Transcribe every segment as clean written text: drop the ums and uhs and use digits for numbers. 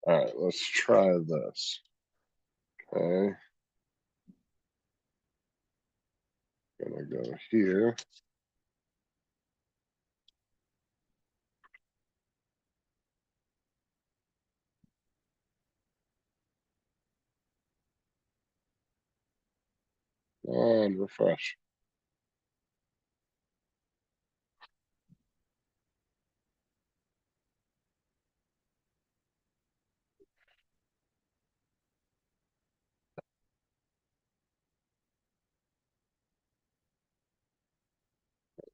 All right, let's try this. Okay. Gonna go here. And refresh.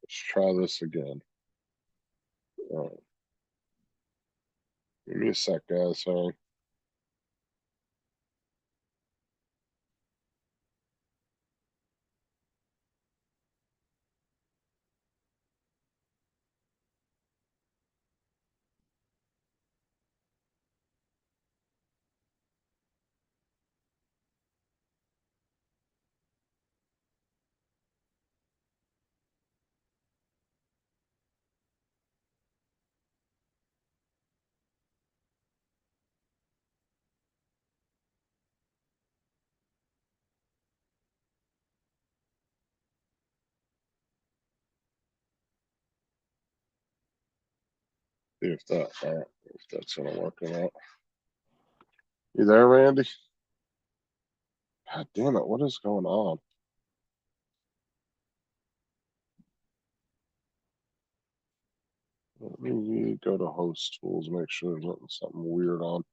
Let's try this again. All right. Give me a sec, guys. Sorry. See if that's gonna work or not. You there, Randy? God damn it! What is going on? Let me go to host tools, make sure there's nothing something weird on.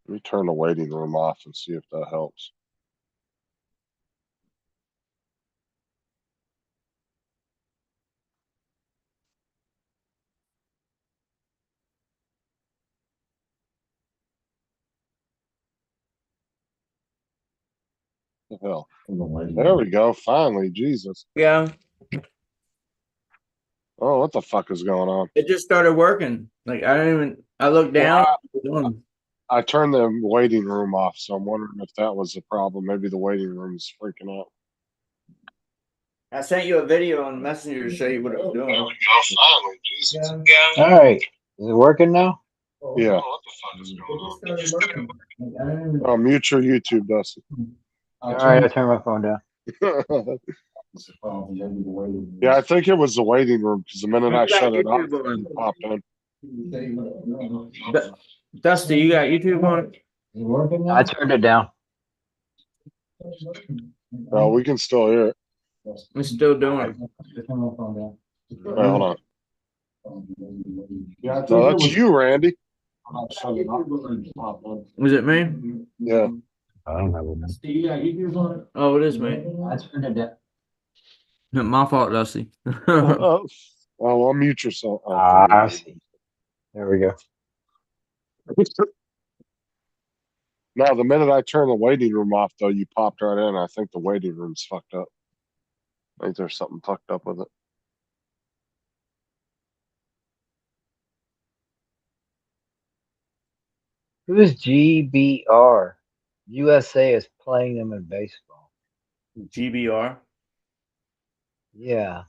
Let me turn the waiting room off and see if that helps. The hell. There we go. Finally, Jesus. Yeah, Oh, what the fuck is going on? it just started working. Like I didn't even. I looked down. Well, I turned the waiting room off, so I'm wondering if that was the problem. Maybe the waiting room's freaking out. I sent you a video on Messenger to show you what it was There doing. we go. Finally, Jesus. Yeah. All right. Is it working now? Yeah. Oh, what the fuck is going on? Like, I didn't even. Oh, mute your YouTube, Dusty. All right, I turned my phone down. Yeah, I think it was the waiting room because the minute I You got shut it off, YouTube on. it popped in. Dusty, you got YouTube on? I turned it down. Well, we can still hear it. We're still doing Wait, hold on. No, that's you, Randy. Was it me? Yeah. I don't have one. You got YouTube on? Oh, it is me. I turned it down. My fault, Dusty. Oh, well, mute yourself. Ah, Okay. I see. There we go. Now, the minute I turn the waiting room off, though, you popped right in. I think the waiting room's fucked up. I think there's something fucked up with it. Who is GBR? USA is playing them in baseball. GBR. Yeah,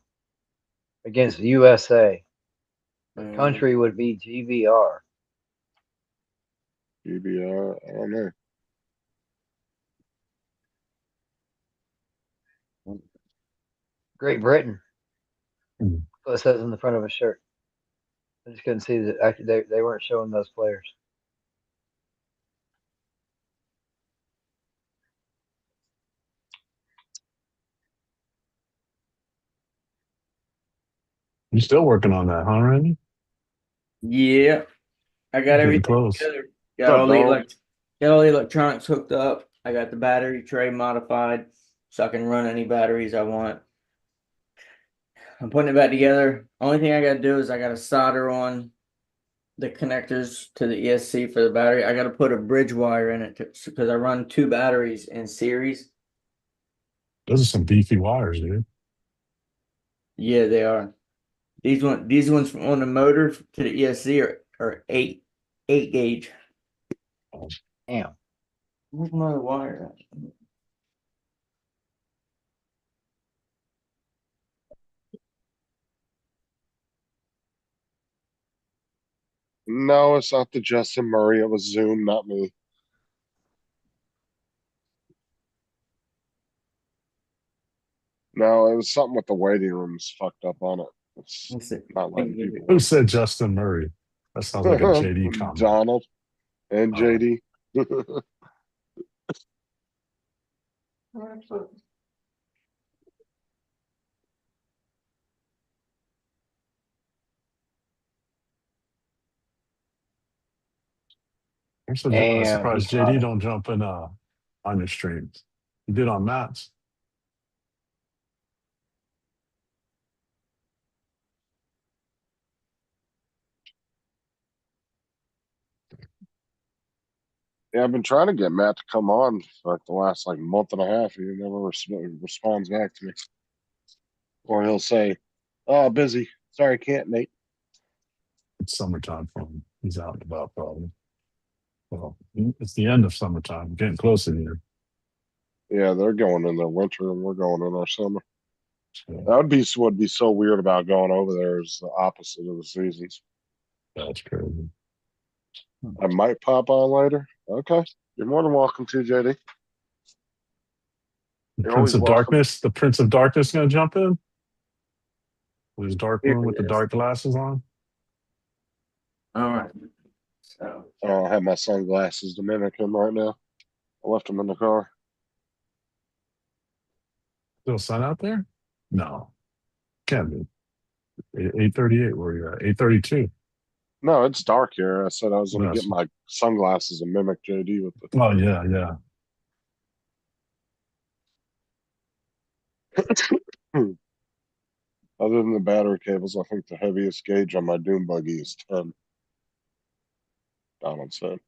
against USA. The country would be GBR. GBR, I don't know. Great Britain. That's what it says in the front of his shirt. I just couldn't see that. Actually, they weren't showing those players. You still working on that, huh, Randy? Yeah, I got Getting everything close. together. What's up, dog? Got all the electronics hooked up. I got the battery tray modified so I can run any batteries I want. I'm putting it back together. Only thing I got to do is I got to solder on the connectors to the ESC for the battery. I got to put a bridge wire in it because I run two batteries in series. Those are some beefy wires, dude. Yeah, they are. These ones from on the motor to the ESC are eight gauge. Damn. Where's my wire at? No, it's not the Justin Murray. It was Zoom, not me. No, it was something with the waiting rooms fucked up on it. It's Let's see. not letting people Who work. said Justin Murray? That sounds like a JD comment. Donald and Oh. JD. I'm Damn, surprised he's JD hot. don't jump in on your streams. He did on Matt's. Yeah, I've been trying to get Matt to come on for like the last like month and a half. He never responds back to me. Or he'll say, "Oh, busy. Sorry, can't, Nate." It's summertime for him. He's out and about probably. Well, it's the end of summertime, getting closer here. Yeah, they're going in their winter and we're going in our summer. So That would be so weird about going over there is the opposite of the seasons. that's crazy. I might pop on later. Okay. You're more than welcome to, JD. The You're Prince always of welcome. Darkness. The Prince of Darkness gonna jump in with his dark Here room it with the is. dark glasses on. All right. So I don't have my sunglasses to mimic him right now. I left them in the car. Still sun out there? No, can't be. 8:38. Where you at? 8:32. No, it's dark here. I said I was going to Yes. get my sunglasses and mimic JD with the. Oh yeah, yeah. Other than the battery cables, I think the heaviest gauge on my Doom buggy is 10. Donald said.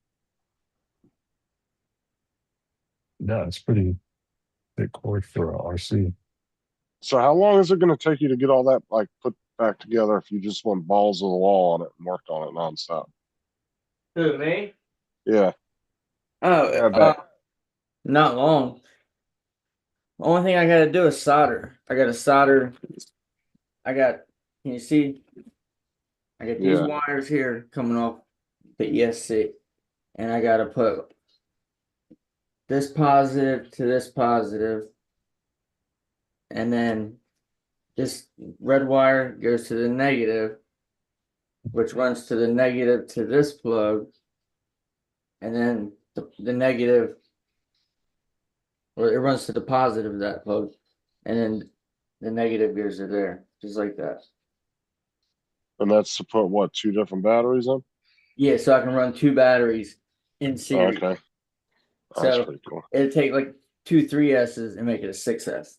Yeah, it's pretty thick cord for a RC. So how long is it going to take you to get all that like put back together if you just went balls to the wall on it and worked on it nonstop? who, me? Yeah. Oh, Yeah, but not long. Only thing I gotta do is solder. I gotta solder. Can you see? I got these Yeah. wires here coming off the ESC, and I gotta put this positive to this positive, and then this red wire goes to the negative, which runs to the negative to this plug, and then the negative, or it runs to the positive of that plug, and then the negative goes to there, just like that. And that's to put what, 2 different batteries in? Yeah, so I can run 2 batteries in Oh, series. okay. Oh, So that's pretty cool. it'd take like 2 3S's and make it a 6S.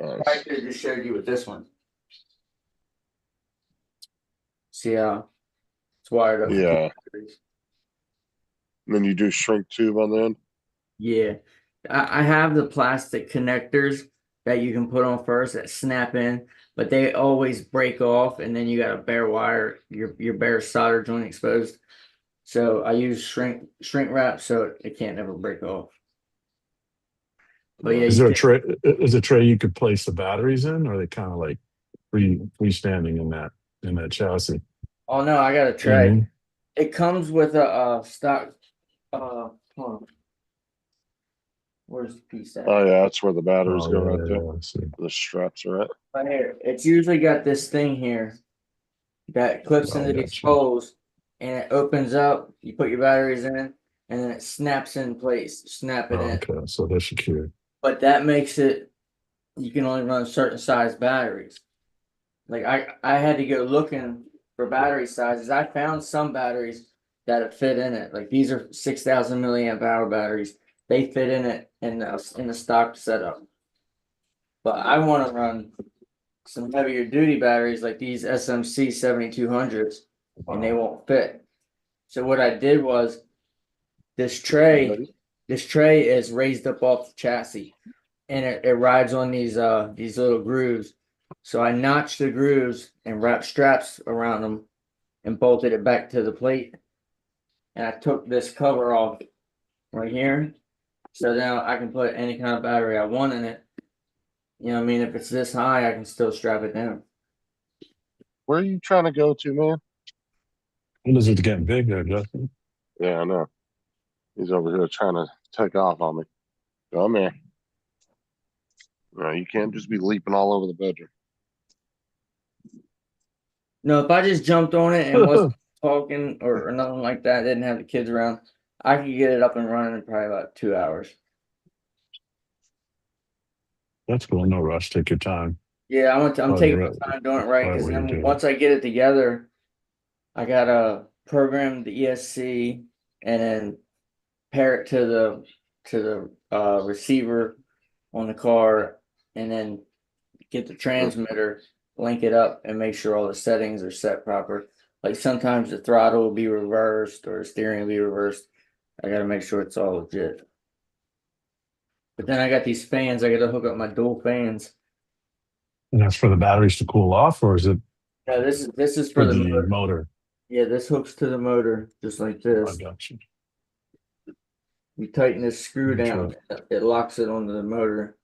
I Nice. could have just showed you with this one. See how it's wired up. Yeah. And then you do shrink tube on the end. Yeah. I have the plastic connectors that you can put on first that snap in, but they always break off, and then you got a bare wire, your bare solder joint exposed. So I use shrink wrap so it can't never break off. But yeah, Is you there a can- tray? Is a tray you could place the batteries in, or are they kind of like freestanding in that chassis? Oh no, I got a tray. Mhm. It comes with a stock. Hold on. Where's the piece at? Oh yeah, that's where the batteries Oh, go yeah, right there. yeah, I see. The straps are at. Right here. It's usually got this thing here that clips Oh, into these gotcha. poles, and it opens up. You put your batteries in, and then it snaps in place. Snap it Oh, in. okay, so they're secure. But that makes it you can only run certain size batteries. Like I had to go looking for battery sizes. I found some batteries that it fit in it. Like these are 6,000 milliamp hour batteries. They fit in it in the stock setup. But I want to run some heavier duty batteries like these SMC 7200s, and they won't fit. So what I did was this tray is raised up off the chassis, and it rides on these little grooves. So I notched the grooves and wrapped straps around them and bolted it back to the plate. And I took this cover off right here. So now I can put any kind of battery I want in it. You know what I mean? If it's this high, I can still strap it down. Where are you trying to go to, man? Windows are getting big there, Justin. Yeah, I know. He's over here trying to take off on me. Come here. No, you can't just be leaping all over the bedroom. No, if I just jumped on it and wasn't talking or nothing like that, didn't have the kids around, I could get it up and running in probably about 2 hours. That's cool. No rush. Take your time. Yeah, I'm Oh, taking you're my right. time doing it right Right because what you're then doing. once I get it together, I gotta program the ESC and then pair it to the receiver on the car, and then get the transmitter, link it up, and make sure all the settings are set proper. Like sometimes the throttle will be reversed or the steering will be reversed. I gotta make sure it's all legit. But then I got these fans. I gotta hook up my dual fans. And that's for the batteries to cool off, or is it Yeah, this is for for the the motor. motor? Yeah, this hooks to the motor just like I this. got you. You tighten this screw Sure. down, it locks it onto the motor.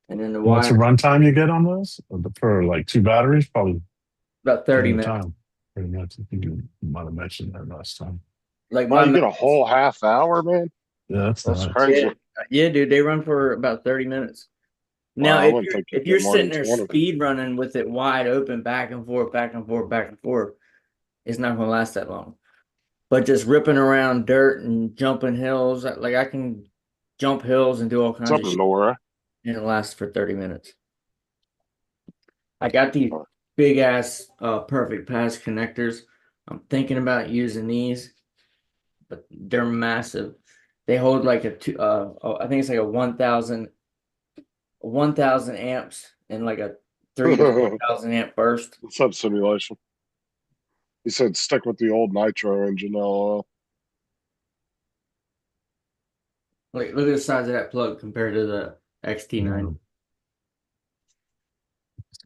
And then the What's the wire, runtime you get on those? For like 2 batteries? Probably about 30 the minutes. time. Pretty much. You might have mentioned that last time. Like Wow, my you get a whole half hour, man. Yeah, that's That's nice. crazy. yeah, dude, they run for about 30 minutes. Now, Wow, I wouldn't think you'd if you're get more sitting than there 20. speed running with it wide open, back and forth, back and forth, back and forth, it's not gonna last that long. But just ripping around dirt and jumping hills, like I can jump hills and do all kinds of Something, shit, Nora. and it lasts for 30 minutes. I got these big ass perfect pass connectors. I'm thinking about using these, but they're massive. They hold like I think it's like a 1,000 amps and like a 3 to 4,000 amp burst. Sub simulation. He said stick with the old nitro engine LOL. Like look at the size of that plug compared to the XT90.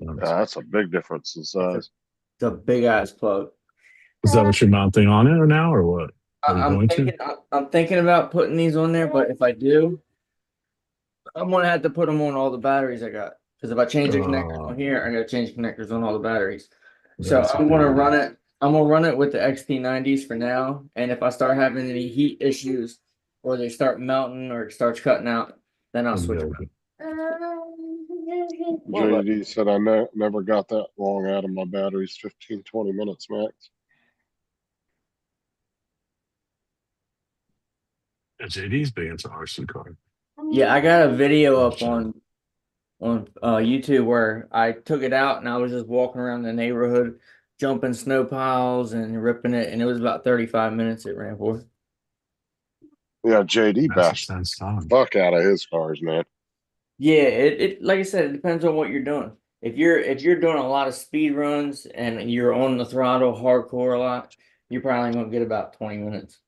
Yeah, that's a big difference in size. It's a big ass plug. Is that what you're mounting on it or now, or what? Are you I'm going to? thinking I'm thinking about putting these on there, but if I do, I'm gonna have to put them on all the batteries I got. Because if I change the connectors on here, I gotta change connectors on all the batteries. So That's a I'm gonna big run one. it. I'm gonna run it with the XT90s for now. And if I start having any heat issues or they start melting or it starts cutting out, then I'll switch them. JD said I never got that long out of my batteries, 15, 20 minutes max. JD's big into RC car. Yeah, I got a video up Sure. on YouTube where I took it out and I was just walking around the neighborhood, jumping snow piles and ripping it, and it was about 35 minutes it ran for. Yeah, JD That's bashed a tense time. fuck out of his cars, man. Yeah, it like I said, it depends on what you're doing. If you're doing a lot of speed runs and you're on the throttle hardcore a lot, you're probably gonna get about 20 minutes.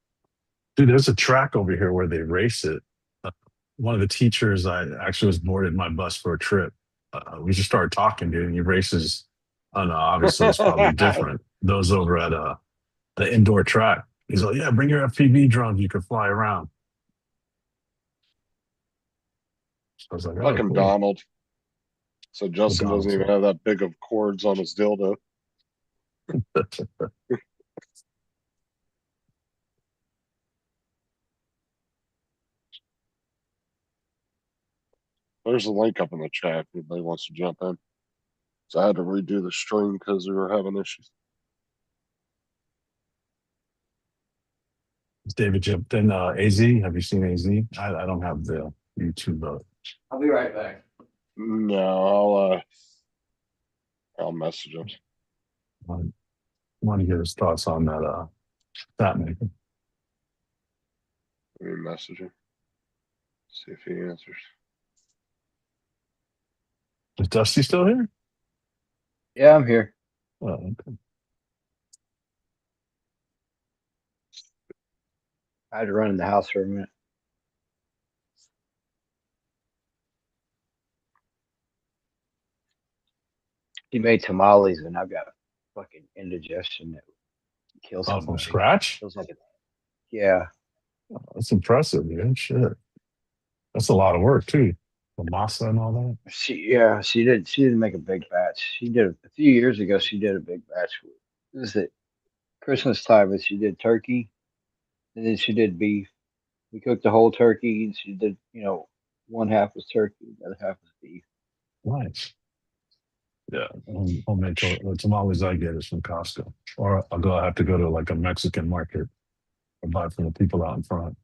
Dude, there's a track over here where they race it. One of the teachers I actually was boarded my bus for a trip. We just started talking, dude, and he races. I don't know, obviously it's probably different. Those over at the indoor track. He's like, yeah, bring your FPV drone, you can fly around. So I was like, oh, Fucking cool. Donald. So Justin Donald, doesn't even have that big of cords on his dildo. There's a link up in the chat if anybody wants to jump in. So I had to redo the stream because we were having issues. David jumped in. AZ, have you seen AZ? I don't have the YouTube. I'll be right back. No, I'll message him. I want to get his thoughts on that stat maker. Let me message him. See if he answers. Is Dusty still here? Yeah, I'm here. Oh, okay. I had to run in the house for a minute. He made tamales, and I've got fucking indigestion that kills Oh, somebody. from scratch? Feels like yeah. Oh, that's impressive, dude. Shit. That's a lot of work too. The masa and all that. She didn't make a big batch. She did a few years ago. She did a big batch. This is it Christmas time, and she did turkey, and then she did beef. We cooked the whole turkey, and she did, one half was turkey, the other half was beef. Nice. Yeah, homemade tamales I get is from Costco, or I have to go to like a Mexican market or buy from the people out in front.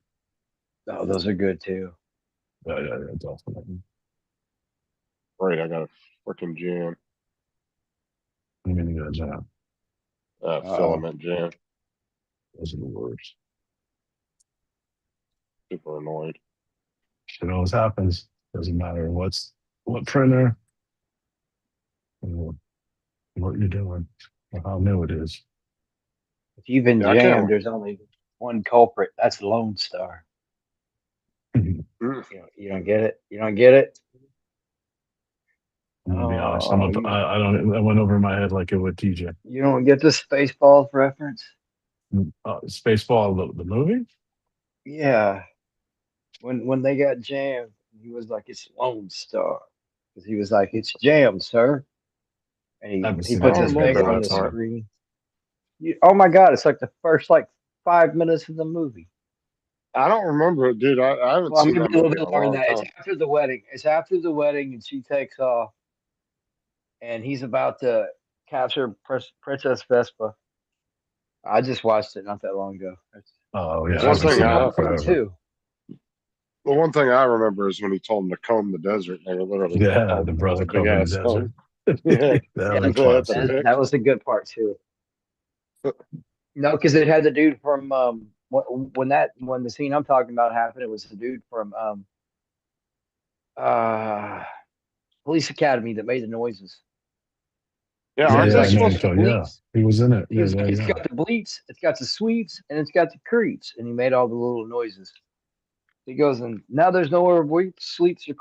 Oh, those are good too. Yeah, definitely. Great, I got a freaking jam. I mean, you guys, Filament jam. those are the worst. Super annoyed. It always happens. Doesn't matter what printer, or what you're doing, or how new it is. If you've been Yeah, I can't- jammed, there's only one culprit. That's Lone Star. Mm. You don't get it. You don't get it. I'm gonna be honest. Oh, I don't. That went over my head like it would TJ. you don't get the Spaceballs reference. Spaceball, the movie. Yeah, when they got jammed, he was like, "It's Lone Star," because he was like, "It's jammed, sir," and I haven't he seen puts that his movie. finger Remember on that the part. screen. Oh my God! It's like the first 5 minutes of the movie. I don't remember it, dude. I haven't Well, seen maybe that a little movie in bit a longer than long that. It's time. after the wedding. It's after the wedding, and she takes off, and he's about to capture Princess Vespa. I just watched it not that long ago. Oh yeah, It's I One just haven't thing seen pretty that I- in good part forever. too. The one thing I remember is when he told him to comb the desert. They were literally Yeah, the brother big combing the ass desert. Yeah, Yeah, That that's a classic. pic. that was the good part too. No, because it had the dude from when the scene I'm talking about happened, it was the dude from uh Police Academy that made the noises. Yeah, So Yeah, aren't it's yeah, they I like know it's you supposed got to? the told. Yeah, bleeps. he was in it. He was Yeah, it's yeah. got the bleeps, it's got the sweeps, and it's got the creeps, and he made all the little noises. He goes, and now there's no more weeps, sleeps, or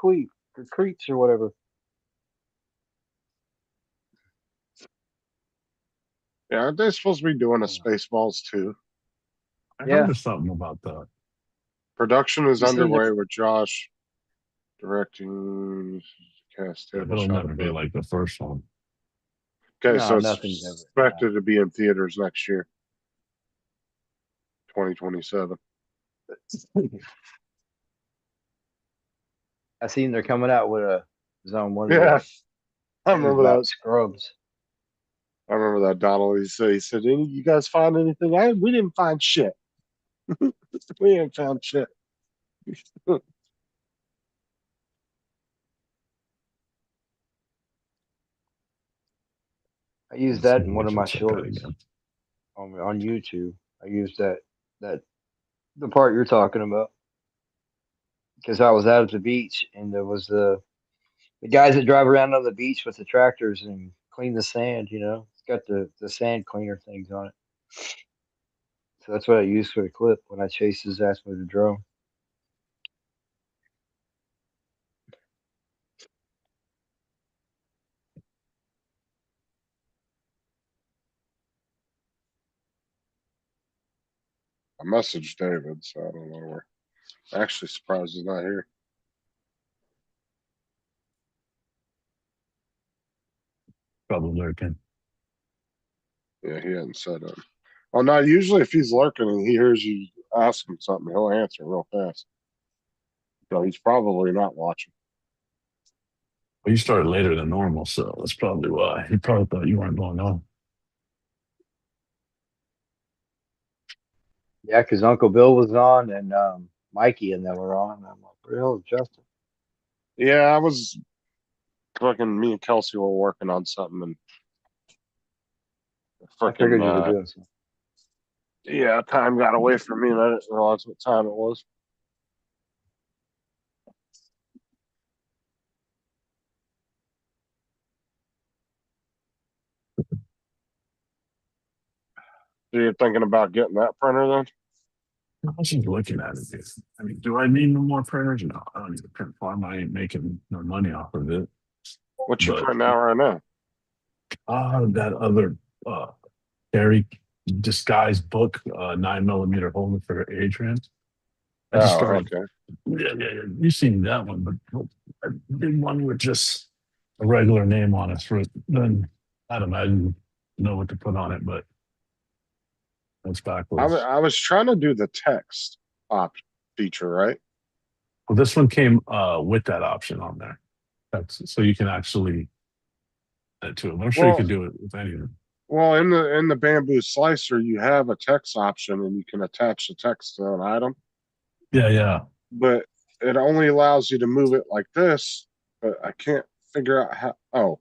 creeps or whatever. Yeah, aren't they supposed to be doing a Spaceballs too? I Yeah. heard something about that. Production is You seen underway the- with Josh directing cast Yeah, table it'll shot. never be like the first one. Okay, No, so it's nothing's ever. expected to be in theaters next year, 2027. I seen they're coming out with a Zone 1 Yeah, I things remember about that. Scrubs. I remember that Donald. He said, "Any you guys find anything? We didn't find shit. We ain't found shit." I used Let's see that in if one we of can my check that shorts again. on YouTube. I used that the part you're talking about because I was out at the beach and there was the guys that drive around on the beach with the tractors and clean the sand. It's got the sand cleaner things on it. So that's what I used for the clip when I chased his ass with the drone. I messaged David, so I don't know where. Actually, surprised he's not here. Probably lurking. Yeah, he hadn't said it. Oh no! Usually, if he's lurking and he hears you ask him something, he'll answer real fast. So he's probably not watching. Well, you started later than normal, so that's probably why. He probably thought you weren't going on. Yeah, because Uncle Bill was on and Mikey and them were on. I'm like, where the hell is Justin? Yeah, I was fucking. Me and Kelsey were working on something, and I figured freaking you were doing something. yeah, time got away from me, and I didn't realize what time it was. So you're thinking about getting that printer then? I was just looking at it. Dude. I mean, do I need no more printers? No, I don't need a print farm. I ain't making no money off of it. What you But- printing out right now? That other Gary disguised book, 9mm holder for Adrian. I just started. Okay. Yeah. You've seen that one, but I did one with just a regular name on it. For then, I don't know. I didn't know what to put on it, but It's I, backwards. I was trying to do the text feature, right? Well, this one came with that option on there. That's so you can actually add to it. I'm sure you Well, can do it with anything. well, in the bamboo slicer, you have a text option, and you can attach the text to an item, Yeah, yeah. but it only allows you to move it like this. But I can't figure out how. Oh,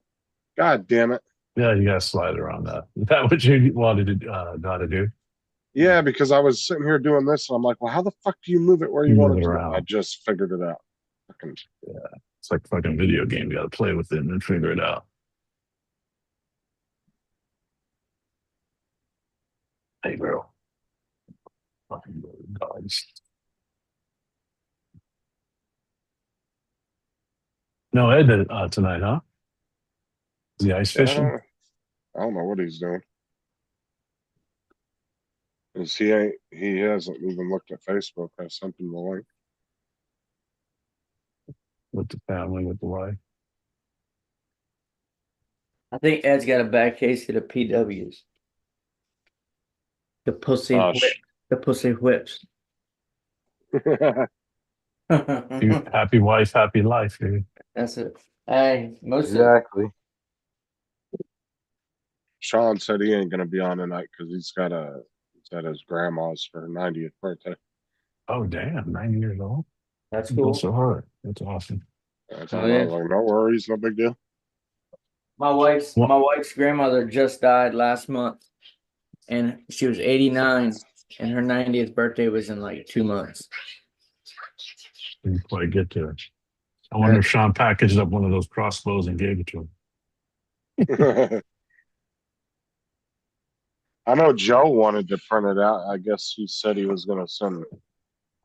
god damn it! Yeah, you gotta slide around that. Is that what you wanted to know how to do? Yeah, because I was sitting here doing this, and I'm like, well, how the fuck do you move it where you You want move it it to go? I around. just figured it out. Fucking It's like a fucking video game. You gotta play with it and then figure it out. Hey girl. Fucking dogs. No Ed did tonight, huh? Is he ice yeah, fishing? I don't know what he's doing. Is he hasn't even looked at Facebook. I sent him the link. With the family, with the wife. I think Ed's got a bad case of the PWs. The pussy Oh, whip. The pussy whips. Happy wife, happy life, dude. That's it. Hey, most of Exactly. Sean said he ain't gonna be on tonight because he's at his grandma's for her 90th birthday. Oh damn, 90 years old. that's It cool. goes so hard. That's awesome. I Oh, told him, I yeah. was like, no worries, no big deal. My wife's What? my wife's grandmother just died last month, and she was 89, and her 90th birthday was in like 2 months. Didn't quite get to it. I wonder if Sean packaged up one of those crossbows and gave it to him. I know Joe wanted to print it out. I guess he said he was gonna send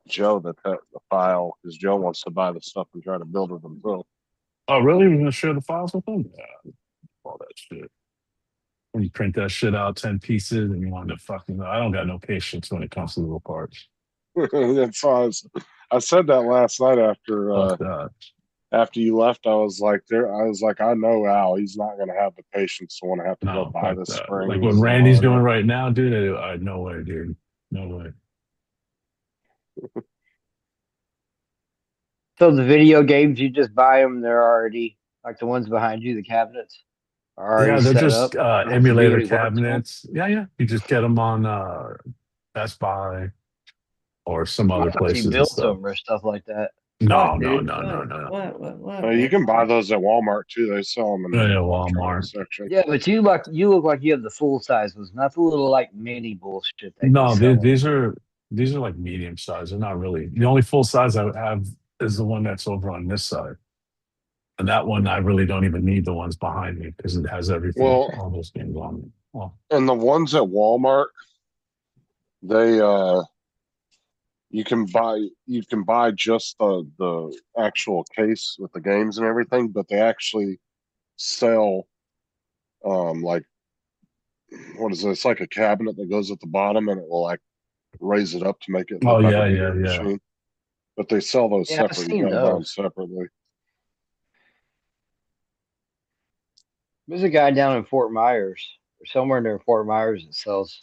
Joe the file because Joe wants to buy the stuff and try to build it himself. Oh, really? We're gonna share the files with him? Yeah, all that shit. When you print that shit out 10 pieces and you want to fucking, I don't got no patience when it comes to little parts. That's why I said that last night Fuck that. after you left. I was like, I know Al. He's not gonna have the patience to want to have to go No, buy fuck the that. springs. Like what Randy's doing right now, dude. No way, dude. No way. So the video games, you just buy them. They're already like the ones behind you, the cabinets are already Yeah, they're set just up. You don't have to do emulator any work to 'em. cabinets. Yeah, yeah. You just get them on Best Buy or some I other thought you places and built stuff. them or stuff like that. No, What, no, dude? no, no, What? no. What? You man? can buy those at Walmart too. They sell them in Yeah, the yeah, electronic Walmart. section. Yeah, but you look like you have the full size ones, not the little like mini bullshit they No, sell. these are like medium size. They're not really. The only full size I have is the one that's over on this side, and that one I really don't even need the ones behind me because it has everything, Well, all those games on it. Well, and the ones at Walmart, they you can buy just the actual case with the games and everything, but they actually sell like what is it? It's like a cabinet that goes at the bottom and it will like raise it up to make it oh look like a yeah, bigger yeah, yeah. machine. But they sell those Yeah, I've separate. You seen gotta buy them those. separately. There's a guy down in Fort Myers or somewhere near Fort Myers that sells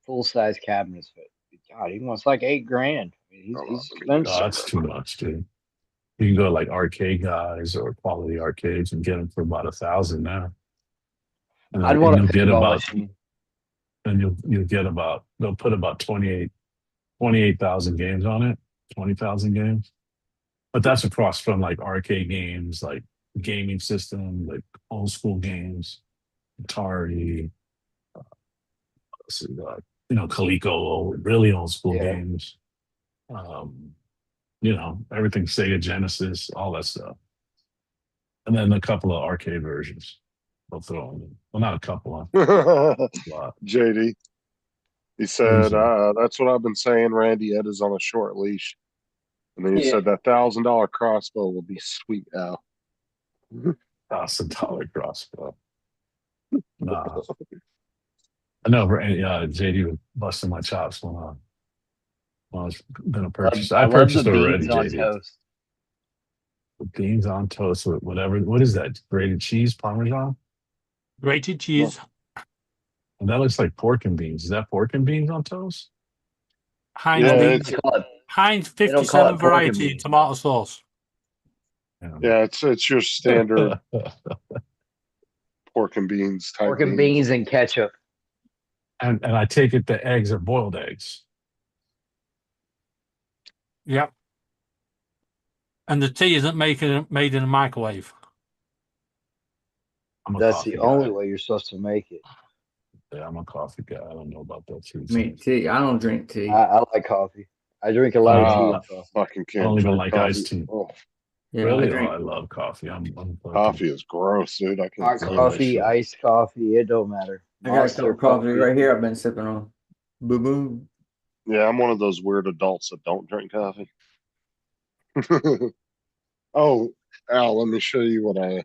full size cabinets. But God, he wants like $8,000. I mean, I'm not he's gonna be Oh, expensive. that's too much, dude. You can go to like arcade guys or quality arcades and get them for about 1,000 now. And I'd and want a you'll get pinball about machine. and you'll get about they'll put about 28,000 games on it, 20,000 games. But that's across from like arcade games, like gaming system, like old school games, Atari, Coleco, really old school Yeah. games. Um, everything Sega Genesis, all that stuff. And then a couple of arcade versions. They'll throw in. Well, not a couple, a lot. JD. He said, that's what I've been saying. Randy Ed is on a short leash. And then he said that $1,000 crossbow will be sweet, Al. $1,000 crossbow. Nah. I know JD was busting my chops when I was gonna purchase. I love the purchased already, beans on JD. toast. Beans on toast with whatever. What is that? Grated cheese, Parmesan? Grated cheese. And that looks like pork and beans. Is that pork and beans on toast? Heinz Yeah, beans. it's Heinz They don't call it 57 pork and variety beans. tomato sauce. yeah, it's your standard pork and beans type. Pork and beans and ketchup. And I take it the eggs are boiled eggs. Yep. And the tea isn't made in a microwave. I'm a That's coffee the guy. only way you're supposed to make it. Yeah, I'm a coffee guy. I don't know about that too. I mean, tea. I don't drink tea. I like coffee. I drink a lot of tea Ah, and coffee. fucking can't I don't even drink like coffee. iced tea. Oh, Yeah, Really? I Oh, drink. I love coffee. I'm fucking- coffee is gross, dude. I Hot can't. stand coffee, that shit. iced coffee, it don't matter. I got a Monster cup of coffee right here. I've been sipping on. Boom, boom. Yeah, I'm one of those weird adults that don't drink coffee. Oh, Al, let me show you what I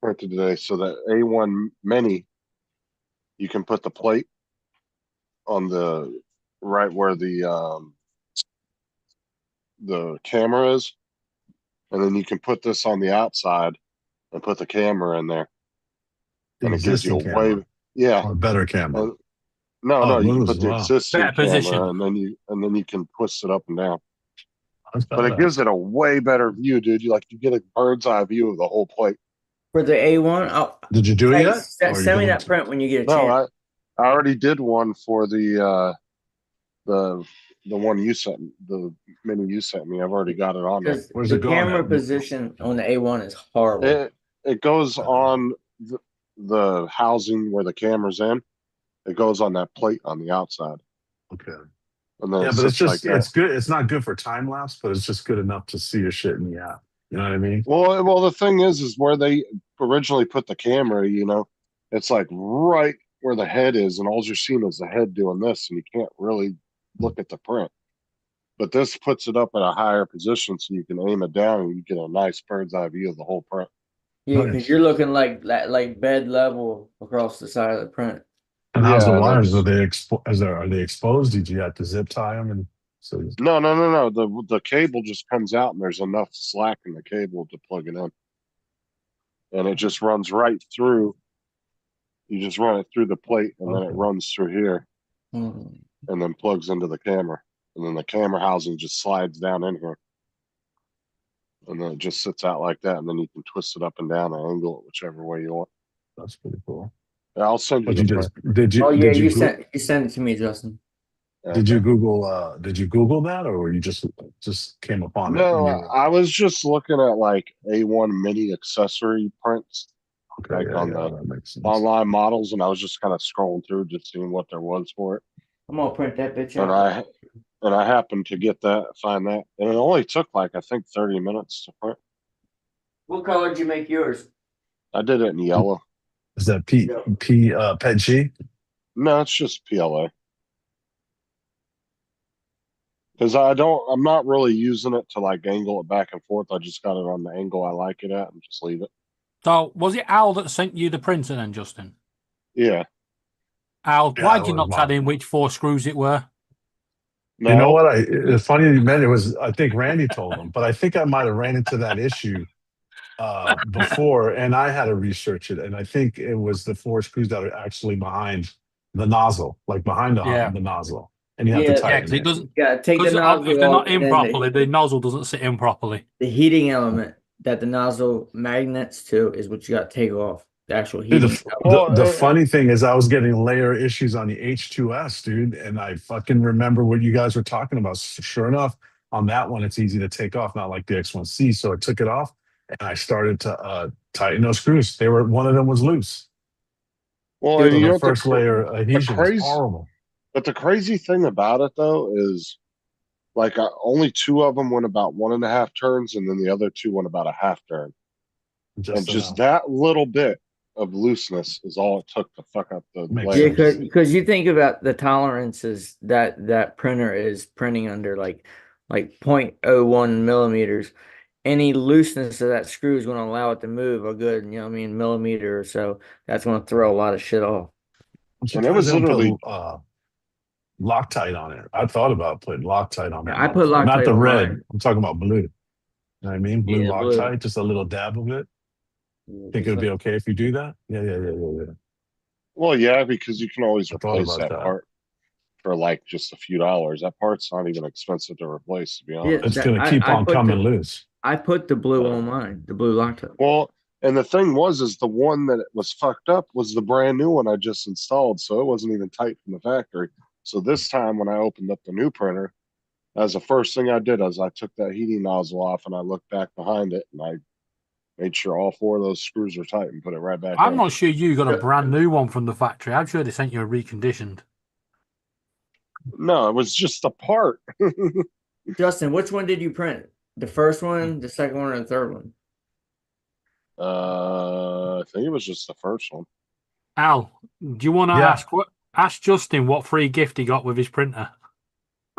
printed today. So that A1 Mini, you can put the plate on the right where the camera is, and then you can put this on the outside and put the camera in there, The and it gives you a existing camera. yeah. Or a better camera. No, Oh, no, you can moves, put the wow. existing Better camera, position. and then you can twist it up and down. That's But it badass. gives it a way better view, dude. You get a bird's eye view of the whole plate. For the A1, Did you do it hey, yet? Or are you send me going that to? print when you get a No, chance. I already did one for the one you sent me, the mini you sent me. I've already got it on there. Because Where's the it going camera at? position on the A1 is horrible. It goes on the housing where the camera's in. It goes on that plate on the outside, Okay. and then Yeah, it but it's sits like just that. it's good. It's not good for time lapse, but it's just good enough to see your shit in the app. You know what I mean? Well, the thing is where they originally put the camera. It's like right where the head is, and all you're seeing is the head doing this, and you can't really look at the print. But this puts it up at a higher position, so you can aim it down, and you get a nice bird's eye view of the whole print. Yeah, because Nice. you're looking like bed level across the side of the print. And how's the Yeah, wires? that's- Are they exposed? Did you have to zip tie them? And so No. The cable just comes out, and there's enough slack in the cable to plug it in, and it just runs right through. You just run it through the plate, and then it Okay. runs through here, Mhm. and then plugs into the camera, and then the camera housing just slides down in here, and then it just sits out like that, and then you can twist it up and down and angle it whichever way you want. that's pretty cool. Yeah, I'll send you But the you print. just did you Oh yeah, did you Goo- sent it to me, Justin. did you Google that, or you just came upon it? No, when you were- I was just looking at like A1 mini accessory prints, okay, like yeah, on yeah, the that makes sense. online models, and I was just kind of scrolling through, just seeing what there was for it. I'm gonna print that bitch And out. I happened to find that, and it only took like I think 30 minutes to print. What color did you make yours? I did it in yellow. Is that PETG? No, it's just PLA. Because I'm not really using it to like angle it back and forth. I just got it on the angle I like it at and just leave it. So was it Al that sent you the printer then, Justin? Yeah. Al, Yeah, why it did you was not tell mine. him which 4 screws it were? No, You know what? It's funny you meant it was. I think Randy told him, but I think I might have ran into that issue before, and I had to research it. And I think it was the 4 screws that are actually behind the nozzle, like behind Yeah. the nozzle, and you have Yeah, to Yeah, tighten because it it. doesn't. Yeah, take the Because nozzle if they're off, not in and then properly, the nozzle doesn't sit in properly. the heating element that the nozzle magnets to is what you got to take off. The actual Dude, heating. the funny thing is, I was getting layer issues on the H2S, dude, and I fucking remember what you guys were talking about. Sure enough, on that one, it's easy to take off, not like the X1C. So I took it off, and I started to tighten those screws. One of them was loose. well, So and you know the what first layer adhesion was crazy- horrible. But the crazy thing about it though is, like, only 2 of them went about 1.5 turns, and then the other 2 went about a half turn. And just enough. that little bit of looseness is all it took to fuck up the Makes Yeah, layers. because you think about the tolerances that printer is printing under, like 0.01 millimeters. Any looseness of that screw is going to allow it to move a good, millimeter or so. That's going to throw a lot of shit off. And it was literally- Loctite on it. I thought about putting Loctite on it. Yeah, I put Not Loctite the on red. mine. I'm talking about blue. You know what I mean? Blue Yeah, blue. Loctite, just a little dab of it. Think it would be okay if you do that? Yeah. Well, yeah, because you can always I thought replace about that that. part for like just a few dollars. That part's not even expensive to replace, to be Yeah, honest. It's gonna keep I on put coming the loose. I put the blue on mine, the blue loctite. Well, and the thing was, is the one that was fucked up was the brand new one I just installed, so it wasn't even tight from the factory. So this time when I opened up the new printer, that was the first thing I did is I took that heating nozzle off and I looked back behind it and I made sure all four of those screws were tight and put it right back I'm in. not sure you got a Yeah. brand new one from the factory. I'm sure they sent you a reconditioned. No, it was just a part. Justin, which one did you print? The first one, the second one, or the third one? I think it was just the first one. Al, do you want to Yeah. ask Justin what free gift he got with his printer?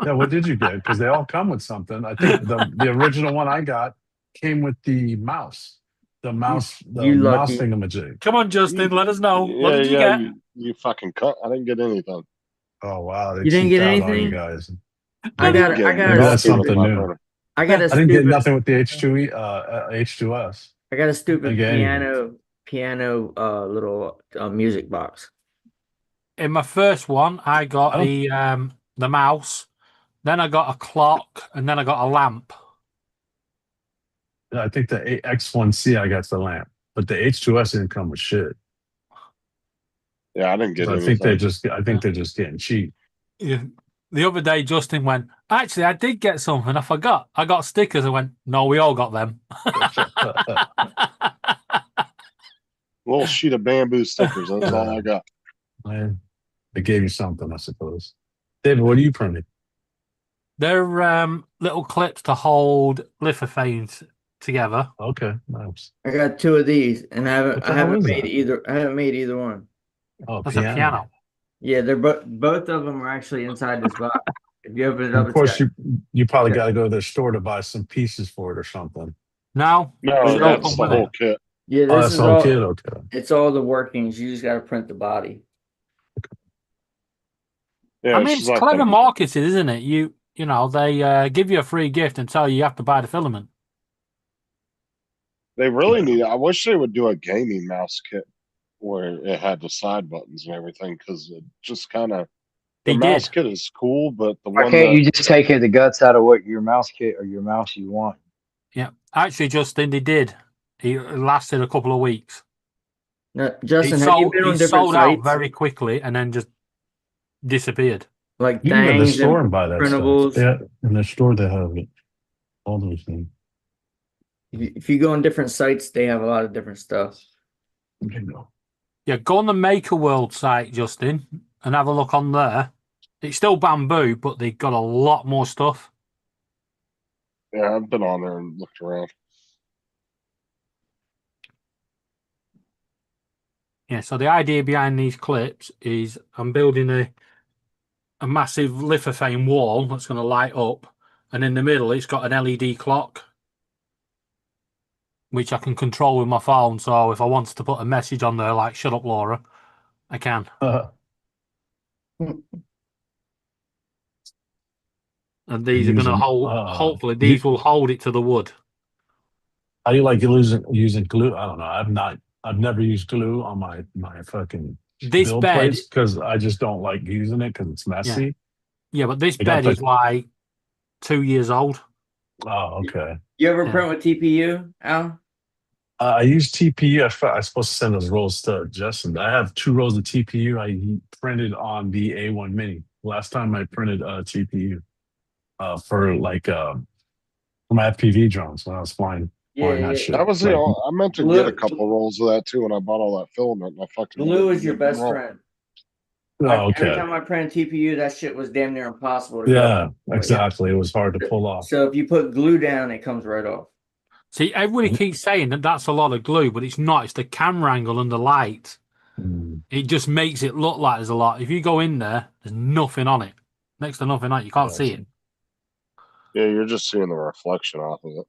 Yeah, what did you get? Because they all come with something. I think the original one I got came with the mouse. The mouse lucky. thingamajig. Come on, Justin, let us know. What did you get? You fucking cut. I didn't get anything. Oh wow, they You didn't cheaped get out on you anything? guys. I got Get I got Maybe a that's nothing with something my new. printer. I got a I didn't get stupid nothing with the H2E H2S. I got a I stupid didn't get anything. piano little music box. In my first one, I got Oh. the mouse, then I got a clock, and then I got a lamp. I think the X1C I got the lamp, but the H2S didn't come with shit. Yeah, I didn't get I anything. think they're just getting cheap. Yeah. The other day, Justin went, actually, I did get something. I forgot. I got stickers. I went, no, we all got them. Little sheet of bamboo stickers. That's all I got. Man, they gave you something, I suppose. David, what are you printing? They're little clips to hold lithophanes together. Okay, nice. I got two of these, and I What the hell haven't is made that? either. I haven't made either one. Oh, That's a piano. Yeah, they're both of them are actually inside this box. If you open it And up, of course, it's got, you probably Yeah. got to go to the store to buy some pieces for it or something. No, No, They don't that's come the with whole it. kit. yeah. Oh, This that's is the whole all. kid. Okay. It's all the workings. You just got to print the body. Yeah, I mean, she's it's like clever the, marketing, isn't it? You know, they give you a free gift and tell you have to buy the filament. they really Yeah. need. I wish they would do a gaming mouse kit where it had the side buttons and everything because it just kind of the They mouse did. kit is cool, but the Why one can't that you just take the guts out of what your mouse kit or your mouse you want? Yeah, actually, Justin, they did. It lasted a couple of weeks. Now, Justin, have you been on It different sold out sites very quickly and then just disappeared. like You can go to the Thangs store and and buy that printables? stuff. Yeah, in the store they have it. All those things. If you go on different sites, they have a lot of different stuff. You know. Yeah, go on the Maker World site, Justin, and have a look on there. It's still bamboo, but they got a lot more stuff. yeah, I've been on there and looked around. Yeah, so the idea behind these clips is I'm building a massive lithophane wall that's going to light up, and in the middle it's got an LED clock, which I can control with my phone. So if I wanted to put a message on there like "Shut up, Laura," I can. And these are going to hold. Hopefully, these will hold it to the wood. How do you like using glue? I don't know. I've never used glue on my fucking This build bed, plates because I just don't like using it because it's messy. yeah, but this I got bed is like 2 years old. Oh, okay. You ever Yeah. print with TPU, Al? I use TPU. I'm supposed to send those rolls to Justin. I have 2 rolls of TPU I printed on the A1 Mini. Last time I printed TPU for like for my FPV drones when I was flying that shit. That was Like, I meant to Glue- get a couple rolls of that too when I bought all that filament. And I fucking Glue is your didn't best roll. friend. oh, Every okay. time I print TPU, that shit was damn near impossible to Yeah, go. exactly. It was hard to pull off. So if you put glue down, it comes right off. See, everybody keeps saying that that's a lot of glue, but it's not. It's the camera angle and the light. Mm. It just makes it look like there's a lot. If you go in there, there's nothing on it. Next to nothing on it. You can't see it. Yeah, you're just seeing the reflection off of it.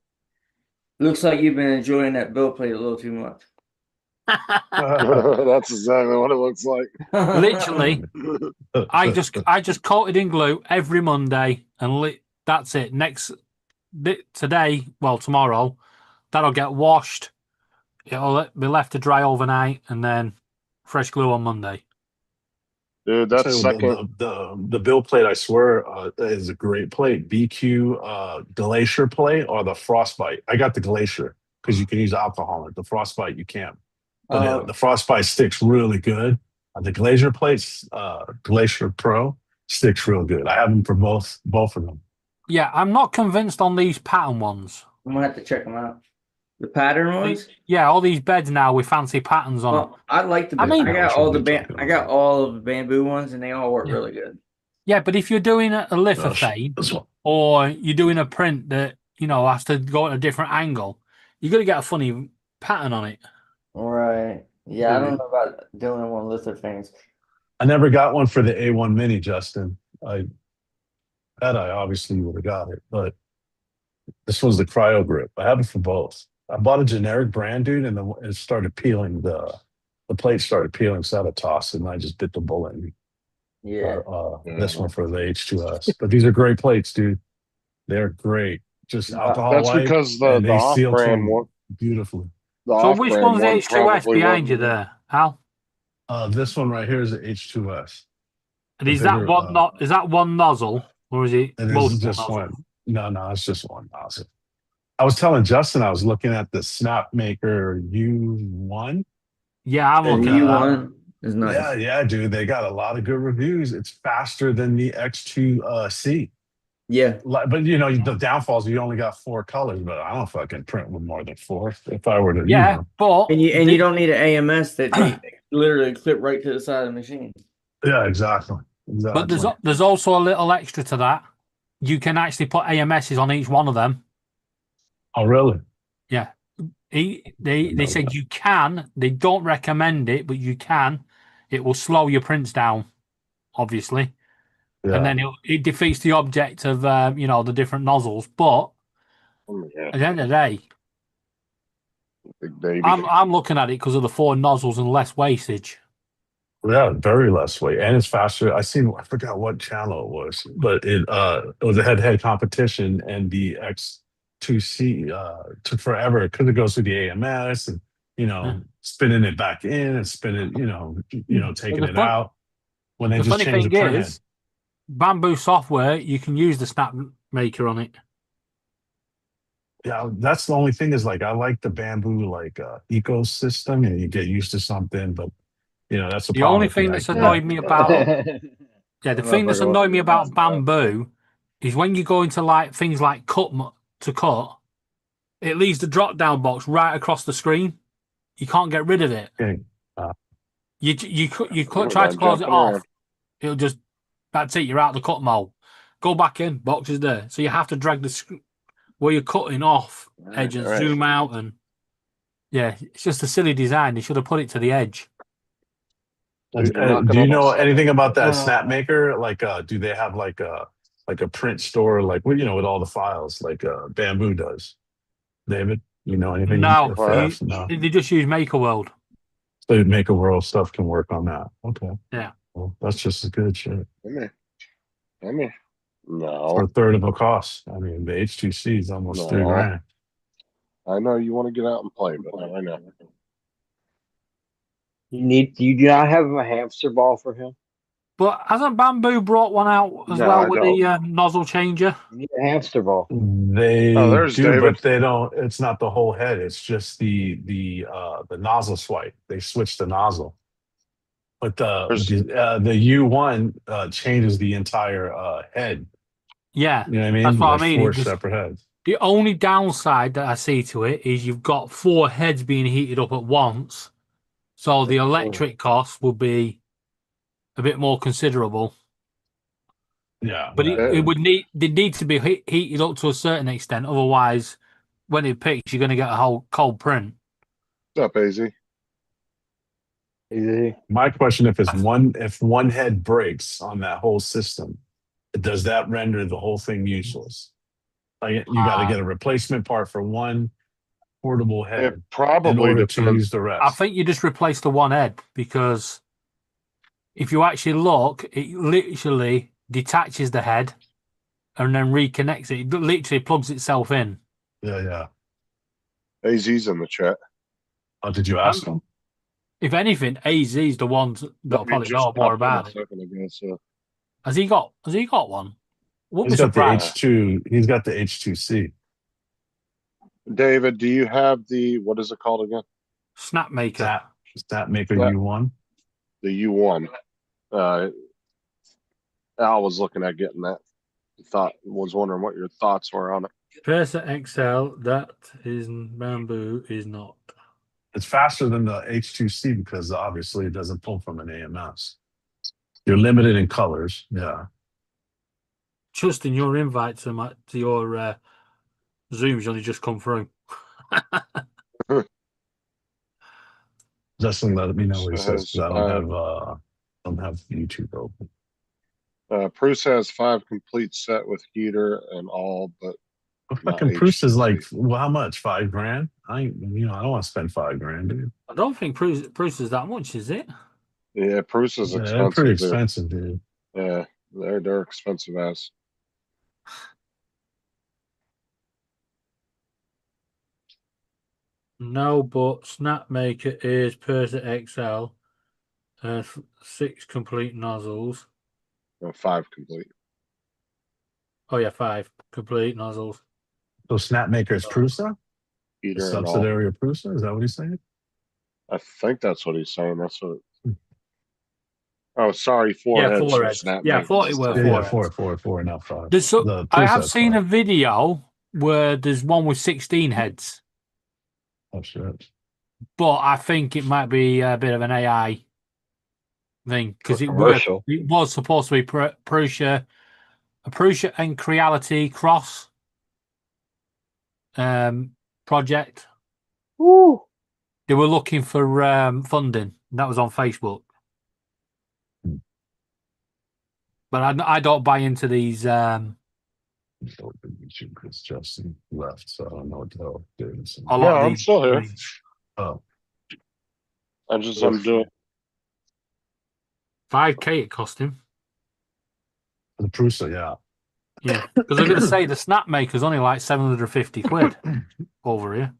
Looks like you've been enjoying that bill plate a little too much. That's exactly what it looks like. Literally, I just coated in glue every Monday, and that's it. Tomorrow, that'll get washed. It'll be left to dry overnight, and then fresh glue on Monday. Dude, I'll that's tell you, second. the bill plate, I swear, is a great plate. BQ Glacier plate or the Frostbite. I got the Glacier because you can use alcohol in it. The Frostbite you can't. But the Frostbite sticks really good. The Glacier plates, Glacier Pro sticks real good. I have them for both of them. Yeah, I'm not convinced on these pattern ones. I'm gonna have to check them out. The pattern ones. Yeah, all these beds now with fancy patterns on them. Well, I like the. I mean- I got all the Talking I got about. all of the bamboo ones, and they all work Yeah. really good. Yeah, but if you're doing a lithophane This one. or you're doing a print that, has to go at a different angle, you're going to get a funny pattern on it. All right. Yeah, I don't know about doing one lithophanes. I never got one for the A1 Mini, Justin. I obviously would have got it, but this was the Cryo Grip. I have it for both. I bought a generic brand, dude, and it started peeling. The plate started peeling, so I had to toss it, and I just bit the bullet. And Yeah. This one for the H2S. But these are great plates, dude. They're great. Just alcohol That's wipe, because and the they seal to off-brand them one. beautifully. The So which off-brand one's the one H2S probably behind you wouldn't. there, Al? This one right here is the H2S. And The is that bigger, one not? Is that one nozzle or is it It is multiple just nozzle? one. No, it's just one nozzle. I was telling Justin I was looking at the Snapmaker U1. Yeah, I'm The looking at that. U1 is nice. Yeah, dude. They got a lot of good reviews. It's faster than the X2C. Yeah. But the downfalls, you only got 4 colors, but I don't fucking print with more than 4. If I were to, Yeah, but And you don't need an AMS that they literally clip right to the side of the machine. Yeah, exactly. But there's also a little extra to that. You can actually put AMSs on each one of them. Oh, really? Yeah. They said you can. They don't recommend it, but you can. It will slow your prints down, obviously. Yeah. And then it defeats the object of the different nozzles. But Yeah, at the end of the day, big baby. I'm looking at it because of the 4 nozzles and less wastage. Yeah, very less weight, and it's faster. I forgot what channel it was, but it was a head-to-head competition, and the X2C took forever because it goes through the AMS and spinning it back in and spinning, taking it out when they The just funny change the thing print. is, Bamboo software, you can use the snap maker on it. Yeah, that's the only thing is I like the Bamboo ecosystem, and you get used to something, but that's The only thing that's annoyed me about the thing that's annoyed me about Bamboo is when you go into things like cut, it leaves the drop down box right across the screen. You can't get rid of it. Okay. You try to close it off. It'll just, that's it. You're out of the cut mold. Go back in, box is there. So you have to drag where you're cutting off edge and zoom out, and it's just a silly design. They should have put it to the edge. Dude, do you know anything about that Snapmaker? Do they have a print store with all the files Bamboo does? David, you know anything? No, No. They just use MakerWorld. So Maker World stuff can work on that. Okay. Yeah. Well, that's just as good shit. I mean, no. For a third of the cost. I mean, the H2C is almost $3,000. I know you want to get out and play, but I know. You do not have a hamster ball for him? But hasn't Bamboo brought one out as well with the nozzle changer? You need a hamster ball. They there's do, David. but they don't. It's not the whole head. It's just the nozzle swipe. They switch the nozzle. But the U1 changes the entire head. Yeah, you know what I mean. That's what I mean. 4 separate heads. The only downside that I see to it is you've got 4 heads being heated up at once, so the electric cost will be a bit more considerable. Yeah, but they need to be heated up to a certain extent. Otherwise, when it picks, you're going to get a whole cold print. What's up, AZ? Easy. My question: if one head breaks on that whole system, does that render the whole thing useless? You got to get a replacement part for one portable head. It probably in order depends. to use the rest. I think you just replace the one head, because if you actually look, it literally detaches the head and then reconnects it. It literally plugs itself in. Yeah. AZ's in the chat. Oh, did you ask him? If anything, AZ's the ones that'll He probably just know more popped in a about it. second ago, so. Has he got one? Wouldn't He's be got the surprised. H2. He's got the H2C. David, do you have the, what is it called again? Snapmaker. Snapmaker Yeah. U1. The U1. Al was looking at getting that. Was wondering what your thoughts were on it. Persa XL, that is bamboo, is not. It's faster than the H2C because obviously it doesn't pull from an AMS. You're limited in colors. Yeah. Justin, your invite to your Zoom's only just come through. Justin, let me know what he It says has, because I don't have YouTube open. Prusa has 5 complete set with heater and all, but Fucking Prusa is like, well, how much? $5,000? I don't want to spend $5,000, dude. I don't think Bruce is that much, is it? yeah, Prusa's Yeah, expensive. they're pretty dude. expensive, dude. Yeah, they're expensive as. No, but Snapmaker is Persa XL. 6 complete nozzles. 5 complete. Oh yeah, 5 complete nozzles. So Snapmaker is Prusa? The Heater and all. subsidiary of Prusa? Is that what he's saying? I think that's what he's saying. That's what. Oh, sorry, 4 Yeah, heads. 4 for heads. Snapmaker. Yeah, I thought it were Yeah, 4 heads. four, not 5. I have Prusa's seen a 5. video where there's one with 16 heads, Oh, shit. but I think it might be a bit of an AI thing because commercial. it was supposed to be Prusa and Creality cross project. Woo. They were looking for funding. That was on Facebook. But I don't buy into these. Open YouTube because Justin left, so I don't know what the hell doing. A lot No, of I'm these. still here. Oh, I'm doing. 5K it cost him. the Prusa, yeah. Yeah, because I'm going to say the Snapmaker's only like 750 quid over here.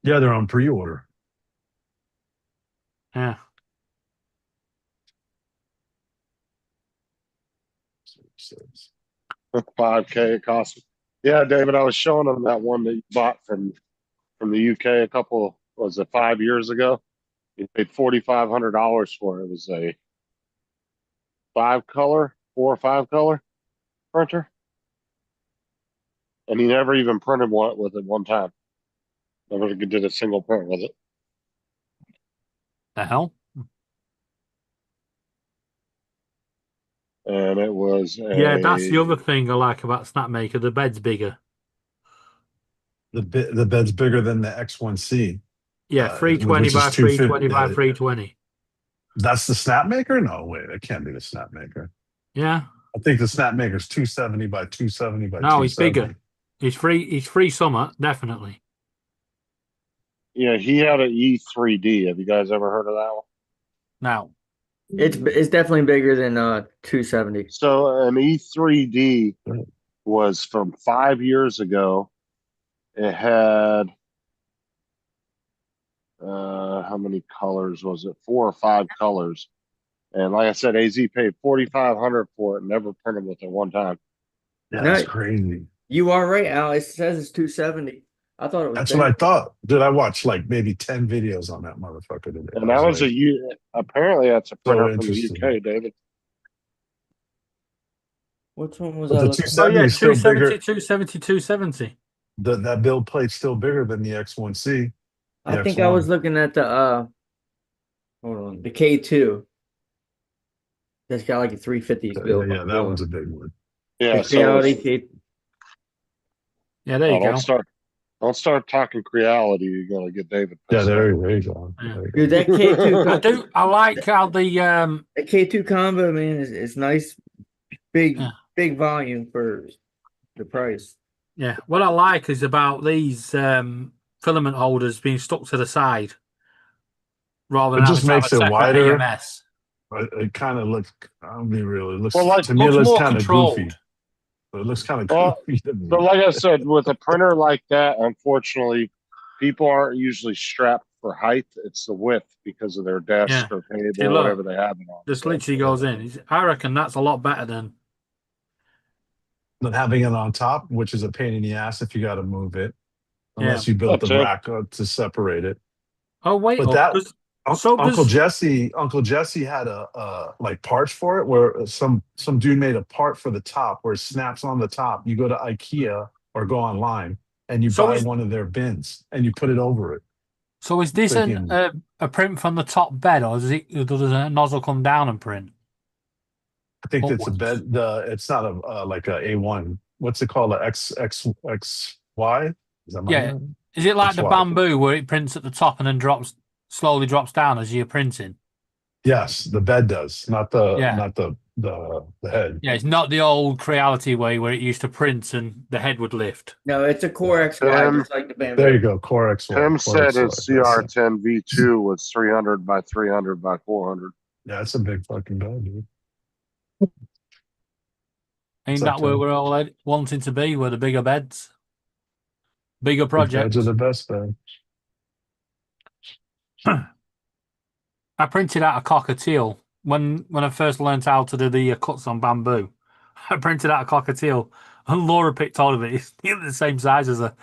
Yeah, they're on pre-order. Yeah. Says. 5K it cost. Yeah, David, I was showing him that one that you bought from the UK was it 5 years ago? He paid $4,500 for it. It was a 4 or 5 color printer, and he never even printed one with it one time. Never did a single print with it. The hell? And it was Yeah, that's the other thing I like about Snapmaker. The bed's bigger. The bed's bigger than the X1C. Yeah, 320 which by is 250. 320 by 320. That's the Snapmaker? No, wait, that can't be the Snapmaker. Yeah. I think the Snapmaker's 270 by 270 by No, he's 270. bigger. He's free summer, definitely. Yeah, he had an E3D. Have you guys ever heard of that one? Now, It's definitely bigger than 270. So an E3D was from 5 years ago. It had how many colors was it? 4 or 5 colors. And like I said, AZ paid $4,500 for it. Never printed with it one time. Yeah, No, that's crazy. You are right, Al. It says it's 270. I thought it was. That's what I thought. Did I watch like maybe 10 videos on that motherfucker today? And that was like, apparently that's a printer from the interesting. UK, David. Which one was But I the looking? 270 yeah, is still 270, bigger. 270, 270. That build plate's still bigger than the X1C. I the think X1. I was looking at the hold on, the K2. That's got like a 350 build. Yeah, that one's a big one. Yeah, The so Creality K. Yeah, there you go. don't start talking Creality. You're gonna get David. Yeah, pissed there off. you go. Yeah. There you Dude, go. that K2. I like how the That K2 combo, man, is nice, big, Yeah. big volume for the price. yeah. What I like is about these filament holders being stuck to the side rather than It just having to have makes a it separate wider. AMS. It kind of looks. I'll be real. It looks Well, to me. It looks more kind of controlled. goofy. But it looks kind of Well, goofy to me. But like I said, with a printer like that, unfortunately, people aren't usually strapped for height. It's the width because of their desk Yeah. or table See, or look, whatever they have it on. Just So, literally goes in. I reckon that's a lot better than. having it on top, which is a pain in the ass if you got to move it, unless you built That's the it. rack to separate it. Oh wait, But that so Uncle does Jesse had a like parts for it where some dude made a part for the top where it snaps on the top. You go to IKEA or go online and you So buy is- one of their bins and you put it over it. so is this Freaking- a print from the top bed, or does a nozzle come down and print? I think it's a Upwards. bed. It's not a like a A1. What's it called? A XY? Is that my Yeah. name? Is it like That's the why. bamboo where it prints at the top and then slowly drops down as you're printing? Yes, the bed does, not the Yeah. not the head. Yeah, it's not the old Creality way where it used to print and the head would lift. No, it's a Core XY, just like the bamboo. There you go, Core XY. Tim Core said XY, his that's it. CR10 V2 was 300 by 300 by 400. Yeah, it's a big fucking bed, dude. Ain't What's that up, where Tim? we're all wanting to be? With the bigger beds, bigger Big projects. beds are the best bed. I printed out a cockatiel when I first learned how to do the cuts on bamboo. I printed out a cockatiel, and Laura picked all of it. It's nearly the same size as a.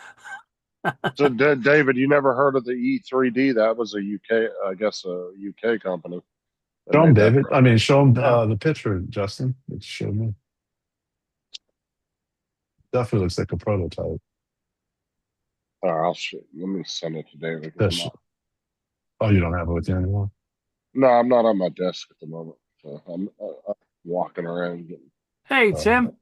So, David, you never heard of the E3D? That was a UK, I guess, a UK company. that Show him, made that David. product. I mean, show him Yeah. the picture, Justin. It showed me. Definitely looks like a prototype. All right, let me send it to David. 'cause That's- Oh, you don't have it with you anymore? no, I'm not on my desk at the moment. So I'm walking around. Hey Tim,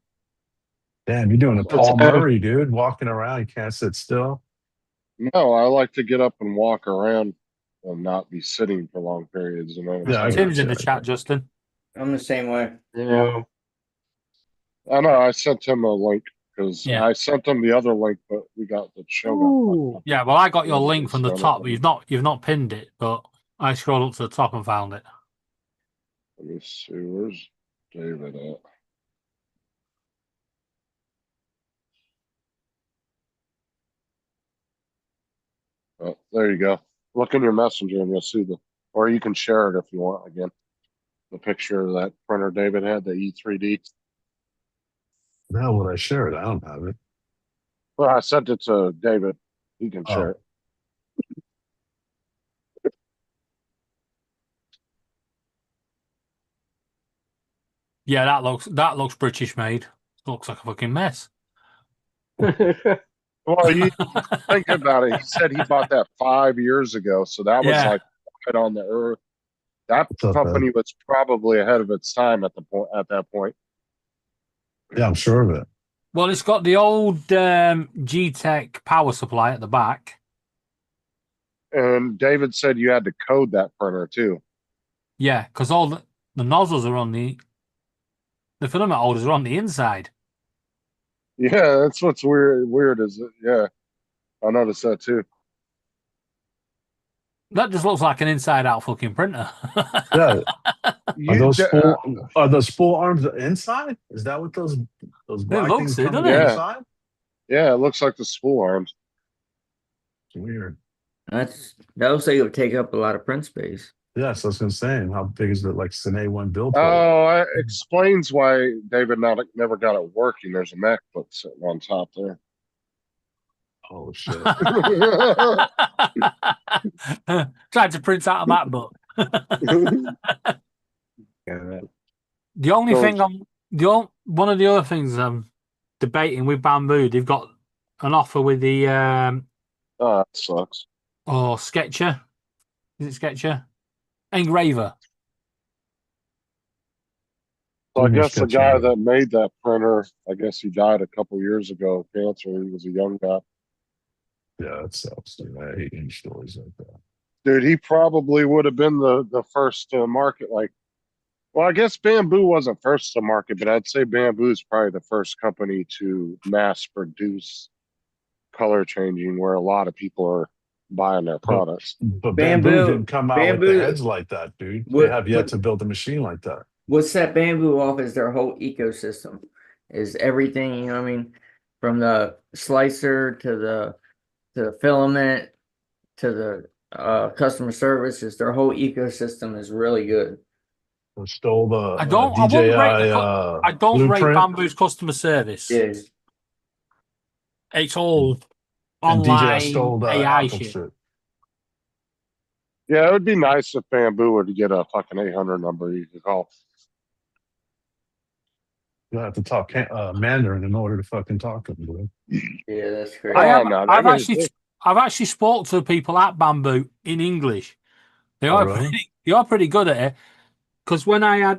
Damn, you're doing a What's Paul up? Murray, dude. Walking around, you can't sit still. No, I like to get up and walk around and not be sitting for long periods. You know. Yeah, I Tim's got in you. the chat, Justin. I'm the same way. Yeah. I know. I sent him a link because Yeah. I sent him the other link, but we got the show. got fucked up. Yeah, well, I got your Yeah, link from the so top, but you've not pinned it. But I scrolled up to the top and found it. Let me see. Where's David at? Oh, there you go. Look in your messenger and you'll see or you can share it if you want again. The picture of that printer David had, the E3D. Now would I share it? I don't have it. Well, I sent it to David. He can share it. Yeah, that looks British made. Looks like a fucking mess. Well, you think about it. He said he bought that 5 years ago, so that was Yeah. like right on the earth. That What's up, company was probably ahead of its time at that point. Yeah, I'm sure of it. Well, it's got the old G-Tech power supply at the back. And David said you had to code that printer too. Yeah, because all the nozzles are on the filament holders are on the inside. Yeah, that's what's weird is it? Yeah, I noticed that too. That just looks like an inside-out fucking printer. Yeah. You Are those spool arms inside? Is that what those black looks things it, come doesn't it? inside? yeah, it looks like the spool arms. It's weird. That looks like it would take up a lot of print space. Yes, I was gonna say, how big is it? Like an A1 build plate? Oh, it explains why David never got it working. There's a MacBook sitting on top there. Oh shit! Tried to print out a MacBook. Yeah. The only So- thing one of the other things I'm debating with Bamboo, they've got an offer with the Oh, that sucks. Sketcher. Is it Sketcher? Engraver. So I Let me guess the sketch guy it. that made that printer, I guess he died a couple years ago of cancer. He was a young guy. Yeah, it sucks, dude. I hate any stories like that. Dude, he probably would have been the first to market. Well, I guess Bamboo wasn't first to market, but I'd say Bamboo is probably the first company to mass produce color changing where a lot of people are buying their products. But Bamboo- Bamboo didn't come out with Bamboo- the heads like that, dude. They What- have yet what- to build a machine like that. What set Bamboo off is their whole ecosystem, is everything, you know what I mean? From the slicer to the filament to the customer service. Is their whole ecosystem is really good. Stole the I wouldn't rate I don't rate blueprint. Bamboo's customer service. Yeah. It's all And DJI online stole the AI Apple shit. shit. Yeah, it would be nice if Bamboo were to get a fucking 800 number you could call. You have to talk Mandarin in order to fucking talk to them, bro. Yeah, that's great. I've actually spoke to people at Bamboo in English. They are really? they are pretty good at it. Because when I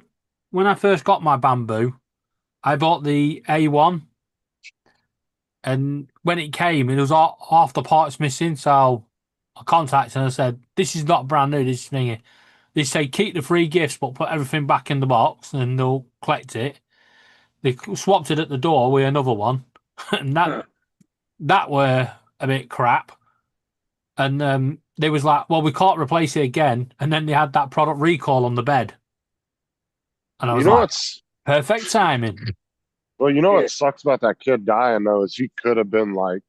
first got my Bamboo, I bought the A1, and when it came, it was half the parts missing. So I contacted and I said, "This is not brand new. This is thingy." They say keep the free gifts, but put everything back in the box, and they'll collect it. They swapped it at the door with another one, and that were a bit crap. And they was like, "Well, we can't replace it again." And then they had that product recall on the bed, and I was like, "Perfect timing." Well, what sucks about that kid dying though is he could have been like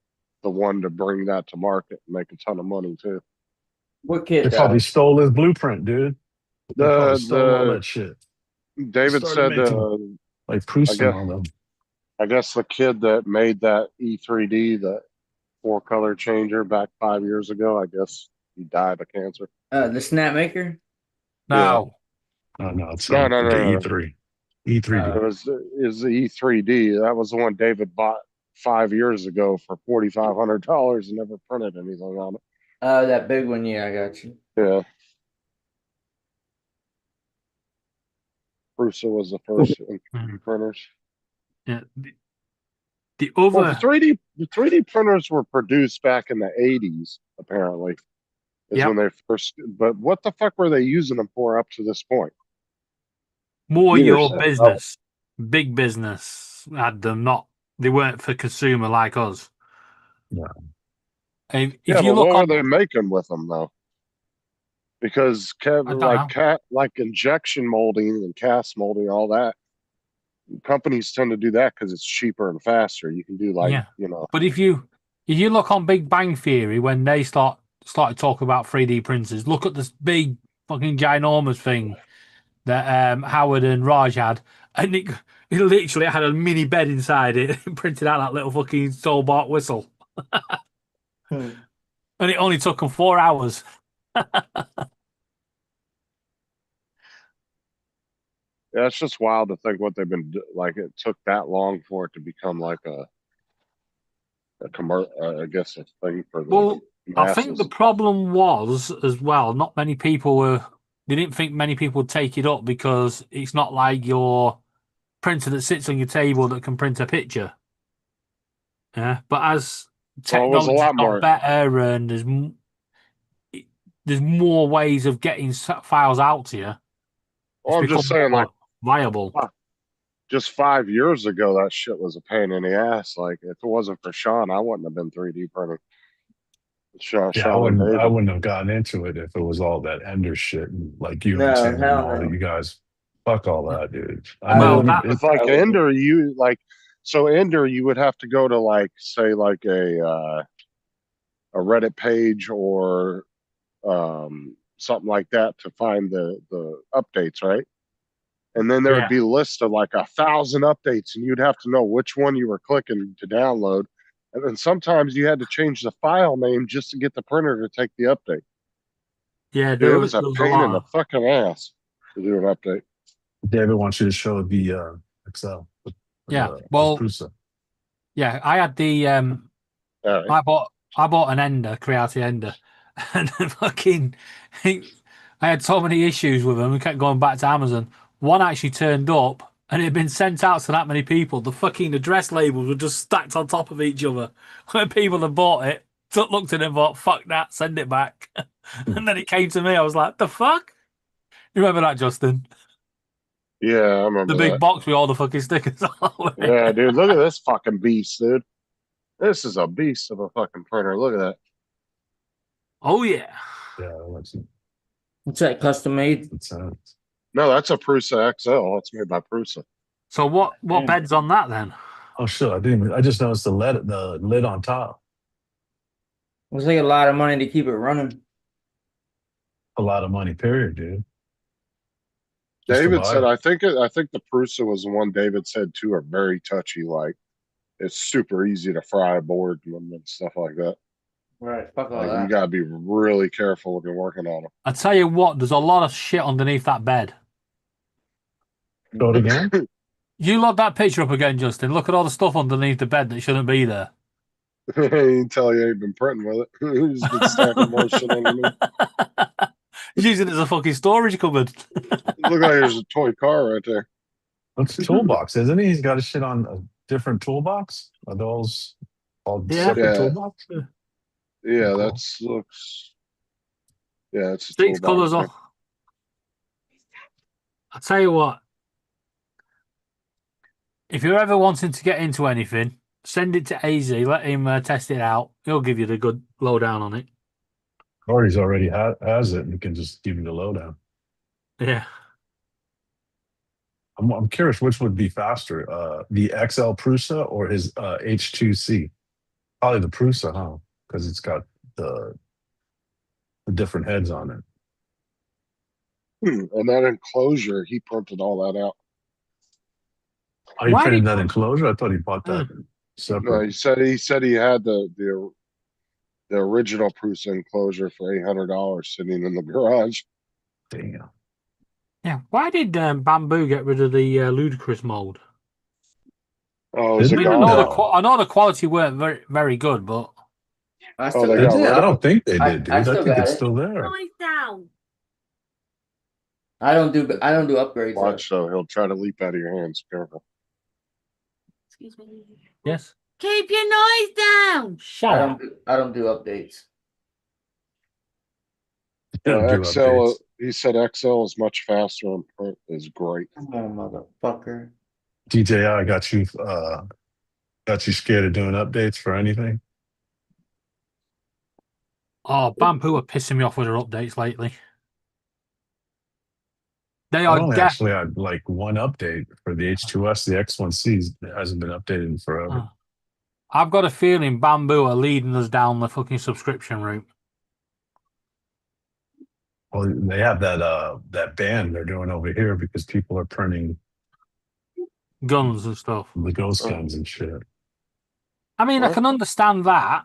the one to bring that to market and make a ton of money too. What kid? They probably stole his blueprint, dude. They probably stole all that shit. David said, like Prusa and all them. I guess the kid that made that E3D, that 4-color changer back 5 years ago, I guess he died of cancer. The snap maker? No. Yeah. No, it's no. E3. E3D. It was the E3D. That was the one David bought 5 years ago for $4,500 and never printed anything on it. That big one. Yeah, I got you. Yeah. Prusa was the first printers. Yeah. The 3D printers were produced back in the 80s, apparently. When they first. But what the fuck were they using them for up to this point? More your business, big business had them. They weren't for consumer like us. No. If you look, what were they making with them though? Because like injection molding and cast molding, all that, companies tend to do that because it's cheaper and faster. You can do But if you look on Big Bang Theory, when they started talking about 3D printers, look at this big fucking ginormous thing that Howard and Raj had, and it literally had a mini bed inside it, printed out that little fucking Solbart whistle, and it only took them 4 hours. Yeah, it's just wild to think what they've been like. It took that long for it to become like a commercial, I guess, a thing for the masses. I think the problem was as well. Not many people they didn't think many people would take it up because it's not like your printer that sits on your table that can print a picture. Yeah, but as technology got better and there's more ways of getting files out to you. Well, I'm just saying, like, viable. Just 5 years ago, that shit was a pain in the ass. Like, if it wasn't for Sean, I wouldn't have been 3D printing. I wouldn't have gotten into it if it was all that Ender shit and like you and Tim and all that. You guys, fuck all that, dude. It's like Ender, Ender, you would have to go to like, say, like a Reddit page or something like that to find the updates, right? And then there would be a list of like 1,000 updates, and you'd have to know which one you were clicking to download. And then sometimes you had to change the file name just to get the printer to take the update. Yeah, it was a pain in the fucking ass to do an update. David wants you to show the Excel. Prusa. Yeah, I had the I bought an Ender, Creality Ender, and fucking I had so many issues with them. We kept going back to Amazon. One actually turned up, and it had been sent out to that many people. The fucking address labels were just stacked on top of each other. When people had bought it, looked at it and thought, "Fuck that, send it back." And then it came to me. I was like, "The fuck?" You remember that, Justin? Yeah, I remember the big box with all the fucking stickers on. Yeah, dude, look at this fucking beast, dude. This is a beast of a fucking printer. Look at that. Oh yeah. Yeah, that's it. What's that, custom made? No, that's a Prusa XL. That's made by Prusa. So what bed's on that then? Oh shit, I just noticed the lid on top. It was like a lot of money to keep it running. a lot of money, period, dude. Just to David buy said, it. I think the Prusa was the one David said too are very touchy. Like it's super easy to fry a board and stuff like that. Right. Fuck all Like you that. gotta be really careful when you're working on them. I tell you what, there's a lot of shit underneath that bed. Go it again. You load that picture up again, Justin. Look at all the stuff underneath the bed that shouldn't be there. You can tell you ain't been printing with it. You just been stacking more shit underneath. Using it as a fucking storage cupboard. Look like there's a toy car right there. That's a toolbox, isn't he? He's got his shit on a different toolbox. Are those all Yeah. separate Yeah. toolbox? Yeah, Cool. that's looks. Yeah, it's a 6 toolbox colours thing. off. I tell you what. If you're ever wanting to get into anything, send it to AZ. Let him test it out. He'll give you the good lowdown on it. Or he's already has it and he can just give you the lowdown. Yeah. I'm curious which would be faster, the XL Prusa or his H2C? Probably the Prusa, huh? Because it's got the different heads on it. And that enclosure, he printed all that out. Oh, he Why printed did- that enclosure? I thought he bought that No, separate. he said he had the original Prusa enclosure for $800 sitting in the garage. Damn. Yeah. Why did Bamboo get rid of the Ludicrous mold? Oh, is Did it they? I gone? know, No. I know the quality weren't very, very good, but I Oh, they Did got they? rid I of don't think they I- did, dude. I I still think got it's it. still there. down. I don't do upgrades. though. Watch though, he'll try to leap out of your hands. Careful. Excuse me. yes. Keep your noise down. Shut up. I don't do updates. They don't do XL, updates. he said XL is much faster and print is great. Oh motherfucker. DJI got you scared of doing updates for anything? Oh, Bamboo are pissing me off with their updates lately. They I are only definitely. actually had like one update for the H2S, the X1C. It hasn't been updated in forever. I've got a feeling Bamboo are leading us down the fucking subscription route. Well, they have that ban they're doing over here because people are printing Guns and stuff. the ghost guns and shit. I mean, I What? can understand that,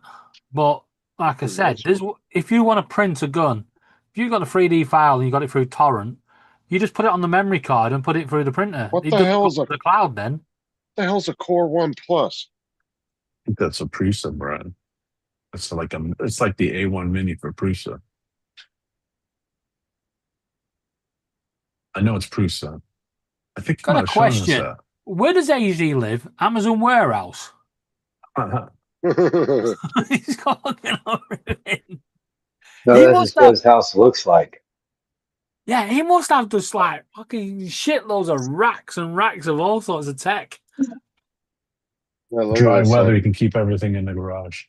but like I Who said, knows? if you want to print a gun, if you got a 3D file and you got it through torrent, you just put it on the memory card and put it through the printer. What It the doesn't hell go is to a- the cloud then? The hell's a Core One Plus? I think that's a Prusa brand. It's like the A1 Mini for Prusa. I know it's Prusa. I think you Got might a have shown us question. Where does AZ live? Amazon warehouse. that. He's got fucking everything. No, He that's must just what his house looks like. Yeah, he must have just like fucking shitloads of racks and racks of all sorts of tech. Yeah, look Dry at this, weather, you can keep everything in the garage.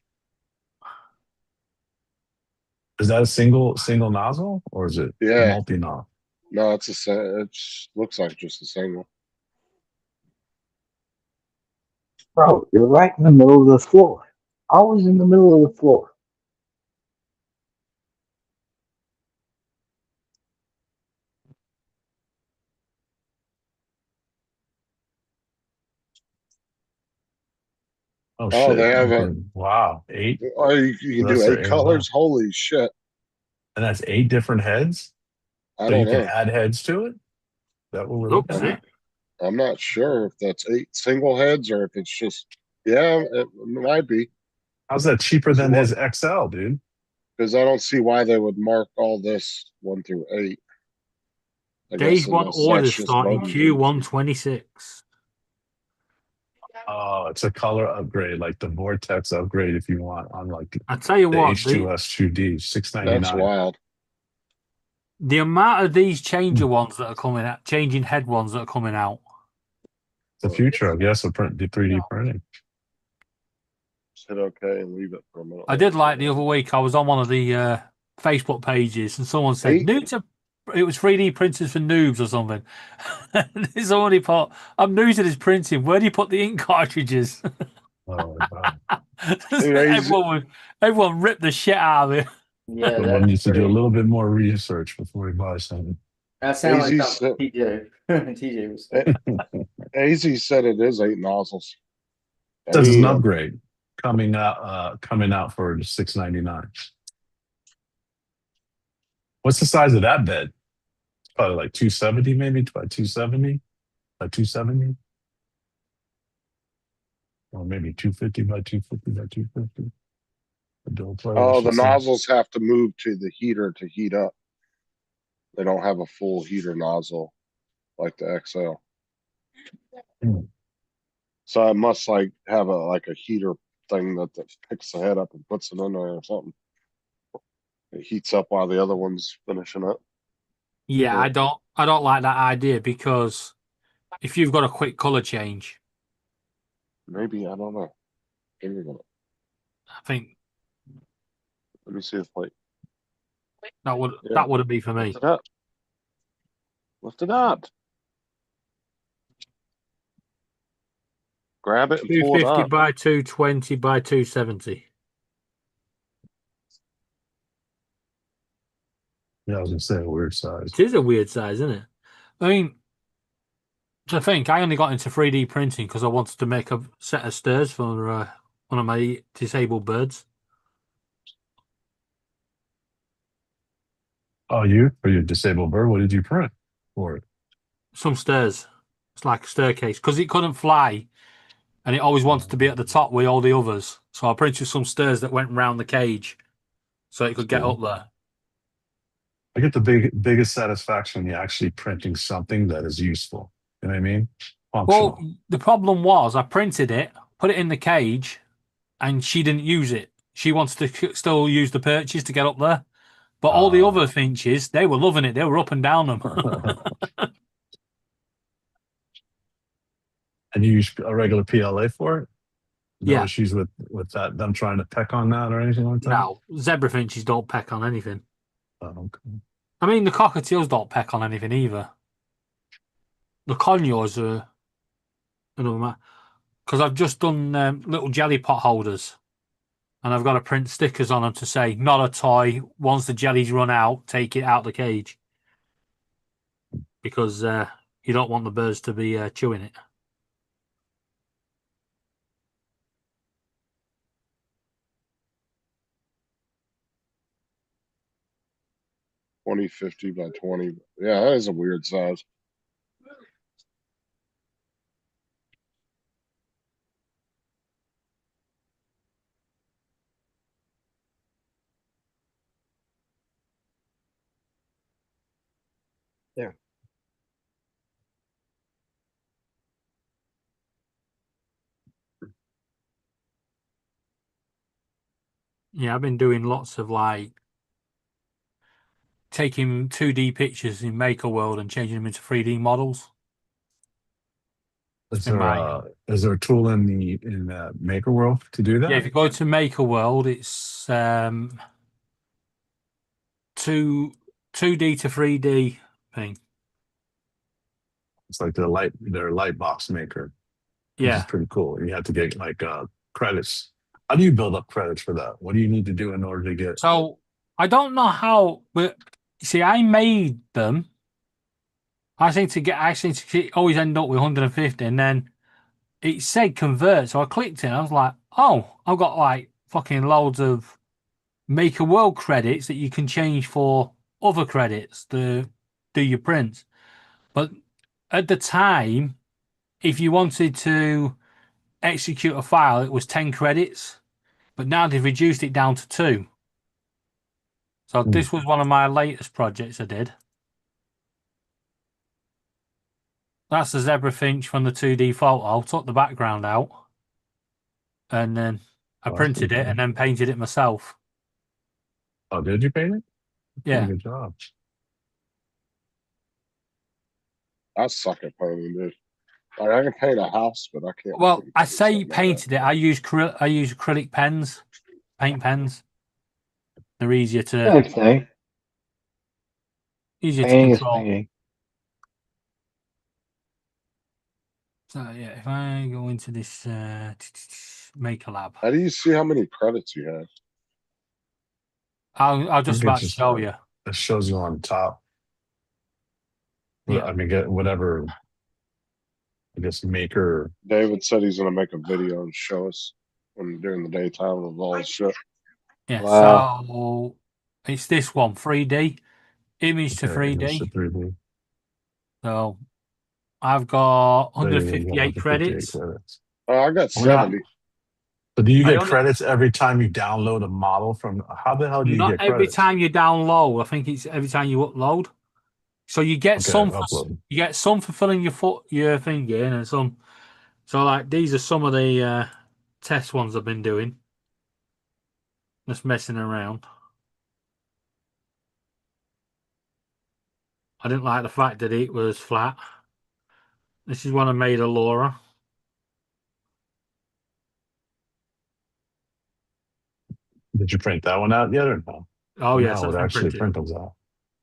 Is that a single nozzle or is it Yeah. multi-knob? No, it's it looks like just the same one. Bro, you're right in the middle of the floor. Always in the middle of the floor. Oh, Oh, shit. they have Okay. Wow. 8? Oh, you can That's do their 8 A1. colors. Holy shit! And that's 8 different heads? I So don't you can know. add heads to it? Is that what we're Looks looking it. at? I'm not sure if that's 8 single heads or if it's just. Yeah, it might be How's that cheaper Is it than what? his XL, dude? because I don't see why they would mark all this 1 through 8. I Days guess one unless orders that's just starting buttons. Q1 26. Oh, it's a color upgrade, like the Vortex upgrade if you want on like I tell you the what, H2S 2D, That's $699. wild. the amount of these changer ones that are coming out, changing head ones that are coming out. The future, I guess, of the 3D printing. Just hit OK and leave it for a minute. I did like the other week. I was on one of the Facebook pages, and someone said, Eight? "New to it was 3D printers for noobs or something." And somebody put, "I'm new to this printing. Where do you put the ink cartridges?" Oh, wow. Dude, everyone ripped the shit out of it. Yeah, Someone that's needs to do a pretty. little bit more research before he buys something. That sounds like AZ something TJ. TJ was saying. AZ said it is 8 nozzles. Says it's an Damn. upgrade coming out for $699. What's the size of that bed? Probably like 270, maybe by 270, by 270, or maybe 250 by 250 by 250. A dual player, I Oh, the should say. nozzles have to move to the heater to heat up. They don't have a full heater nozzle like the XL. Hmm. So it must like have a heater thing that picks the head up and puts it in there or something. It heats up while the other one's finishing up. Yeah, Yeah. I don't like that idea because if you've got a quick color change, Maybe, I don't know. Give me a minute. I think Let me see the plate. that Yeah. wouldn't be for me. Lift it up. Lift it up. Grab it and pull it 250 up. by 220 by 270. Yeah, I was gonna say a weird size. It is a weird size, isn't it? I mean, to think I only got into 3D printing because I wanted to make a set of stairs for one of my disabled birds. Oh, you for your disabled bird? What did you print for it? Some stairs. It's like a staircase because it couldn't fly and it always wanted to be at the top with all the others. So I printed some stairs that went round the cage so it could get Cool. up there. I get the biggest satisfaction when you're actually printing something that is useful. You know what I mean? Functional. Well, the problem was I printed it, put it in the cage, and she didn't use it. She wanted to still use the perches to get up there. But all the other finches, they were loving it. They were up and down them. And you use a regular PLA for it? No Yeah. issues with that, them trying to peck on that or anything like that? No, zebra finches don't peck on anything. Oh, okay. I mean, the cockatiels don't peck on anything either. The conures are another matter. Because I've just done little jelly pot holders. And I've got to print stickers on them to say, not a toy. Once the jelly's run out, take it out the cage. Because you don't want the birds to be chewing it. $20, $50 by 20. Yeah, that is a weird size. There. Yeah, I've been doing lots of like taking 2D pictures in Maker World and changing them into 3D models. Is there a tool in Maker World to do that? Yeah, if you go to Maker World, it's 2D to 3D thing. It's like their light box maker. Which is Yeah. pretty cool. You have to get like credits. How do you build up credits for that? What do you need to do in order to get? So I don't know how, but see, I made them. I seem to always end up with 150, and then it said convert. So I clicked it. And I was like, oh, I've got like fucking loads of Maker World credits that you can change for other credits to do your prints. But at the time, if you wanted to execute a file, it was 10 credits. But now they've reduced it down to 2. So this was one of my latest projects I did. That's the zebra finch from the 2D photo. Took the background out. And then I printed it and then painted it myself. Oh, did you paint it? Yeah. Good job. I suck at painting, dude. Like, I can paint a house, but I can't. Well, I paint say something like painted it. I use acrylic pens, paint pens. They're easier Same to thing. Painting is control. painting. So yeah, if I go into this Maker Lab, How do you see how many credits you have? I'll just think about it's just, show you. It shows you on top. Yeah. I mean, get whatever. I guess maker. David said he's gonna make a video and show us when during the daytime of all this shit. Yeah. Wow. So it's this one, 3D, image to 3D. 3D. So I've got So you get 158 credits. credits. Oh, I got Well, not- 70. So do you I get only- credits every time you download a model from? How the hell do you Not get every credits? time you download. I think it's every time you upload. So you get Okay, some. upload. You get some for filling your thing in, and some. So like these are some of the test ones I've been doing. Just messing around. I didn't like the fact that it was flat. This is one I made of Laura. Did you print that one out yet or no? Oh yes, no, that's it been actually printed. print those out.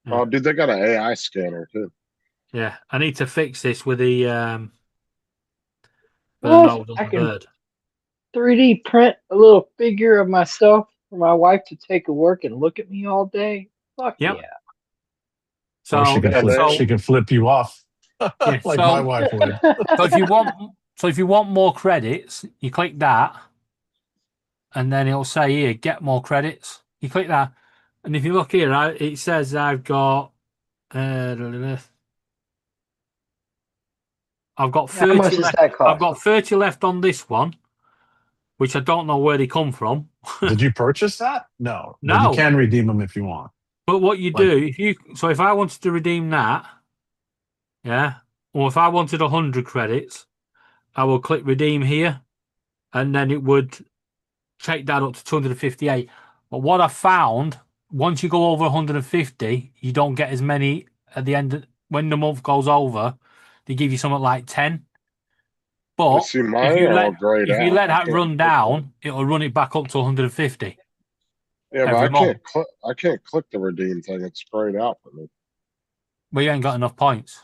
Yeah. Oh, dude, they got an AI scanner too. Yeah, I need to fix this with the What? nose on I the can bird. 3D print a little figure of myself for my wife to take to work and look at me all day. Fuck Yep. yeah. So Or she can Yeah, flip. they- She can flip you off, Yeah, like so- my wife would. so if you want more credits, you click that, and then it'll say here, get more credits. You click that, and if you look here, it says I've got I've got How 30 much does left. that cost? I've got 30 left on this one, which I don't know where they come from. Did you purchase that? No. But No. you can redeem them if you want. But what you Like- do, if I wanted to redeem that, yeah, or if I wanted 100 credits, I will click redeem here, and then it would take that up to 258. But what I found, once you go over 150, you don't get as many at the end. When the month goes over, they give you something like 10. But see, mine are all grayed if you out. let I that can't run click down, it'll run it back up to 150. Yeah, but every I month. can't click. I can't click the redeem thing. It's grayed out for me. But you ain't got enough points.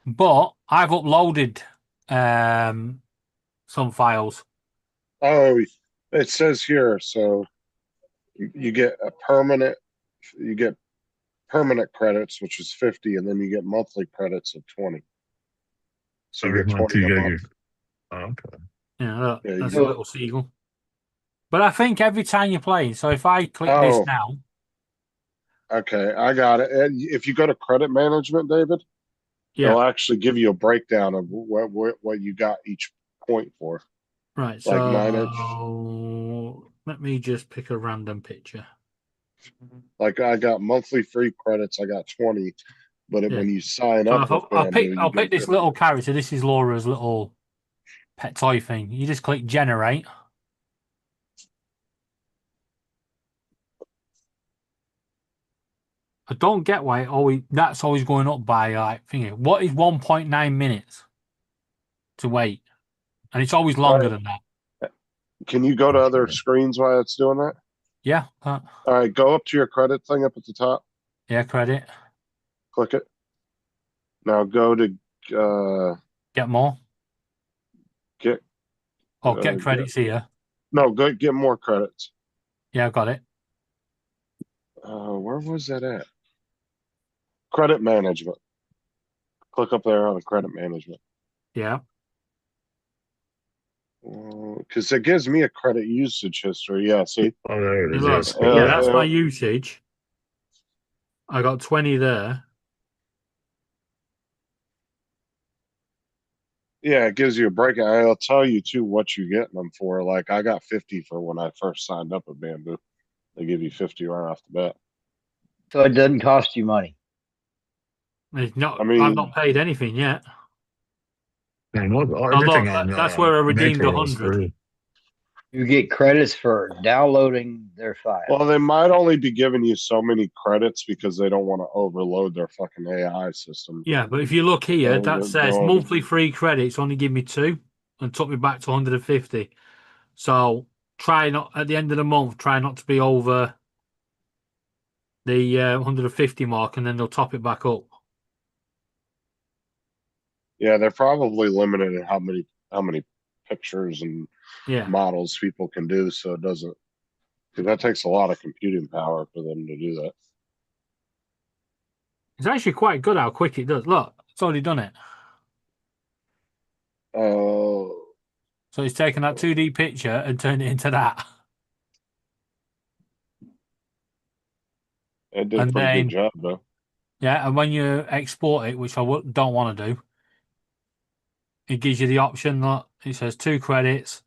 But I've uploaded some files. Oh, it says here. So you get a permanent. You get permanent credits, which is 50, and then you get monthly credits of 20. So you Every get month 20 you a get month. okay. Yeah, look, Yeah, you that's get- a little seagull. But I think every time you're playing, so if I click Oh. this now, Okay, I got it. And if you go to credit management, David, yeah, it'll actually give you a breakdown of what you got each point for. right. like So let me just pick a random picture. Like I got monthly free credits. I got 20, but Yeah. when you sign So up with Bamboo, I'll you pick get this little character. This is Laura's little pet toy thing. You just click generate. I don't get why that's always going up by like thinking. What is 1.9 minutes to wait? And it's always longer than that. Can you go to other screens while it's doing that? Yeah. All right, go up to your credit thing up at the top. Yeah, credit. Click it. Now go to Get more. get Get credits here. no go get more credits. Yeah, I got it. Where was that at? Credit management. Click up there on the credit management. Yeah. Because it gives me a credit usage history. Yeah, see? Oh, there it is. Look, Yes. yeah, that's uh, my usage. I got 20 there. Yeah, it gives you a breakout. It'll tell you too what you're getting them for. Like I got 50 for when I first signed up with Bamboo. They give you 50 right off the bat. So it doesn't cost you money. It's not. I mean- I've not paid anything yet. And look, look, everything on that's where I redeemed Maker was 100. free. You get credits for downloading their file. Well, they might only be giving you so many credits because they don't want to overload their fucking AI system. Yeah, but if you look here, Oh, that yeah, says no. monthly free credits only give me 2 and took me back to 150. So try not at the end of the month. Try not to be over the 150 mark, and then they'll top it back up. Yeah, they're probably limited in how many pictures and Yeah. models people can do, so it doesn't Because that takes a lot of computing power for them to do that. It's actually quite good how quick it does. Look, it's already done it. Oh, So it's taken that 2D picture and turned it into that. it did a And pretty then, good job though. yeah, and when you export it, which I don't want to do, it gives you the option that it says 2 credits,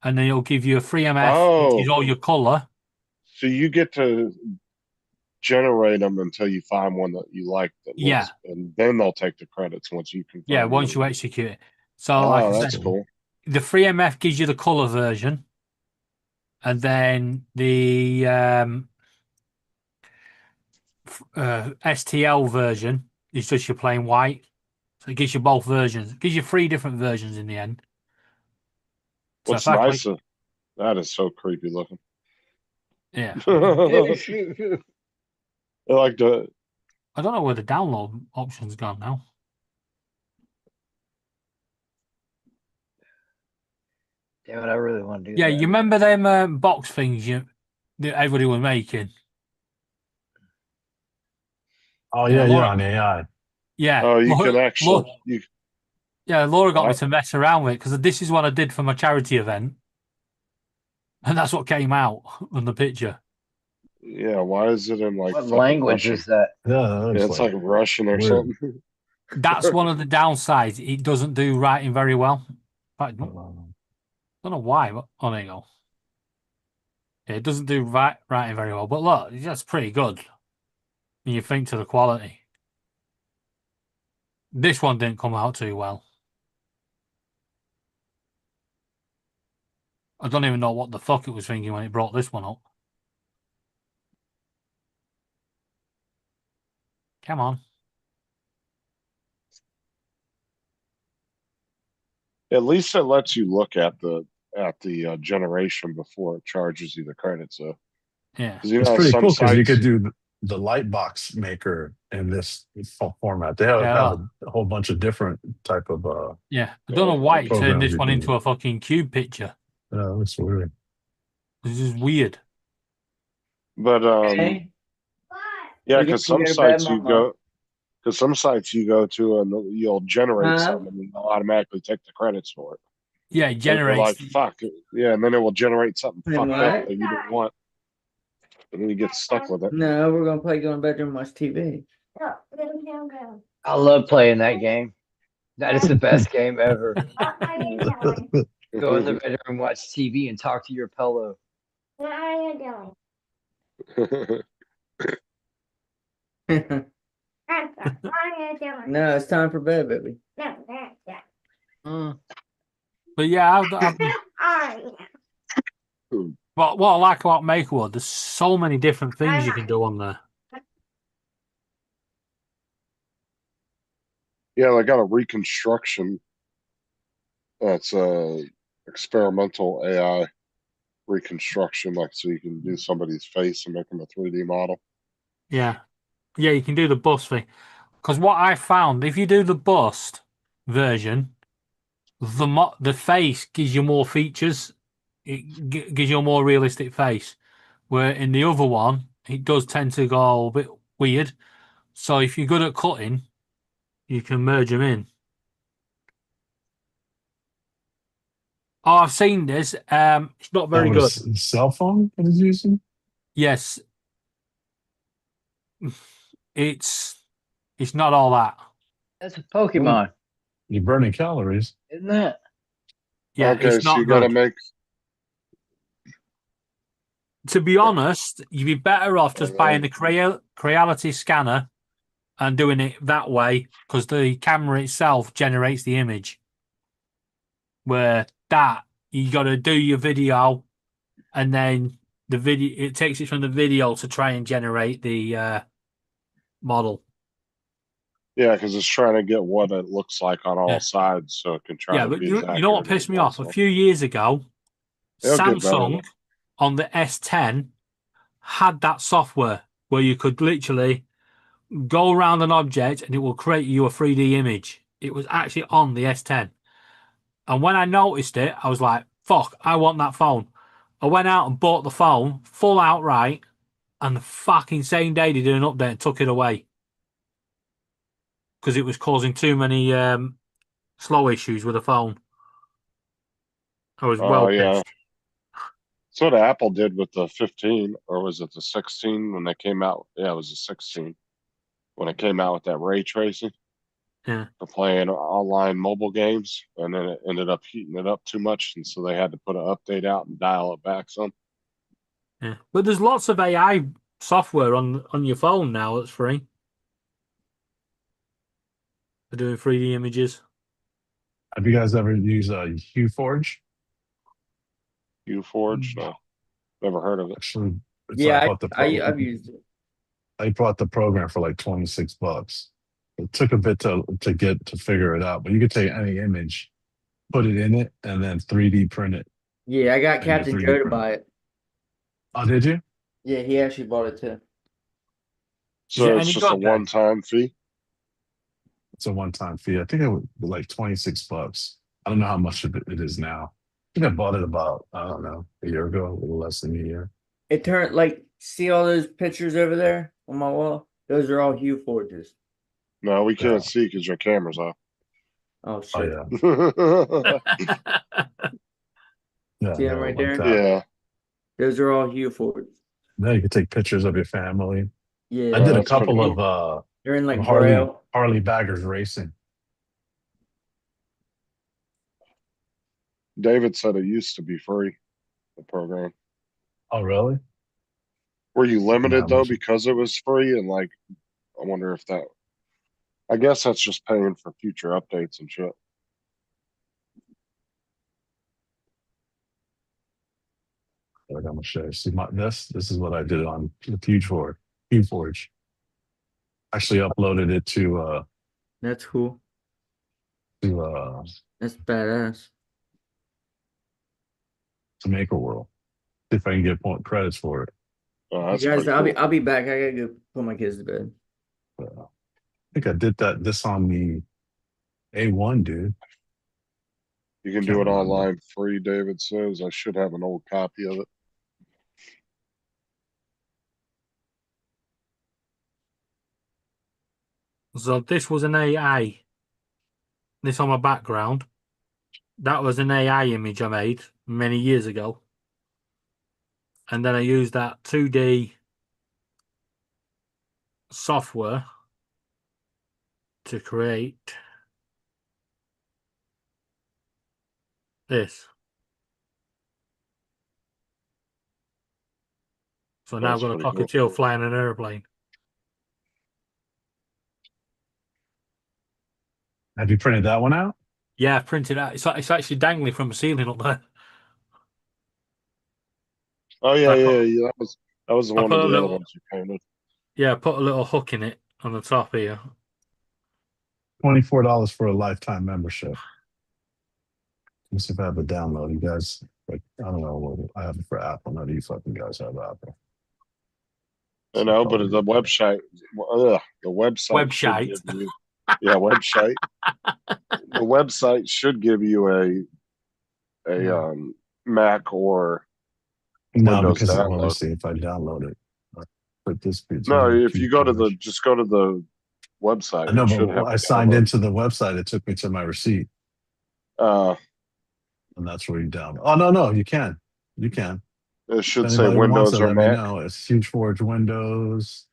and then it'll give you a free MF, which is all your color. So you get to generate them until you find one that you like that Yeah. looks, and then they'll take the credits once you confirm. Yeah, once you them. execute it. So, like I that's said, cool. the free MF gives you the color version, and then the STL version is just your plain white. So it gives you both versions. It gives you 3 different versions in the end. So What's if I nice, click, that is so creepy looking. yeah, I like the. I don't know where the download option's gone now. Damn it, I really want to do Yeah, that. you remember them box things that everybody was making? Oh Yeah, yeah, Laura- on AI. Yeah. Oh, you can actually. Laura got me What? to mess around with it because this is what I did for my charity event. And that's what came out on the picture. Yeah, why is it in like What fucking language Russian? is that? Yeah, Yeah, it's like Russian or weird. something. That's one of the downsides. It doesn't do writing very well. I don't know why, but oh, there you go. Yeah, it doesn't do writing very well. But look, that's pretty good when you think to the quality. This one didn't come out too well. I don't even know what the fuck it was thinking when it brought this one up. Come on. At least it lets you look at the generation before it charges you the credits. So, Yeah. 'cause you It's know pretty some cool because you sites. could do the light box maker in this format. They have a whole bunch of different type of Yeah. I don't know why it turned programs this you one can into a fucking cube picture. that's weird. This is weird. But Hey, yeah, we because get to some go to sites bed, you Mama. go, because some sites you go to and you'll generate Huh? something and they'll automatically take the credits for it. Yeah, it So you're like, generates. fuck it. Yeah, and then it will generate something Wait, fucked up what? that you don't want. And then you get stuck with it. No, we're gonna go in the bedroom and watch TV. I love playing that game. That is the best game ever. Go in the bedroom and watch TV and talk to your pillow. What are you doing? No, What are you doing? it's time for bed, baby. No, that's that. But yeah, but what I like about MakerWorld, there's so many different things you can do on there. Yeah, they got a reconstruction. That's experimental AI reconstruction, like so you can do somebody's face and make them a 3D model. Yeah. Yeah, you can do the bust thing. Because what I found, if you do the bust version, the face gives you more features. It gives you a more realistic face. Where in the other one, it does tend to go a bit weird. So if you're good at cutting, you can merge them in. Oh, I've seen this. It's not very good. Cell phone that he's using? Yes. It's not all that. That's a Pokemon, You're burning calories. isn't that? Yeah, Okay, it's so not you gotta good. make. To be honest, you'd be better off just buying the Creality scanner and doing it that way because the camera itself generates the image. Where that you got to do your video, and then the video it takes it from the video to try and generate the model. Yeah, because it's trying to get what it looks like on all sides, so it can try Yeah, to but be. you know what pissed me off? A few years ago, It'll get better. Samsung on the S10 had that software where you could literally go around an object and it will create you a 3D image. It was actually on the S10. And when I noticed it, I was like, fuck, I want that phone. I went out and bought the phone full outright, and the fucking same day they did an update and took it away because it was causing too many slow issues with the phone. I was well Oh yeah. pissed. That's what Apple did with the 15, or was it the 16 when they came out? Yeah, it was the 16 when it came out with that ray tracing Yeah. for playing online mobile games, and then it ended up heating it up too much, and so they had to put an update out and dial it back some. Yeah, but there's lots of AI software on your phone now that's free for doing 3D images. Have you guys ever used HueForge? UForge? No, never heard of it. Actually, Yeah, bought the I've used it. I bought the program for like $26. It took a bit to figure it out, but you could take any image, put it in it, and then 3D print it. Yeah, I got And Captain the Joe 3D to print. buy it. Oh, did you? Yeah, he actually bought it too. So it it's any just a good then? one-time fee. It's a one-time fee. I think it was like $26. I don't know how much of it is now. I think I bought it about, I don't know, a year ago, a little less than a year. It turned like, see all those pictures over there on my wall? Those are all Hue Forges. No, we can't Yeah. see because your camera's off. Oh Oh shit! yeah. Yeah, See them no, right like there? that. Yeah, Those are all Hue Forges. Then you can take pictures of your family. Yeah, I did a that's pretty couple cool. of they're in like Harley Braille. Harley Baggers racing. David said it used to be free, the program. Oh really? Were you limited how though much- because it was free? And like, I wonder if that. I guess that's just paying for future updates and shit. Like I'm gonna show you. See this is what I did on the HueForge. Actually uploaded it That's cool. to That's badass. Maker World. See if I can get point credits for it. Oh, You that's guys, pretty cool. I'll be back. I gotta go put my kids to bed. I think I did this on the A1, dude. You can Can't do it remember. online free, David says. I should have an old copy of it. So this was an AI. This on my background. That was an AI image I made many years ago. And then I used that 2D software to create this. So now I've That's got a pretty cockatiel cool. flying an airplane. Have you printed that one out? Yeah, I've printed out. It's actually dangling from the ceiling up there. Oh yeah, I put- yeah. That was I one put of a the other little- ones you painted. Yeah, I put a little hook in it on the top here. $24 for a lifetime membership. Let me see if I have a download. You guys, like, I don't know what I have it for Apple. None of you fucking guys have Apple. I know, but the website, Website. should give you, yeah, website. The website should give you a Mac or No, Windows because let me download. see if I download it. Put this. No, if you go to just go to the website. I know, it should but have I a signed download. into the website. It took me to my receipt, And that's where you download. Oh no, you can. it should If say anybody wants Windows it, or let me Mac. know. It's HugeForge Windows,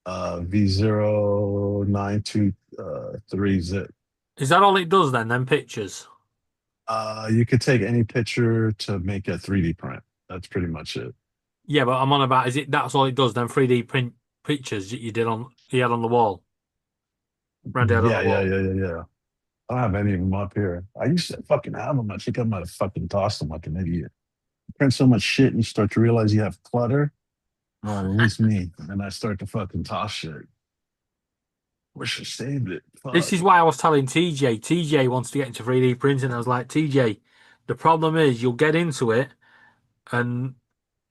V0923 zip. Is that all it does then? Them pictures? You could take any picture to make a 3D print. That's pretty much it. Yeah, but I'm on about that's all it does, then 3D print pictures that you had on the wall. Randy had on the wall. Yeah. I don't have any of them up here. I used to fucking have them. I think I might have fucking tossed them like an idiot. You print so much shit and you start to realize you have clutter. Well, at least me. And then I start to fucking toss shit. Wish I saved it. Fuck. This is why I was telling TJ. TJ wants to get into 3D printing. I was like, TJ, the problem is you'll get into it, and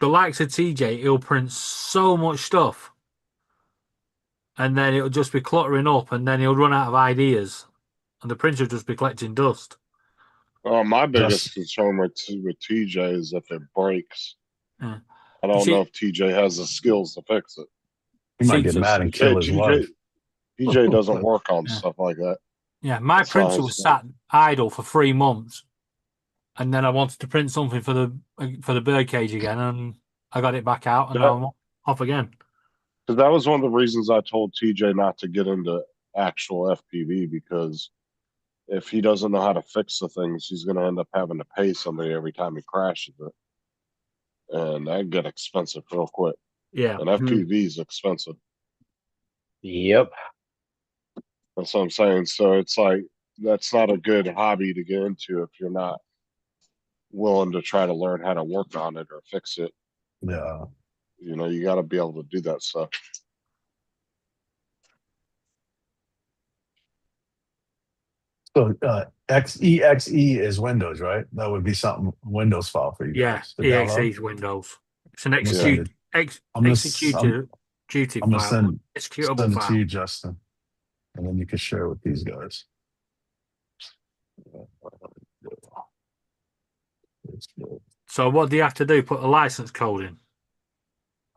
the likes of TJ, he'll print so much stuff, and then it'll just be cluttering up, and then he'll run out of ideas, and the printer will just be collecting dust. My biggest concern with TJ is if it breaks. Yeah. I don't see- know if TJ has the skills to fix it. He might get See, mad and kill his wife. TJ doesn't work on Yeah. stuff like that. Yeah, my That's not printer his was thing. sat idle for 3 months, and then I wanted to print something for the birdcage again, and I got it back out, and now I'm off again. Because that was one of the reasons I told TJ not to get into actual FPV, because if he doesn't know how to fix the things, he's going to end up having to pay somebody every time he crashes it. And that get expensive real quick. Yeah, And FPV is expensive. Yep. That's what I'm saying. So it's like, that's not a good hobby to get into if you're not willing to try to learn how to work on it or fix it. Yeah. You know, you got to be able to do that stuff. So XEXE is Windows, right? That would be something Windows file for you yeah. guys to download. EXE's Windows. It's an I'm gonna send executive file, send executable it to file. you, Justin, and then you can share with these guys. So what do you have to do? Put a license code in.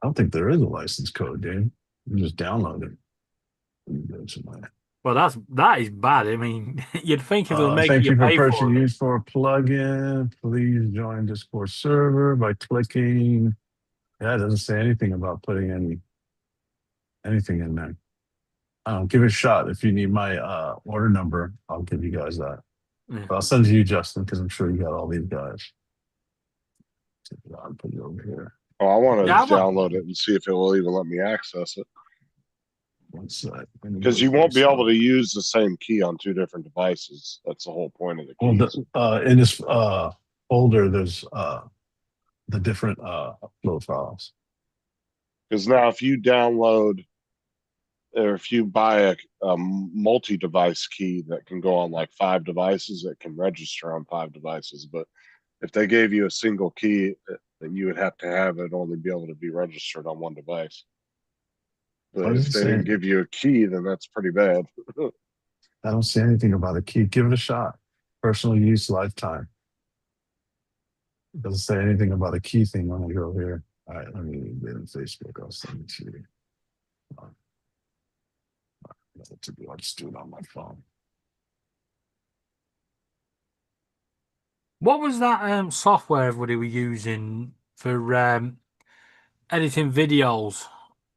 I don't think there is a license code, dude. You just download it. Well, that is bad. I mean, you'd think if they'll make Thank you you for pay purchasing for it. use for a plugin. Please join Discord server by clicking. Yeah, it doesn't say anything about putting anything in there. Give it a shot. If you need my order number, I'll give you guys that. Yeah. But I'll send it to you, Justin, because I'm sure you got all these guys. I'll put it over here. Oh, I want to Yeah, I want- download it and see if it will even let me access it. One sec. Because you won't be able to use the same key on two different devices. That's the whole point of the keys. Well, in this folder, there's the different upload files. Because now if you download or if you buy a multi-device key that can go on like 5 devices, it can register on 5 devices. But if they gave you a single key, then you would have to have it only be able to be registered on one device. But if they didn't give you a key, then that's pretty bad. I don't see anything about a key. Give it a shot. Personal use lifetime. It doesn't say anything about a key thing when I go here. All right, let me get in Facebook. I'll send it to you. What to do? I'll just do it on my phone. What was that software everybody were using for editing videos?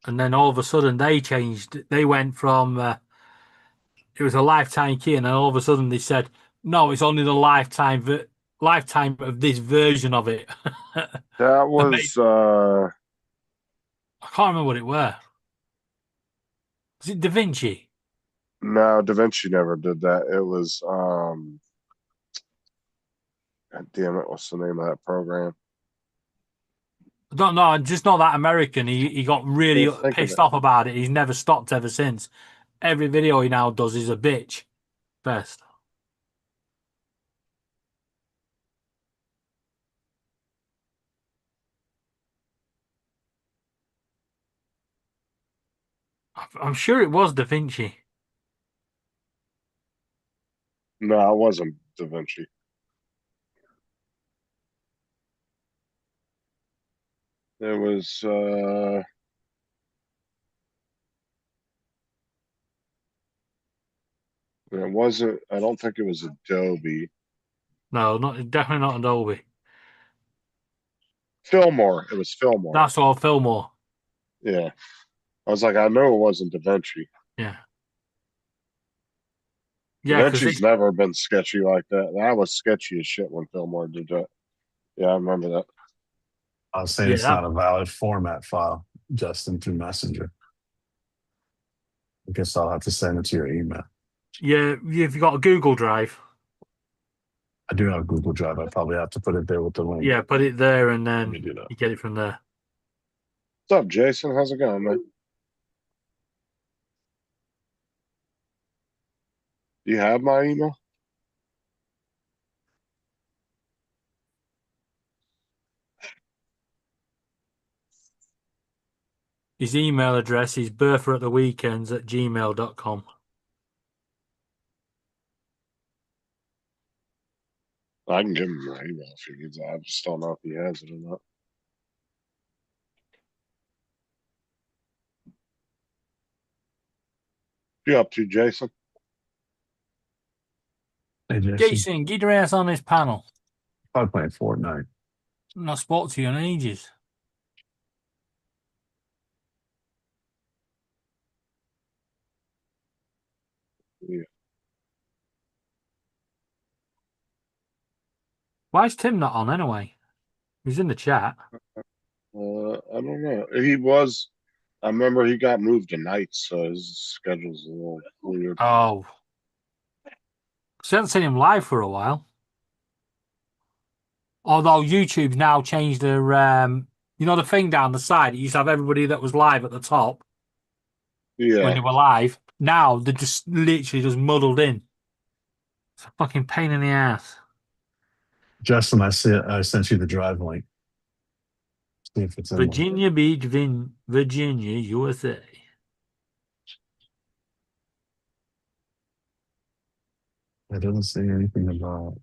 And then all of a sudden they changed. They went from it was a lifetime key, and then all of a sudden they said, "No, it's only the lifetime of this version of it." That was I can't remember what it were. Was it Da Vinci? no, DaVinci never did that. It was God damn it, what's the name of that program? I don't know. I just know that American. He got really Can't think of pissed it. off about it. He's never stopped ever since. Every video he now does is a bitch fest. I'm sure it was Da Vinci. No, it wasn't DaVinci. It was it wasn't, I don't think it was Adobe. No, definitely not Adobe. Fillmore. It was Fillmore. That's all Fillmore. Yeah. I was like, I know it wasn't DaVinci. Yeah. Yeah, because DaVinci's never been sketchy like that. That was sketchy as shit when Fillmore did that. Yeah, I remember that. I was saying it's not a valid format file, Justin, through Messenger. I guess I'll have to send it to your email. Yeah, you've got a Google Drive. I do have Google Drive. I probably have to put it there with the link. Yeah, put it there, and then Let me do that. you get it from there. What's up, Jason? How's it going, man? Do you have my email? His email address is bertha@theweekends@gmail.com. I can give him my email if he needs it. I just don't know if he has it or not. You up to, Jason? Hey, Jason. Jason, get your ass on this panel. Probably playing Fortnite. I've not spoke to you in ages. Yeah. Why is Tim not on anyway? He's in the chat. I don't know. He was. I remember he got moved to nights, so his schedule's a little weird. Oh. I haven't seen him live for a while. Although YouTube's now changed their, you know, the thing down the side. It used to have everybody that was live at the top when Yeah. they were live. Now they're just literally just muddled in. It's a fucking pain in the ass. Justin, I sent you the drive link. See if it's in there. Virginia Beach, Virginia, USA. It doesn't say anything about.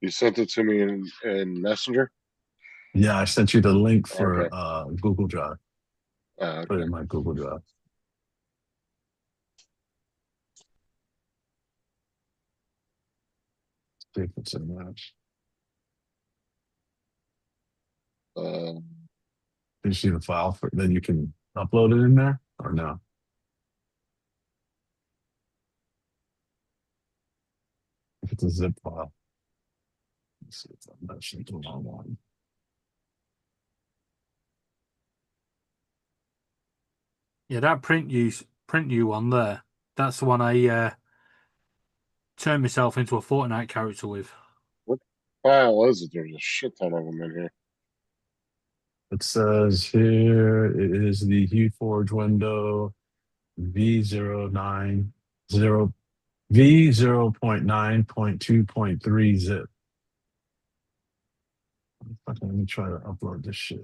You sent it to me in Messenger. Yeah, I sent you the link for Okay. Google Drive. Put it Okay. in my Google Drive. See if it's in there. Uh, You see the file for then you can upload it in there or no? If it's a zip file. Let's see if I'm not sure the wrong one. Yeah, that print you one there. That's the one I turned myself into a Fortnite character with. what file is it? There's a shit ton of them in here. It says here it is the HueForge window V090 V0.9.2.3 zip. Fucking let me try to upload this shit.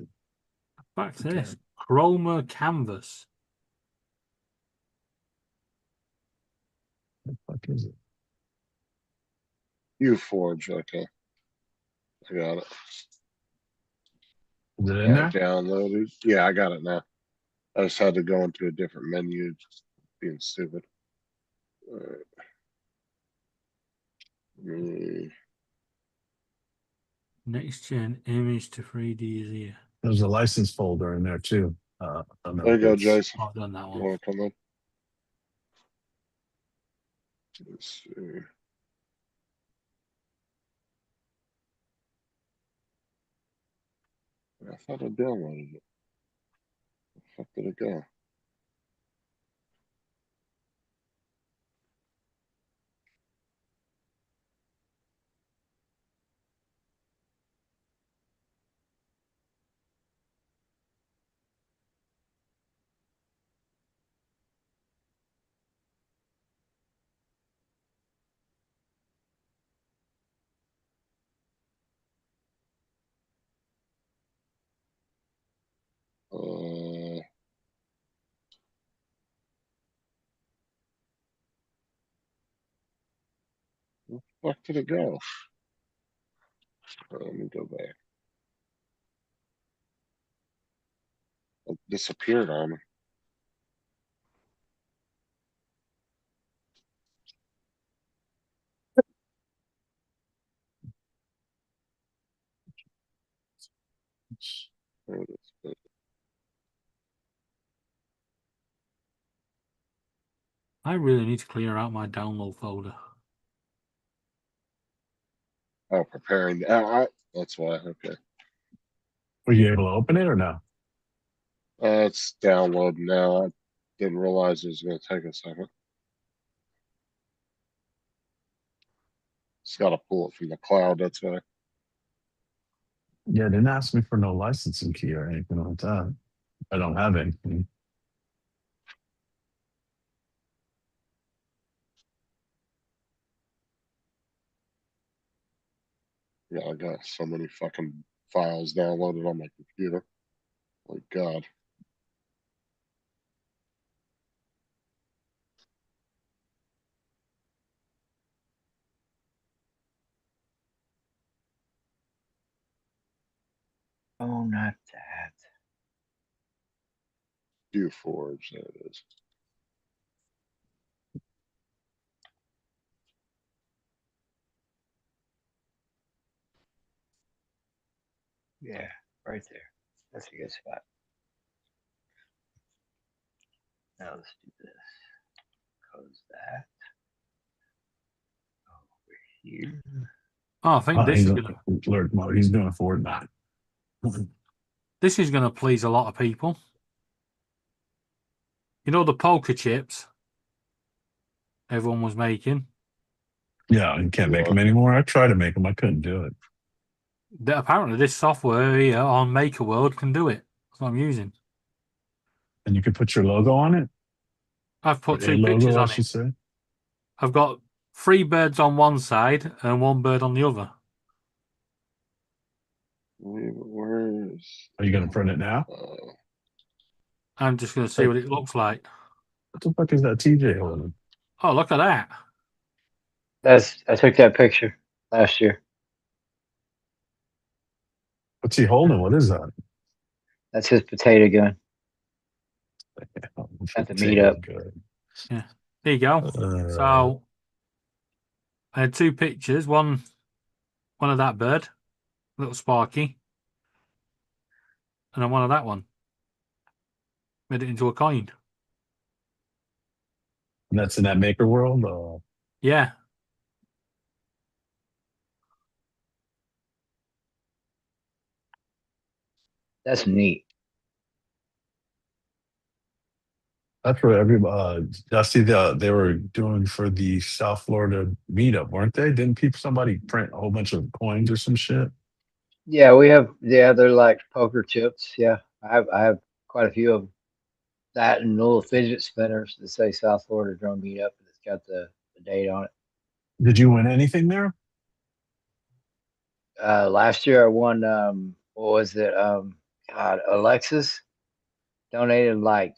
Back to Okay. this. Chroma canvas. What the fuck is it? UForge. Okay. I got it. Is it in there? Downloaded. Yeah, I got it now. I just had to go into a different menu. Just being stupid. All right. Next gen image to 3D is here. There's a license folder in there too. I don't know There you if go, it's- Jason. I've done that You one. want to come in? Let's see. I thought I downloaded it. Where the fuck did it go? Where the fuck did it go? Let me go back. It disappeared on me. There it is. I really need to clear out my download folder. Oh, preparing. That's why. Okay. Were you able to open it or no? It's downloading now. I didn't realize it was going to take a second. Just got to pull it from the cloud. That's why. Yeah, it didn't ask me for no licensing key or anything like that. I don't have anything. Yeah, I got so many fucking files downloaded on my computer. My God. Oh, not that. View Forge, there it is. Yeah, right there. That's a good spot. Now let's do this. Close that. Over here. Oh, I think this He's is in gonna alert mode. He's doing Fortnite. please a lot of people. You know the poker chips everyone was making. Yeah, you can't make Yeah. them anymore. I tried to make them. I couldn't do it. Apparently, this software here on Maker World can do it. That's what I'm using. And you can put your logo on it. I've put Or a two pictures logo, I on should it. say. I've got 3 birds on one side and 1 bird on the other. Where's? Are you going to print it now? I'm just going to see what it looks like. What the fuck is that TJ holding? Oh, look at that. I took that picture last year. What's he holding? What is that? That's his potato gun. At the meetup. Good. Yeah. There you go. So I had 2 pictures. One of that bird, little Sparky, and then one of that one. Made it into a coin. And that's in that Maker World. Yeah. That's neat. That's what everybody. Dusty, they were doing for the South Florida meetup, weren't they? Didn't somebody print a whole bunch of coins or some shit? Yeah, we have. Yeah, they're like poker chips. Yeah, I have quite a few of them. That and little fidget spinners that say South Florida Drone Meetup. It's got the date on it. Did you win anything there? Last year I won. What was it? God, Alexis donated like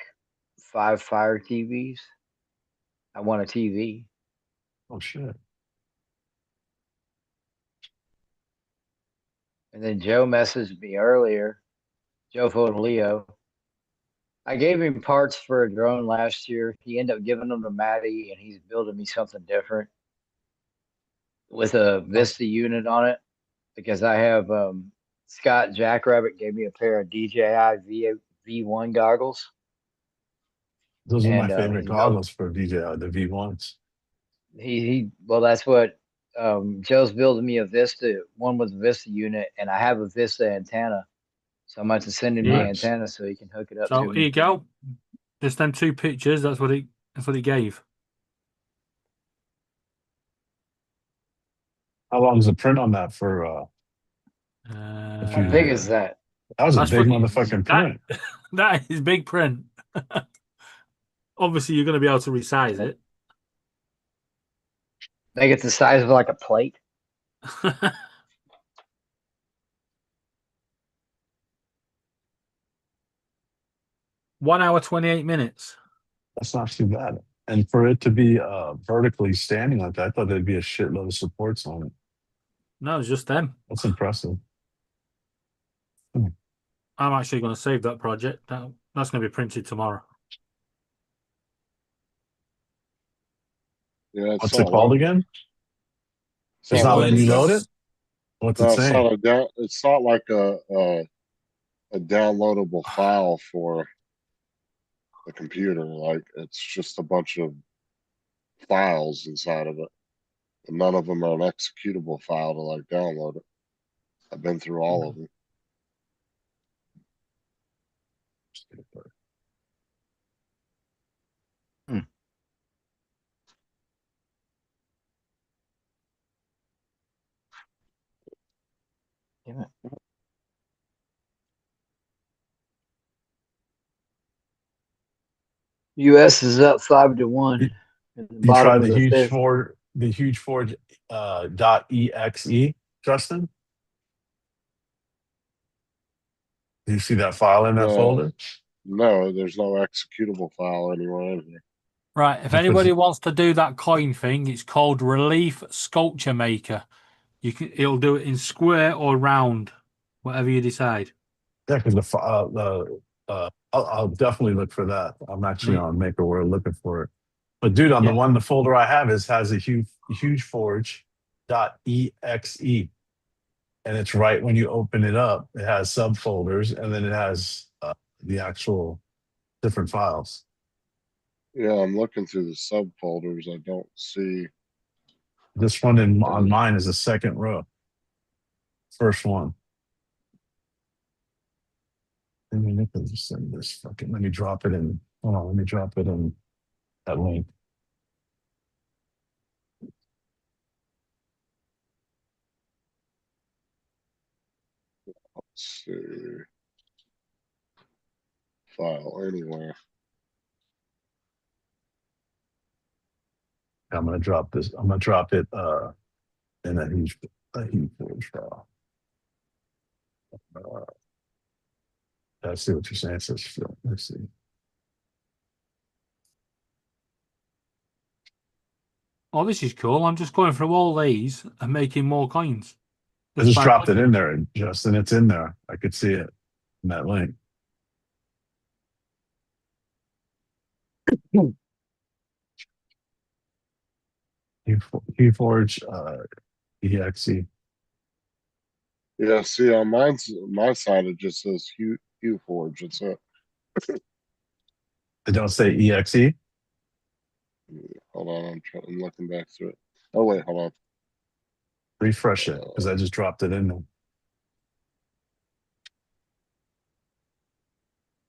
5 Fire TVs. I won a TV. Oh shit! And then Joe messaged me earlier. Joe Leo. I gave him parts for a drone last year. He ended up giving them to Maddie, and he's building me something different with a Vista unit on it because I have Scott Jackrabbit gave me a pair of DJI V1 goggles. Those are my And, favorite he's goggles for DJI, the V1s. Well, that's what Joe's building me a Vista, one with a Vista unit, and I have a Vista antenna. So I'm about to send him the Nice. antenna so he can hook it up So to here me. you go. Just them 2 pictures. That's what he gave. How long is the print on that for? How big is that? That was a That's big fucking- motherfucking print. That is big print. Obviously, you're going to be able to resize it. Make it the size of like a plate. 1 hour, 28 minutes. That's not too bad. And for it to be vertically standing like that, I thought there'd be a shitload of supports on it. No, it's just them. That's impressive. I'm actually going to save that project. That's going to be printed tomorrow. Yeah, it's What's it called again? It's not letting you load it? What's it saying? It's not like a downloadable file for the computer. Like it's just a bunch of files inside of it, and none of them are an executable file to like download it. I've been through all of them. Damn it. US is up 5-1. You try the huge forge .exe, Justin? Do you see that file in that folder? No, there's no executable file anywhere in here. Right. If anybody wants to do that coin thing, it's called Relief Sculpture Maker. It'll do it in square or round, whatever you decide. Yeah, because I'll definitely look for that. I'm actually Yeah. on MakerWare looking for it. But dude, on Yeah. the folder I have has a huge forge .exe, and it's right when you open it up. It has subfolders, and then it has the actual different files. Yeah, I'm looking through the subfolders. I don't see. This one on mine is the second row, first one. Let me just send this fucking. Let me drop it in. Hold on, let me drop it in that link. Let's see. File anywhere. I'm gonna drop this. I'm gonna drop it in a huge forge file. I see what you're saying. It says fill. Let's see. Oh, this is cool. I'm just going through all these and making more coins. I just by dropped it clicking. in there, Justin. It's in there. I could see it in that link. Forge exe. Yeah, see on my side it just says Hugh Forge. It's a They don't say exe. hold on, I'm looking back through it. Oh wait, hold on. Refresh it because I just dropped it in there.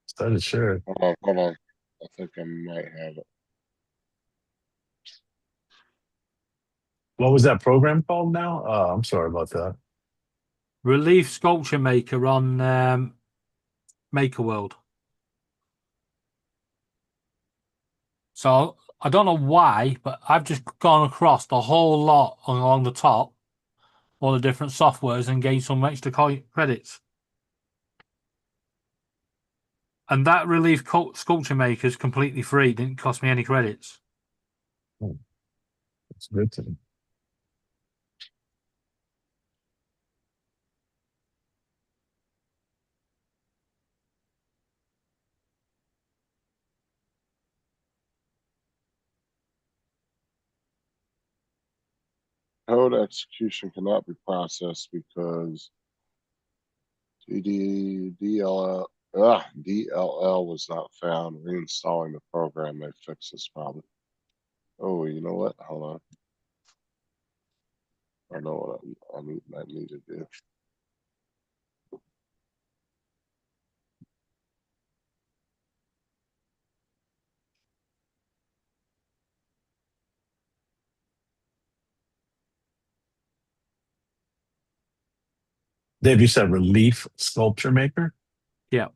Started shared. Hold on. I think I might have it. What was that program called now? I'm sorry about that. Relief Sculpture Maker on MakerWorld. So I don't know why, but I've just gone across the whole lot along the top, all the different softwares, and gained some extra credits. And that Relief Sculpture Maker is completely free. Didn't cost me any credits. It's good to me. Code execution cannot be processed because DLL was not found. Reinstalling the program may fix this problem. Oh, you know what? Hold on. I know what I need to do. Dave, you said Relief Sculpture Maker? Yeah.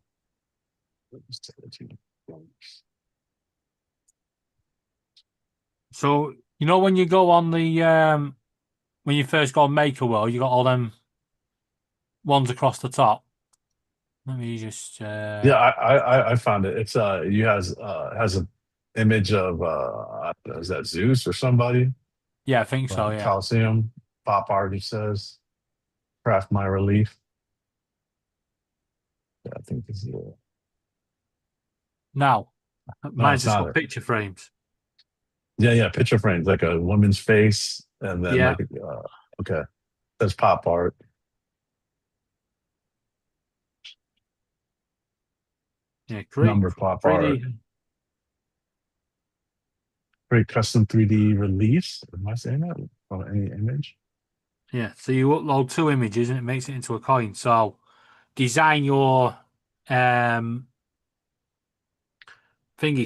So you know when you go on the when you first go on MakerWorld, you got all them ones across the top. Let me just Yeah, I found it. It's you has an image of is that Zeus or somebody? yeah, I think so, yeah. Coliseum. Pop art, he says. Craft my relief. Yeah, I think this is it. Now No, mine's it's just not got it. picture frames. Yeah, picture frames, like a woman's face, and then Yeah. like okay. That's pop art. Yeah, great Number pop 3D. art. Create custom 3D release. Am I saying that? On any image? Yeah, so you upload 2 images and it makes it into a coin. So design your thingy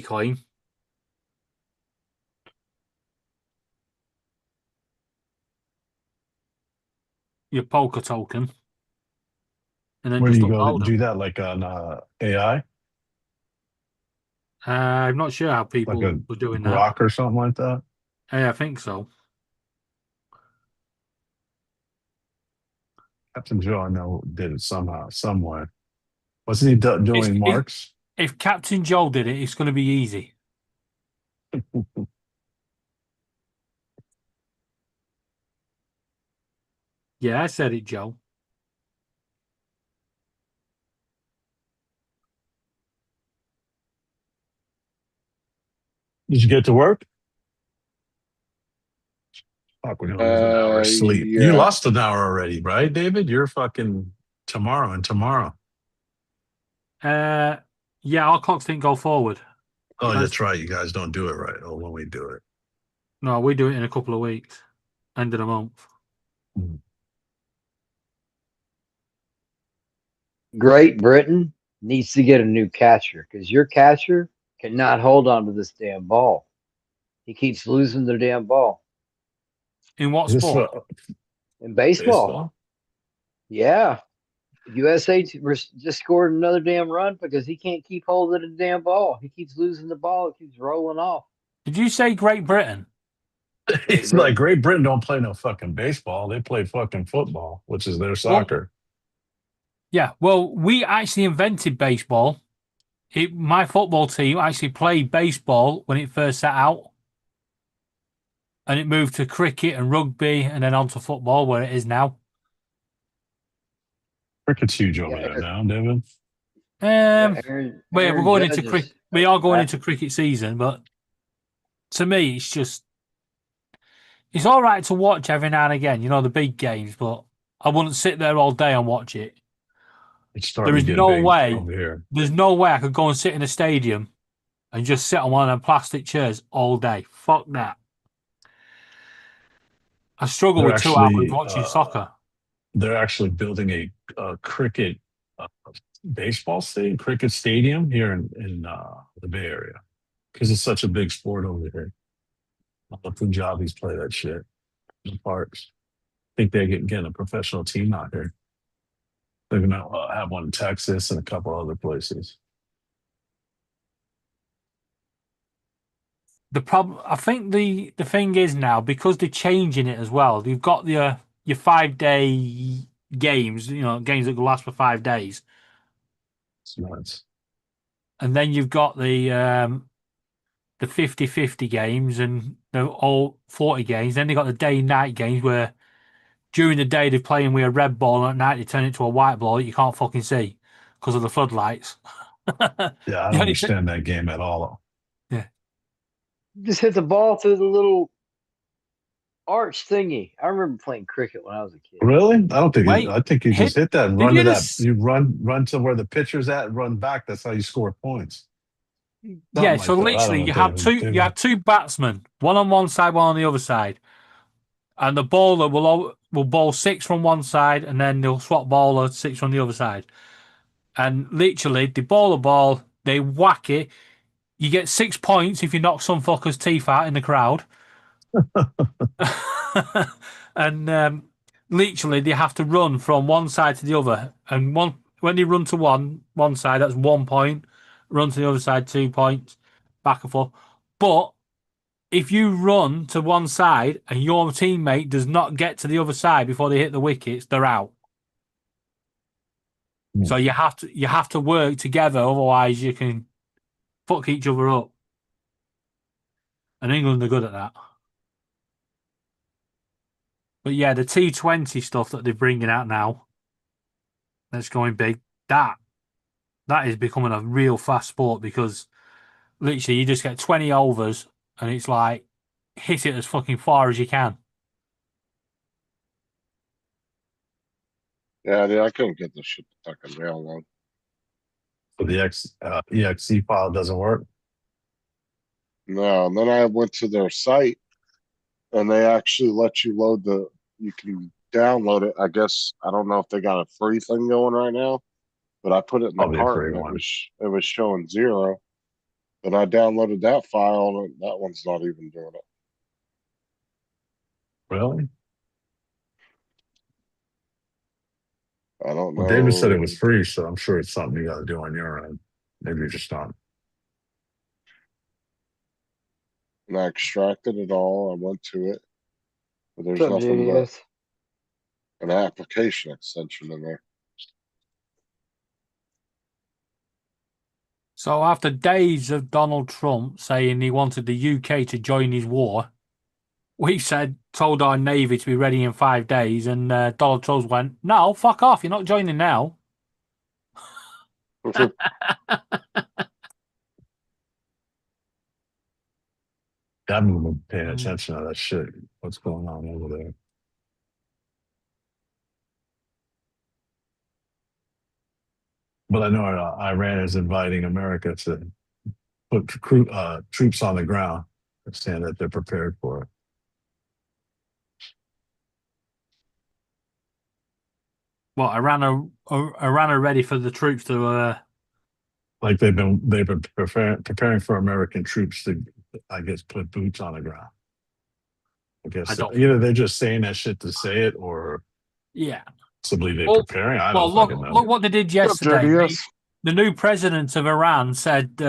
coin. Your poker token. And then Where do just you go to upload them. do that? Like on AI? I'm not sure how Like people a were doing that. Grok or something like that? Yeah, I think so. Captain Joe, I know, did it somehow, somewhere. Wasn't he doing marks? If Captain Joe did it, it's going to be easy. Yeah, I said it, Joe. Did you get to work? Fuck, we're gonna lose an hour of sleep. You Yeah. lost an hour already, right, David? You're fucking tomorrow and tomorrow. Yeah, our clocks didn't go forward. Oh, that's right. You guys don't do it right. Oh, when we do it. No, we do it in a couple of weeks, end of the month. Great Britain needs to get a new catcher because your catcher cannot hold on to this damn ball. He keeps losing the damn ball In what Is this sport? in baseball. baseball? Yeah, USA just scored another damn run because he can't keep holding the damn ball. He keeps losing the ball. It keeps rolling off. Did you say Great Britain? It's like Great Britain don't play no fucking baseball. They play fucking football, which is their soccer. Yeah, well, we actually invented baseball. My football team actually played baseball when it first set out. And it moved to cricket and rugby and then on to football where it is now. Cricket's huge over there now, David. We're going into cricket. We are going into cricket season, but to me, it's all right to watch every now and again. You know, the big games, but I wouldn't sit there all day and watch it. There is no way. Over here. There's no way I could go and sit in a stadium and just sit on one of them plastic chairs all day. Fuck that. I struggle with 2 hours watching soccer. They're actually building a cricket baseball stadium, cricket stadium here in the Bay Area because it's such a big sport over here. All the Punjabis play that shit in the parks. I think they're getting a professional team out here. They're going to have one in Texas and a couple other places. The problem, I think, the thing is now because they're changing it as well. You've got your 5-day games, you know, games that will last for 5 days. It's nuts. And then you've got the 50-50 games and the all 40 games. Then they've got the day-night games where during the day they're playing with a red ball and at night they turn it to a white ball that you can't fucking see because of the floodlights. Yeah, I don't understand that game at all. Yeah. Just hit the ball through the little arch thingy. I remember playing cricket when I was a kid. Really? I don't think. I think you just hit that and run to that. You run to where the pitcher's at and run back. That's how you score points. Yeah. So literally, you have two batsmen, one on one side, one on the other side, and the bowler will bowl 6 from one side, and then they'll swap bowler 6 from the other side. And literally, they bowl the ball, they whack it. You get 6 points if you knock some fucker's teeth out in the crowd. And literally, they have to run from one side to the other. And when they run to one side, that's 1 point. Run to the other side, 2 points. Back and forth. But if you run to one side and your teammate does not get to the other side before they hit the wickets, they're out. So you have to work together, otherwise you can fuck each other up. And England are good at that. But yeah, the T20 stuff that they're bringing out now, that's going big. That is becoming a real fast sport because literally you just get 20 overs and it's like hit it as fucking far as you can. Yeah, I couldn't get this shit to fucking download. So the exe file doesn't work? No, and then I went to their site and they actually let you you can download it. I guess, I don't know if they got a free thing going right now, but I put it in the cart and it was showing 0. And I downloaded that file and that one's not even doing it. Really? I don't know. Well, David said it was free, so I'm sure it's something you got to do on your end. Maybe you're just not. And I extracted it all. I went to it. But there's nothing but an application extension in there. So after days of Donald Trump saying he wanted the UK to join his war, we told our Navy to be ready in 5 days, and Donald Trump went, "No, fuck off, you're not joining now." I haven't been paying attention to that shit. What's going on over there? But I know Iran is inviting America to put troops on the ground. They're saying that they're prepared for it. Well, Iran are ready for the troops to. Like they've been preparing for American troops to, I guess, put boots on the ground. I guess either they're just saying that shit to say it, or yeah, possibly they're preparing. I don't fucking know. Look what they did yesterday. The new president of Iran said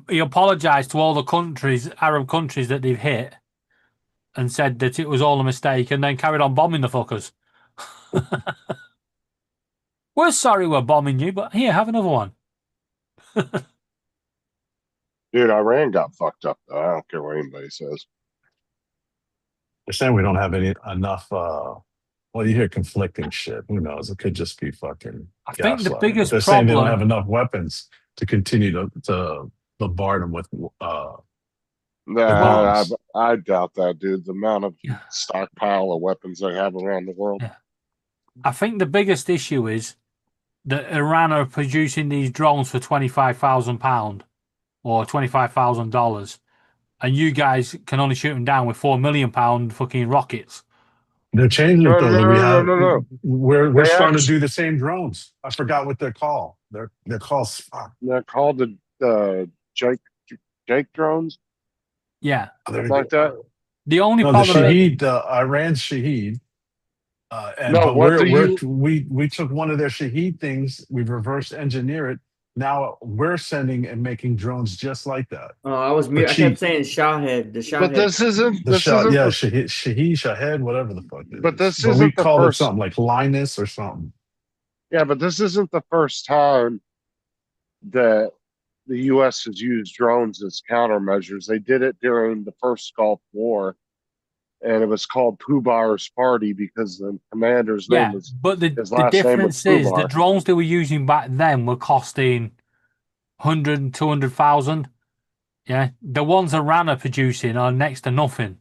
he apologized to all the Arab countries that they've hit, and said that it was all a mistake, and then carried on bombing the fuckers. We're sorry we're bombing you, but here, have another one. Dude, Iran got fucked up though. I don't care what anybody says. They're saying we don't have enough. Well, you hear conflicting shit. Who knows? It could just be fucking. I think the biggest they're problem. Saying they don't have enough weapons to continue to bombard them with. Nah, I doubt that, dude. The amount of stockpile of weapons they have around the world. Yeah. I think the biggest issue is that Iran are producing these drones for £25,000 or $25,000, and you guys can only shoot them down with £4 million fucking rockets. They're changing it though. No. We're starting to do the same drones. I forgot what they're called. They're called. They're called the Jake drones. Yeah, something like that. The only problem the Shahed, Iran's Shahed. We took one of their Shahed things. We reverse engineer it. Now we're sending and making drones just like that. Oh, I kept saying Shahed. The Shahed. But this isn't. Shahed, whatever the fuck. But this isn't. We called it something like Linus or something. Yeah, but this isn't the first time that the U.S. has used drones as countermeasures. They did it during the first Gulf War, and it was called Pubar's Party because the commander's name was. But the difference is the drones they were using back then were costing 100, 200,000. Yeah, the ones Iran are producing are next to nothing.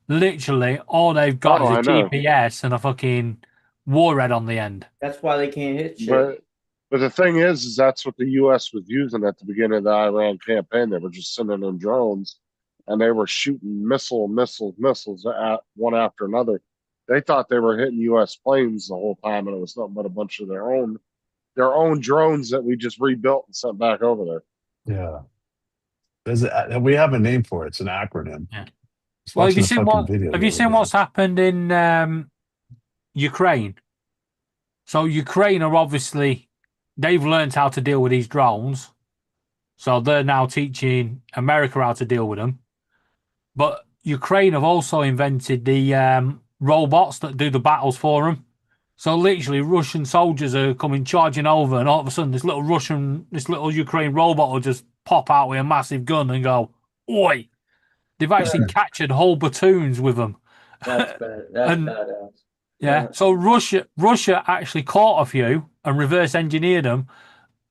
Literally, all they've got is a GPS and a fucking warhead on the end. That's why they can't hit shit. But the thing is that's what the U.S. was using at the beginning of the Iran campaign. They were just sending in drones, and they were shooting missiles at one after another. They thought they were hitting U.S. planes the whole time, and it was nothing but a bunch of their own drones that we just rebuilt and sent back over there. Yeah, we have a name for it. It's an acronym. Yeah. Well, have you seen what's happened in Ukraine? So Ukraine are obviously. They've learned how to deal with these drones, so they're now teaching America how to deal with them. But Ukraine have also invented the robots that do the battles for them. So literally, Russian soldiers are coming charging over, and all of a sudden, this little Ukraine robot will just pop out with a massive gun and go, "Oi!" They've actually captured whole platoons with them. That's bad. That's badass. Yeah. So Russia actually caught a few and reverse engineered them,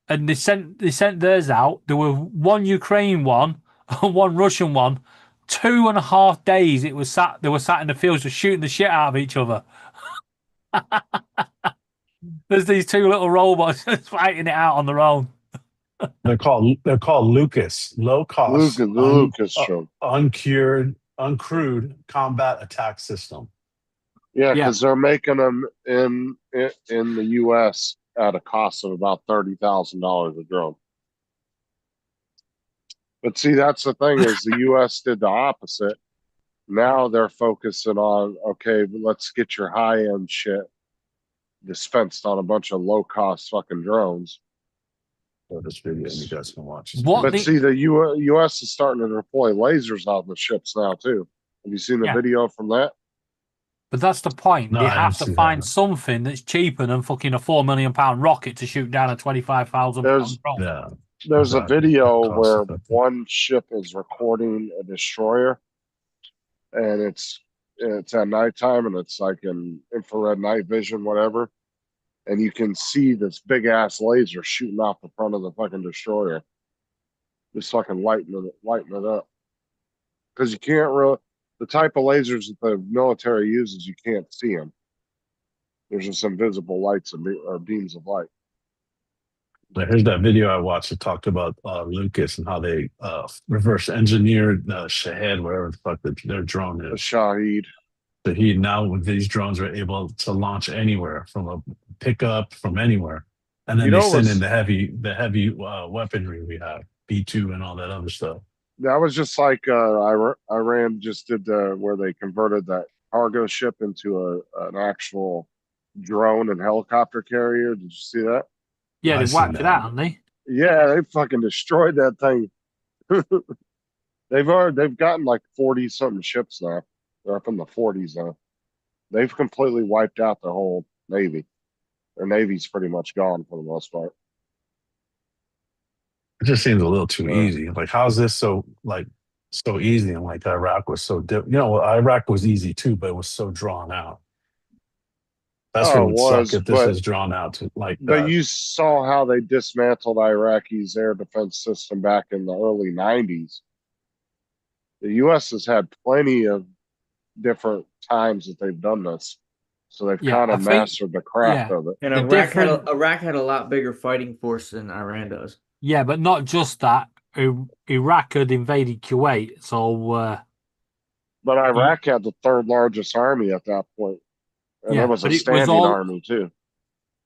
and they sent theirs out. There were one Ukraine one and one Russian one. 2.5 days they were sat in the fields just shooting the shit out of each other. There's these two little robots just fighting it out on their own. They're called Lucas, low cost, Lucas uncrewed combat attack system. Yeah, because they're making them in the U.S. at a cost of about $30,000 a drone. But see, that's the thing is the U.S. did the opposite. Now they're focusing on, okay, let's get your high-end shit dispensed on a bunch of low-cost fucking drones. So this video you guys can watch. See, the U.S. is starting to deploy lasers on the ships now, too. Have you seen the video from that? But that's the point. They have to find something that's cheaper than fucking a £4 million rocket to shoot down a £25,000 drone. Yeah. There's a video where one ship is recording a destroyer, and it's at nighttime, and it's like an infrared night vision, whatever, and you can see this big ass laser shooting off the front of the fucking destroyer, just fucking lighting it up. because you can't really, the type of lasers that the military uses, you can't see them. There's just invisible lights or beams of light. Here's that video I watched that talked about Lucas and how they reverse engineered Shahed, whatever the fuck their drone The is. Shahed. So he now with these drones are able to launch anywhere from a pickup from anywhere, and then You they know send what's- in the heavy weaponry we have, B2 and all that other stuff. That was just like Iran just did where they converted that cargo ship into an actual drone and helicopter carrier. Did you see that? Yeah, I they've seen wiped it that. out, haven't they? Yeah, they fucking destroyed that thing. They've gotten like 40 something ships now. They're up in the 40s now. They've completely wiped out the whole Navy. Their Navy's pretty much gone for the most part. It just seems a little too Yeah. easy. Like, how's this so easy? And like Iraq was so Iraq was easy too, but it was so drawn out. That's what Oh, would it was, suck if this but- is drawn out to like. But you saw how they dismantled Iraqi's air defense system back in the early 90s. The U.S. has had plenty of different times that they've done this. So they've Yeah, kind I of think- mastered the craft yeah. of it. And The Iraq had a lot bigger fighting force than Iran does. Yeah, but not just that. Iraq had invaded Kuwait, so But Iraq had the third largest army at that point. And Yeah, it was but a it was standing all- army too.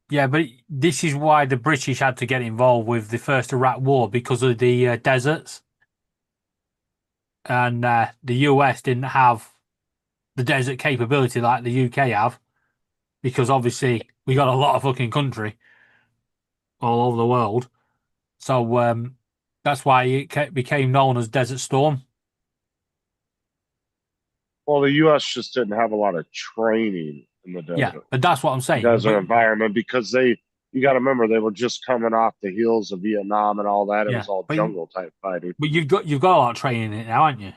yeah, but this is why the British had to get involved with the first Iraq War because of the deserts, and the US didn't have the desert capability like the UK have, because obviously we got a lot of fucking country all over the world, so that's why it became known as Desert Storm. Well, the U.S. just didn't have a lot of training in the desert. Yeah, but that's what I'm saying. Desert But- environment because you got to remember they were just coming off the heels of Vietnam and all that. It Yeah, was all but jungle type fighting. But you've got a lot of training in it now, haven't you?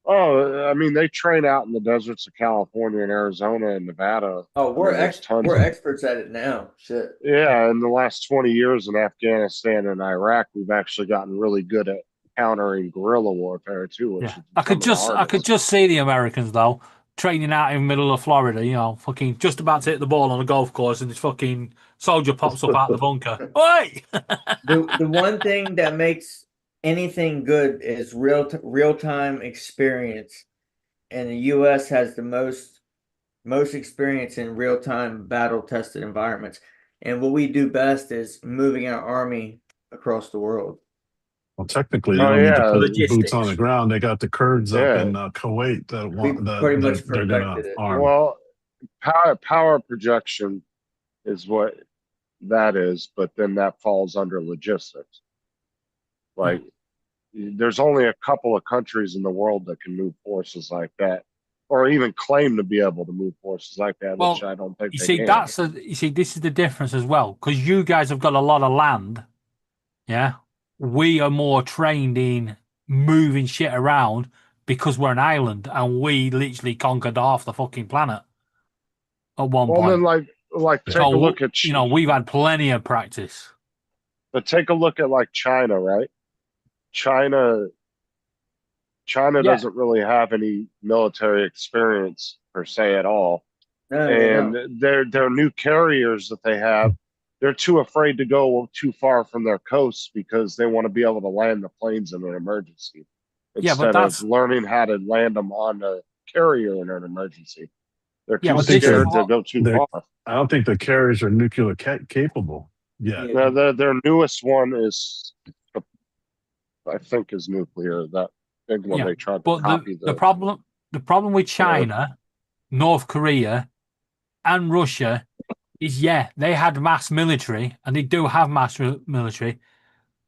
Oh, I mean, they train out in the deserts of California and Arizona and Nevada. Oh, we're There's tons we're of- experts at it now. Shit. Yeah, in the last 20 years in Afghanistan and Iraq, we've actually gotten really good at countering guerrilla warfare too. Which Yeah, is I could some of the just hardest. see the Americans though training out in the middle of Florida. You know, fucking just about to hit the ball on a golf course, and this fucking soldier pops up out the bunker. Oi! The one thing that makes anything good is real time experience, and the U.S. has the most experience in real time battle tested environments. And what we do best is moving our army across the world. Well, technically, they Oh, don't need yeah. to put Logistics. boots on the ground. They got the Kurds Yeah. up in Kuwait that want that pretty much they're gonna perfected it. arm. Well, power projection is what that is, but then that falls under logistics. Like, there's only a couple of countries in the world that can move forces like that, or even claim to be able to move forces like that, Well, which I don't think You they see, can. this is the difference as well, because you guys have got a lot of land. Yeah, we are more trained in moving shit around because we're an island and we literally conquered half the fucking planet at one Well, then, point. like take So a look at we've had plenty of practice. but take a look at like China, right? China Yeah. doesn't really have any military experience per se at all. No, they And don't. their new carriers that they have, they're too afraid to go too far from their coasts because they want to be able to land the planes in an emergency Yeah, but instead that's- of learning how to land them on a carrier in an emergency. They're Yeah, too but this is scared to what- go too they're- far. I don't think the carriers are nuclear capable yet. Yeah. Now, their newest one is, I think, is nuclear. That big one Yeah, they tried to But copy. the problem with China, North Korea, and Russia is they had mass military, and they do have mass military,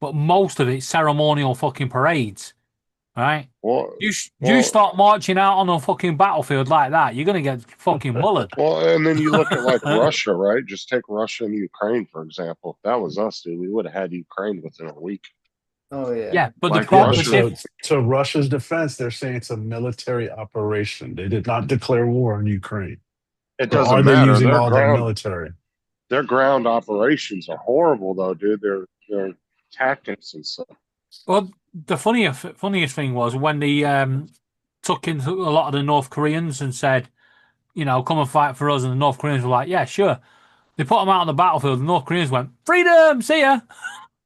but most of it's ceremonial fucking parades, right? Well, You Well- start marching out on a fucking battlefield like that, you're gonna get fucking mullered. well, and then you look at like Russia, right? Just take Russia and Ukraine, for example. If that was us, dude, we would have had Ukraine within a week. Oh yeah. Yeah, but Like the problem, Russia- So Russia's defense, they're saying it's a military operation. They did not declare war on Ukraine. It Or doesn't are they matter. using all their military? Their ground operations are horrible, though, dude. Their tactics and stuff. well, the funniest thing was when they took in a lot of the North Koreans and said, you know, come and fight for us, and the North Koreans were like, yeah, sure. They put them out on the battlefield. The North Koreans went, freedom, see ya.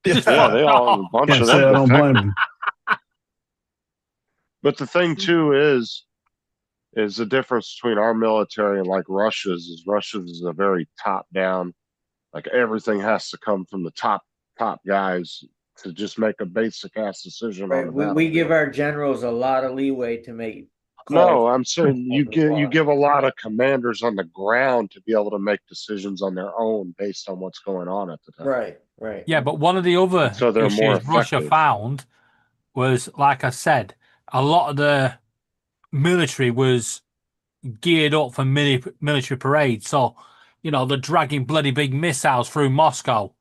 Just Yeah, they fucked all a off. bunch Can't of say them I don't blame defected. him. But the thing too is the difference between our military and like Russia's is a very top down, like everything has to come from the top guys to just make a basic ass decision on Right. the We give battlefield. our generals a lot of leeway to make No, calls. I'm saying you give a lot of commanders on the ground to be able to make decisions on their own based on what's going on at the time. Right, right. Yeah, but one of the other And so they're more issues Russia effective. found was, like I said, a lot of the military was geared up for military parades. So, you know, they're dragging bloody big missiles through Moscow,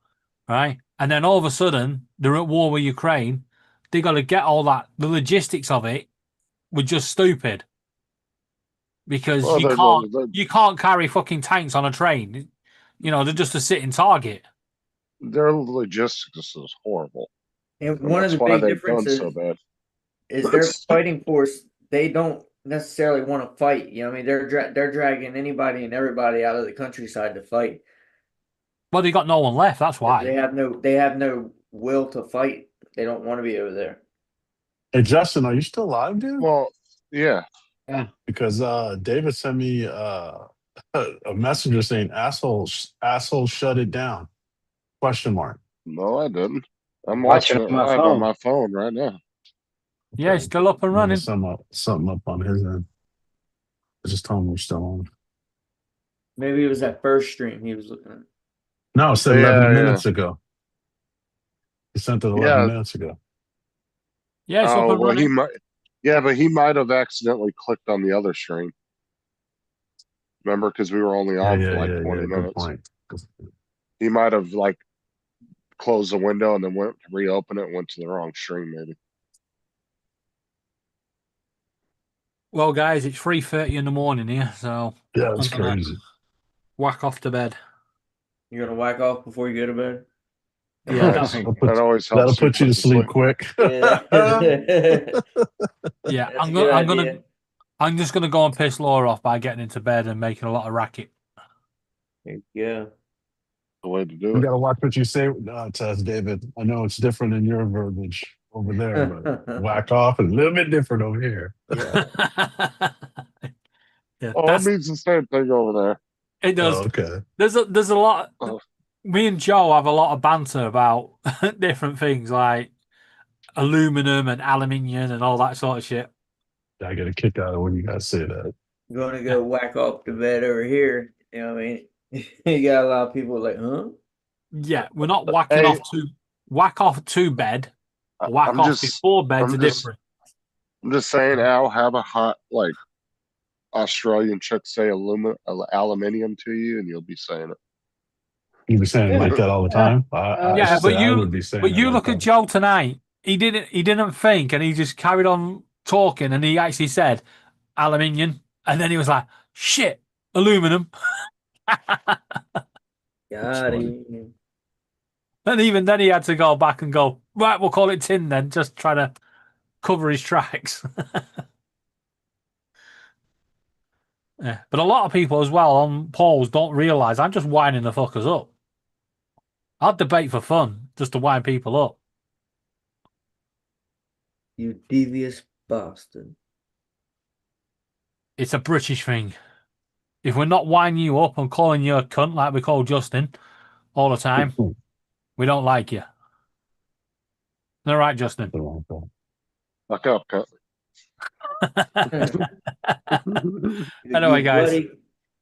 right? And then all of a sudden, they're at war with Ukraine. They got to get all that. The logistics of it were just stupid because Well, you can't carry fucking tanks on a train. You know, they're just a sitting target. their logistics is horrible. And And one of that's the why big they've done differences so bad. is their fighting force. They don't necessarily want to fight. You know, what I mean, they're dragging anybody and everybody out of the countryside to fight. Well, they got no one left. That's why. They have no will to fight. They don't want to be over there. Hey, Justin, are you still alive, dude? Well, yeah. Because David sent me a messenger saying asshole shut it down. Question mark. No, I didn't. I'm Watching watching it it on my live on phone. my phone right now. Yeah, it's still up and running. Something up on his end. I just told him we're still on. Maybe it was that first stream he was looking at. No, it said Yeah, 11 yeah. minutes ago. He sent it 11 Yeah. minutes ago. Yeah, it's up Oh and well, running. but he might have accidentally clicked on the other stream. Remember, because we were only on for like 20 Good minutes. point. He might have like closed the window and then went to reopen it and went to the wrong stream, maybe. Well, guys, it's 3:30 in the morning here, so Yeah, that's I'm gonna crazy. whack off to bed. You're gonna whack off before you go to bed. Yeah, Nice. that's, That always That'll helps put you to sleep quick. Yeah. yeah. That's a good idea. I'm just gonna go and piss Laura off by getting into bed and making a lot of racket. There you go. the way to do You it. got to watch what you say, Tess, David. I know it's different in your verbiage over there, but whack off is a little bit different over here. Yeah. Yeah, Oh, it means the same thing over there. it does. Oh, okay. There's a lot. Oh. Me and Joe have a lot of banter about different things like aluminum and aluminium and all that sort of shit. I get a kick out of when you guys say that. You're gonna go whack off to bed over here. You know what I mean? You got a lot of people like, huh? Yeah, we're not whacking Hey. off to whack off to bed. Whack I'm off just- before bed's I'm just- different. I'm just saying, Al, have a hot like Australian chick say aluminium to you, and you'll be saying it. You be saying it like that all the time. Yeah, I would be saying. But it you like look at that. Joe tonight. He didn't think, and he just carried on talking, and he actually said aluminium, and then he was like, "Shit, aluminum." Got him. And even then, he had to go back and go, right, we'll call it tin then, just trying to cover his tracks. Yeah. But a lot of people as well on polls don't realise I'm just winding the fuckers up. I'll debate for fun, just to wind people up. You devious bastard. It's a British thing. If we're not winding you up and calling you a cunt like we call Justin all the time, we don't like you. All right, Justin. Fuck up, cut. Anyway, You guys.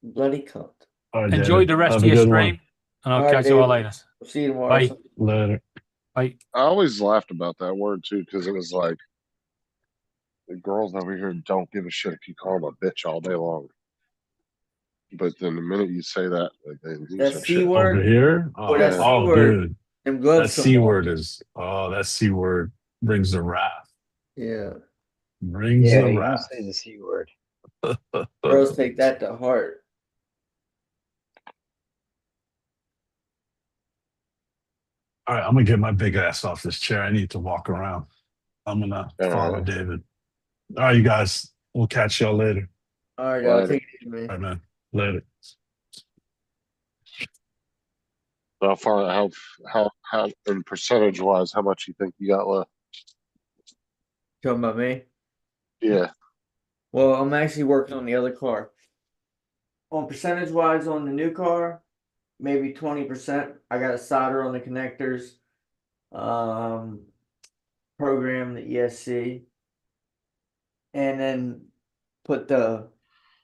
bloody cunt. All right, Enjoy David. the rest Have of a your good one. stream, and I'll All right, catch you all David. later. See you tomorrow. Bye. Later. Bye. I always laughed about that word too, because it was like the girls over here don't give a shit if you call them a bitch all day long. But then the minute you say that, like they lose That their C shit. word? Over here? Or that Yeah. C word. Dude. Them That gloves. C come word off. is, that C word brings the wrath. Yeah. Brings Yeah, the you don't wrath. say the C word. Girls take that to heart. All right, I'm going to get my big ass off this chair. I need to walk around. I'm gonna All follow right. David. All right, you guys. We'll catch y'all later. All right, y'all Later. take it easy, man. All right, man. Later. So how in percentage wise, how much you think you got left? Talking about me? Yeah. Well, I'm actually working on the other car. On percentage wise on the new car, maybe 20%. I got to solder on the connectors, program the ESC, and then put the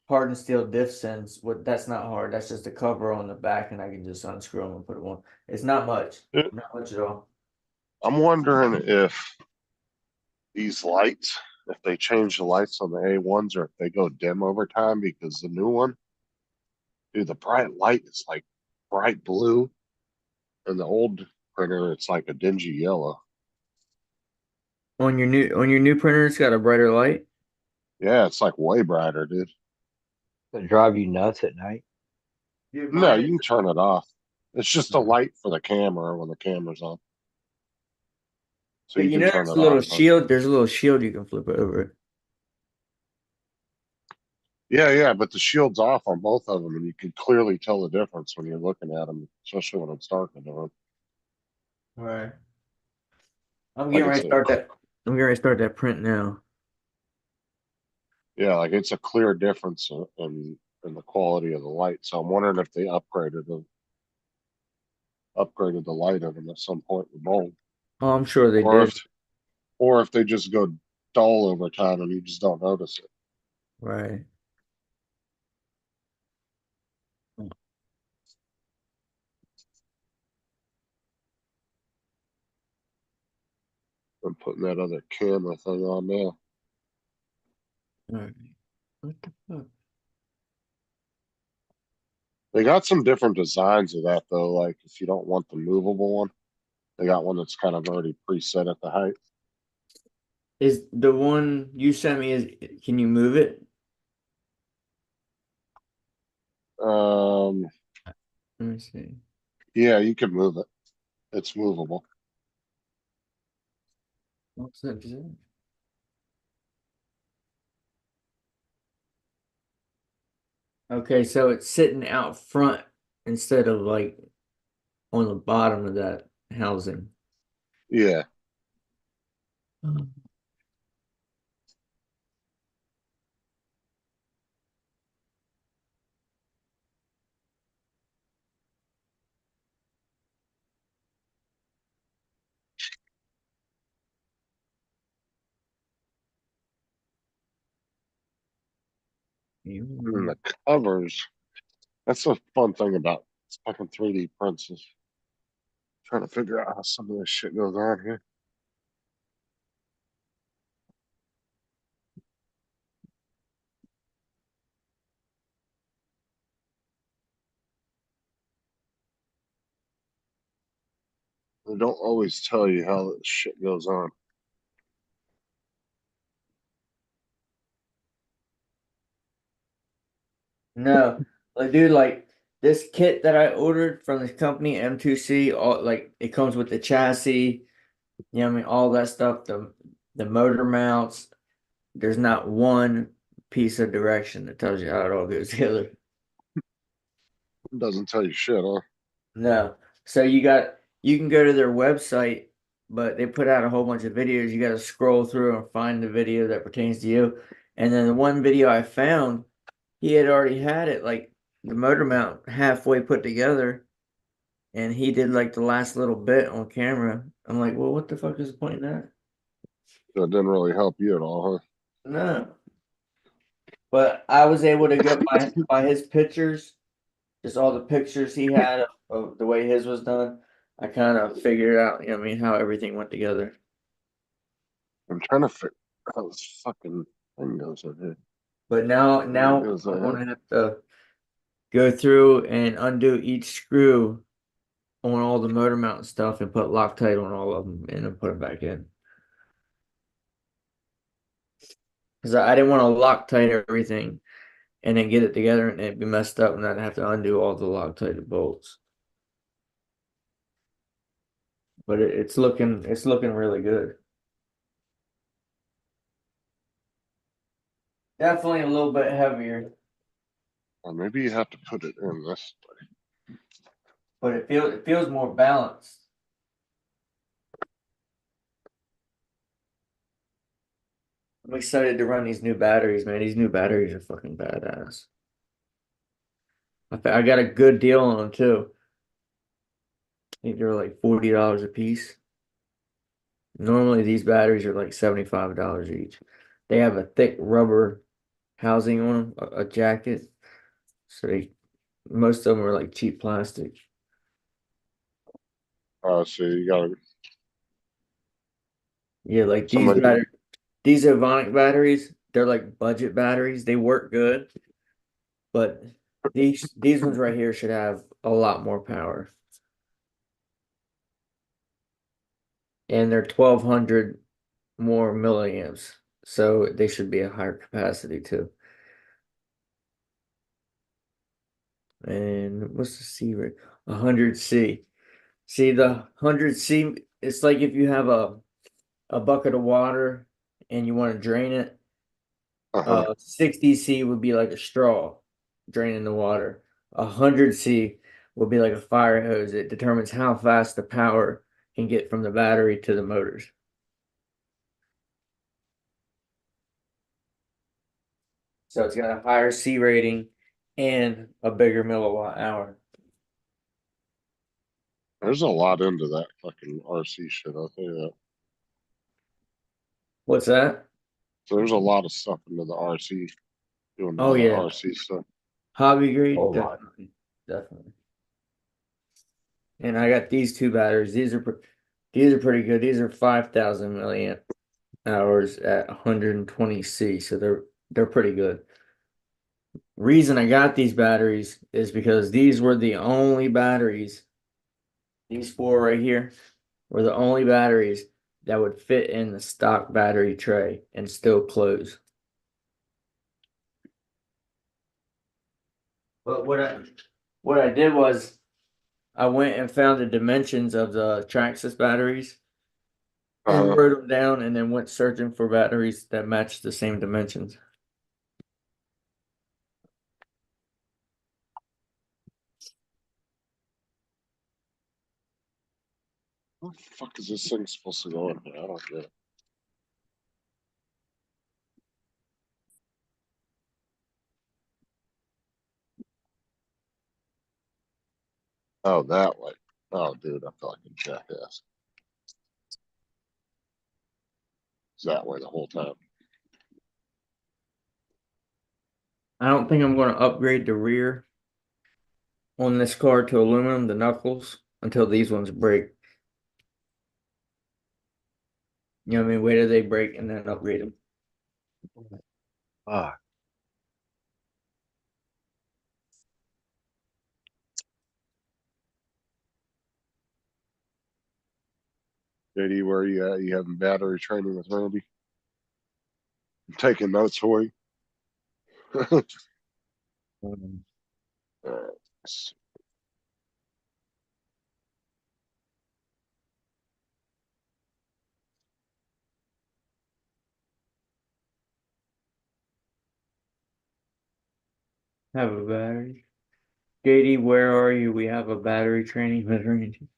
hardened steel diffs in. That's not hard. That's just a cover on the back, and I can just unscrew them and put it on. It's not much. Yeah. Not much at all. I'm wondering if these lights, if they change the lights on the A1s or if they go dim over time, because the new one, dude, the bright light is like bright blue, and the old printer, it's like a dingy yellow. On your new printer, it's got a brighter light. Yeah, it's like way brighter, dude. Does it drive you nuts at night? No, you can turn it off. It's just a light for the camera when the camera's on. So But you you can know, turn there's it a little off. shield. There's a little shield you can flip over it. Yeah, but the shield's off on both of them, and you can clearly tell the difference when you're looking at them, especially when it's dark in the room. Right. I'm Like getting ready it's to a, start that. I'm getting ready to start that print now. yeah, like it's a clear difference in the quality of the light. So I'm wondering if they upgraded the light of them at some point with bulb, Oh, I'm sure they or did. if they just go dull over time and you just don't notice it. Right. I'm putting that other camera thing on now. Right. What the fuck? They got some different designs of that though. Like if you don't want the movable one, they got one that's kind of already preset at the height. Is the one you sent me? Can you move it? Um, Let me see. yeah, you can move it. It's movable. What's that design? Okay, so it's sitting out front instead of like on the bottom of that housing. Yeah. And the covers. That's the fun thing about fucking 3D prints is trying to figure out how some of this shit goes on here. They don't always tell you how this shit goes on. No, like dude, like this kit that I ordered from this company M2C, all like it comes with the chassis, you know what I mean, all that stuff, the motor mounts. There's not one piece of direction that tells you how it all goes together. It doesn't tell you shit, huh? No. So you can go to their website, but they put out a whole bunch of videos. You got to scroll through and find the video that pertains to you. And then the one video I found, he had already had it like the motor mount halfway put together, and he did like the last little bit on camera. I'm like, well, what the fuck is the point in that? That didn't really help you at all, huh? No. But I was able to go by his pictures, just all the pictures he had of the way his was done. I kind of figured out, you know what I mean, how everything went together. I'm trying to figure out how this fucking thing goes in here. But now It I'm goes in gonna here. have to go through and undo each screw on all the motor mount stuff and put Loctite on all of them and then put them back in. Because I didn't want to Loctite everything and then get it together and it'd be messed up and I'd have to undo all the Loctited bolts. But it's looking really good. Definitely a little bit heavier, Or maybe you have to put it in this way. but it feels more balanced. I'm excited to run these new batteries, man. These new batteries are fucking badass. I got a good deal on them too. I think they're like $40 a piece. Normally these batteries are like $75 each. They have a thick rubber housing on them, a jacket. So most of them are like cheap plastic. So you gotta Yeah, like somebody. these Evonik batteries, they're like budget batteries. They work good, but these ones right here should have a lot more power. And they're 1200 more milliamps, so they should be a higher capacity too. And what's the C rate? 100C. See, the 100C, it's like if you have a bucket of water and you want to drain it. 60C would be like a straw draining the water. 100C would be like a fire hose. It determines how fast the power can get from the battery to the motors. So it's got a higher C rating and a bigger milliwatt hour. There's a lot into that fucking RC shit, I'll tell you that. What's that? So there's a lot of stuff into the RC, doing Oh all the yeah, RC stuff. hobby grade, Oh, my. definitely. And I got these two batteries. These are pretty good. These are 5,000 milliamp hours at 120C, so they're pretty good. Reason I got these batteries is because these were the only batteries. These four right here were the only batteries that would fit in the stock battery tray and still close. But what I did was I went and found the dimensions of the Traxxas batteries and Uh, wrote them down and then went searching for batteries that matched the same dimensions. what the fuck is this thing supposed to go in here? I don't get it. Oh, that way. Oh, dude, I feel like a jackass. It's that way the whole time. I don't think I'm going to upgrade the rear on this car to aluminum, the knuckles, until these ones break. You know what I mean? Wait till they break and then upgrade them. Fuck. JD, where are you at? You having battery training with Randy? I'm taking notes for you. Alright. Have a battery. JD, where are you? We have a battery training with Randy.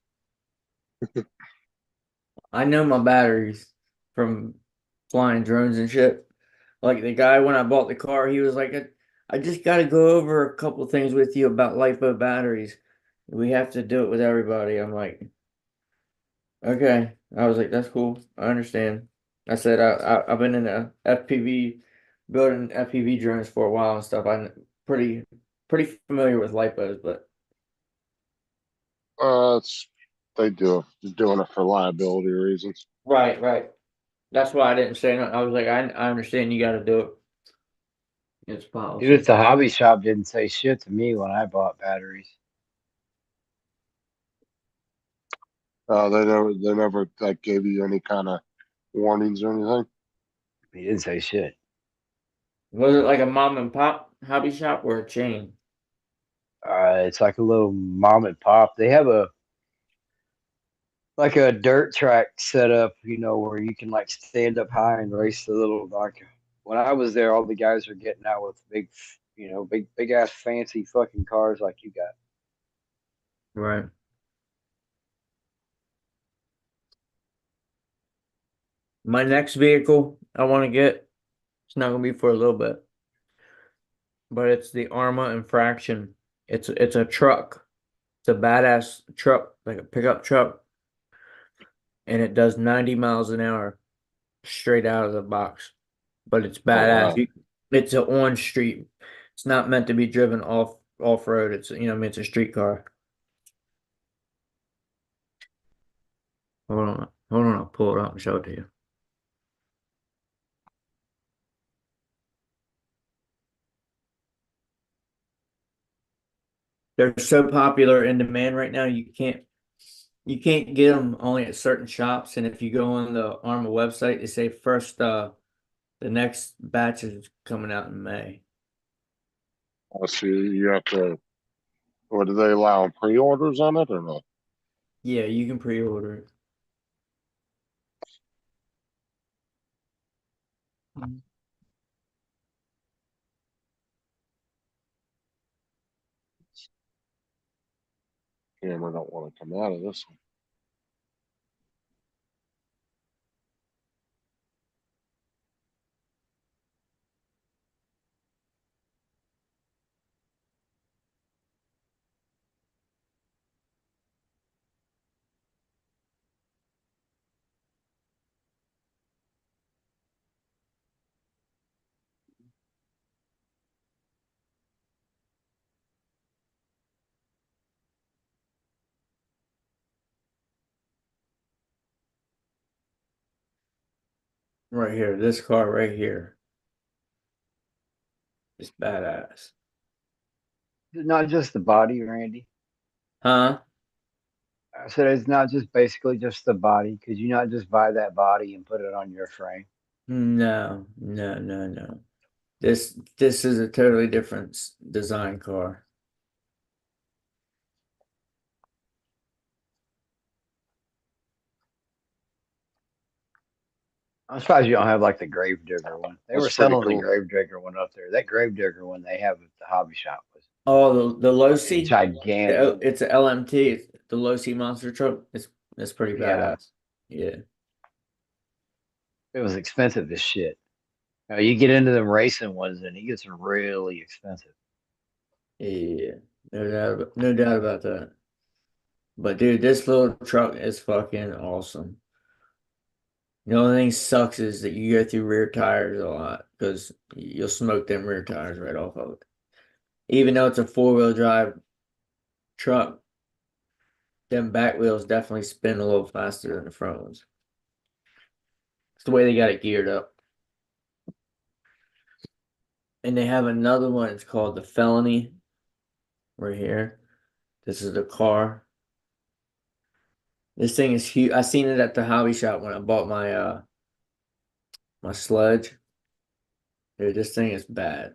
I know my batteries from flying drones and shit. Like the guy when I bought the car, he was like, I just got to go over a couple things with you about LiPo batteries. We have to do it with everybody. I'm like, okay. I was like, that's cool. I understand. I said, I've been in a FPV, building FPV drones for a while and stuff. I'm pretty familiar with LiPos, but It's, they do it. They're doing it for liability reasons. right. That's why I didn't say nothing. I was like, I understand you got to do it. It's Dude policy. at the hobby shop didn't say shit to me when I bought batteries. They never like gave you any kind of warnings or anything. He didn't say shit. Was it like a mom and pop hobby shop or a chain? It's like a little mom and pop. They have like a dirt track set up, where you can like stand up high and race the little like when I was there, all the guys are getting out with big, big ass fancy fucking cars like you got. Right. My next vehicle I want to get, it's not gonna be for a little bit, but it's the Arma Infraction. It's a truck. It's a badass truck, like a pickup truck, and it does 90 miles an hour straight out of the box. But it's badass. wow. It's an on street. It's not meant to be driven off road. It's I mean it's a street car. Hold on, I'll pull it up and show it to you. They're so popular in demand right now. You can't get them only at certain shops. And if you go on the Arma website, they say first the next batch is coming out in May. I see you have to, or do they allow pre-orders on it or not? Yeah, you can pre-order it. Camera don't want to come out of this one. Right here, this car right here is badass. Not just the body, Randy. Huh? I said it's not just basically just the body. Could you not just buy that body and put it on your frame? No, no, no, no. This is a totally different design car. I'm surprised you don't have like the Gravedigger one. They were That's pretty selling the cool. Gravedigger one up there. That Gravedigger one they have at the hobby shop was Oh, the low seat, gigantic. it's a LMT, it's the low seat monster truck. It's pretty Yeah. badass. Yeah. It was expensive as shit. Now, you get into them racing ones and it gets really expensive. Yeah. No doubt about that. But dude, this little truck is fucking awesome. The only thing sucks is that you go through rear tires a lot because you'll smoke them rear tires right off of it. Even though it's a 4-wheel drive truck, them back wheels definitely spin a little faster than the front ones. It's the way they got it geared up. And they have another one, it's called the Felony. Right here. This is the car. This thing is huge. I seen it at the hobby shop when I bought my my sludge. Dude, this thing is bad.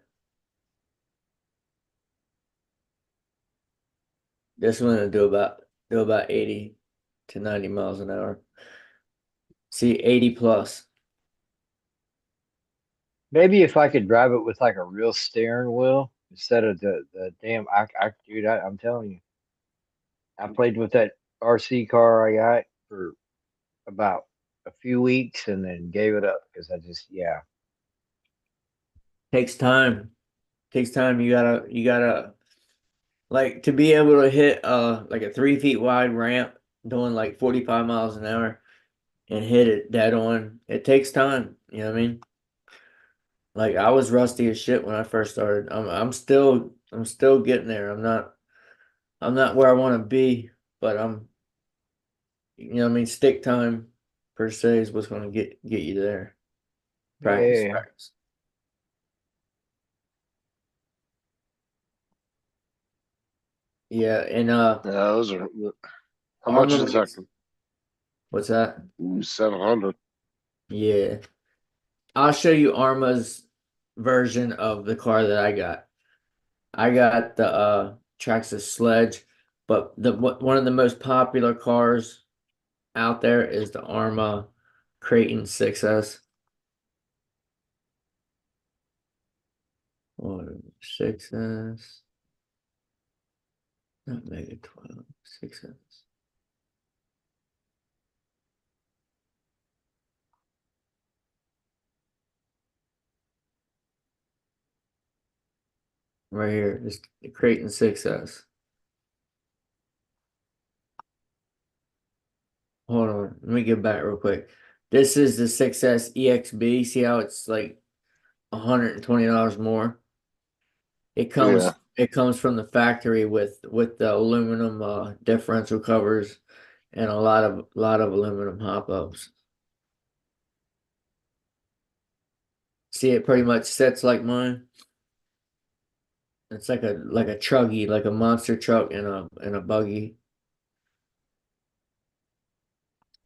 This one will do about 80 to 90 miles an hour. See, 80 plus. Maybe if I could drive it with like a real steering wheel instead of the damn dude, I'm telling you. I played with that RC car I got for about a few weeks and then gave it up because yeah. Takes time. Takes time. You gotta like to be able to hit like a 3 feet wide ramp doing like 45 miles an hour and hit it dead on. It takes time. You know what I mean? Like I was rusty as shit when I first started. I'm still getting there. I'm not where I want to be, but you know what I mean, stick time per se is what's gonna get you there. Practice, Yeah. practice. Yeah, and Yeah, those are. How much is that? what's that? 700. Yeah. I'll show you Arma's version of the car that I got. I got the Traxxas Sledge, but one of the most popular cars out there is the Arma Kraton 6S. Or 6S. Not Mega 12. 6S. Right here, just the Creighton 6S. Hold on, let me get back real quick. This is the 6S EXB. See how it's like $120 more? It comes Yeah. it comes from the factory with the aluminum differential covers and a lot of aluminum hop-ups. See, it pretty much sits like mine. It's like a chuggy, like a monster truck and a buggy.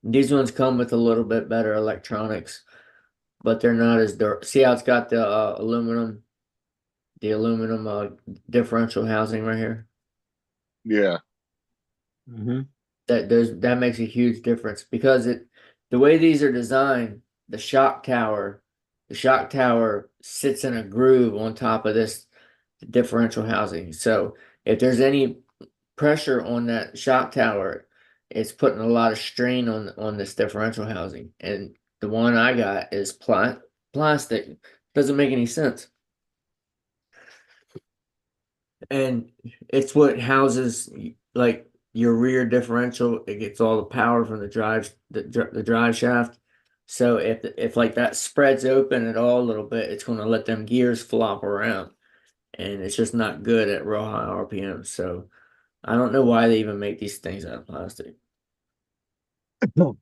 These ones come with a little bit better electronics, but they're not as durable. See how it's got the aluminum differential housing right here? Yeah. Mm-hmm. That makes a huge difference because the way these are designed, the shock tower sits in a groove on top of this differential housing. So if there's any pressure on that shock tower, it's putting a lot of strain on this differential housing. And the one I got is plastic. Doesn't make any sense. And it's what houses like your rear differential. It gets all the power from the drive shaft. So if like that spreads open at all a little bit, it's going to let them gears flop around, and it's just not good at real high RPM. So I don't know why they even make these things out of plastic. Well,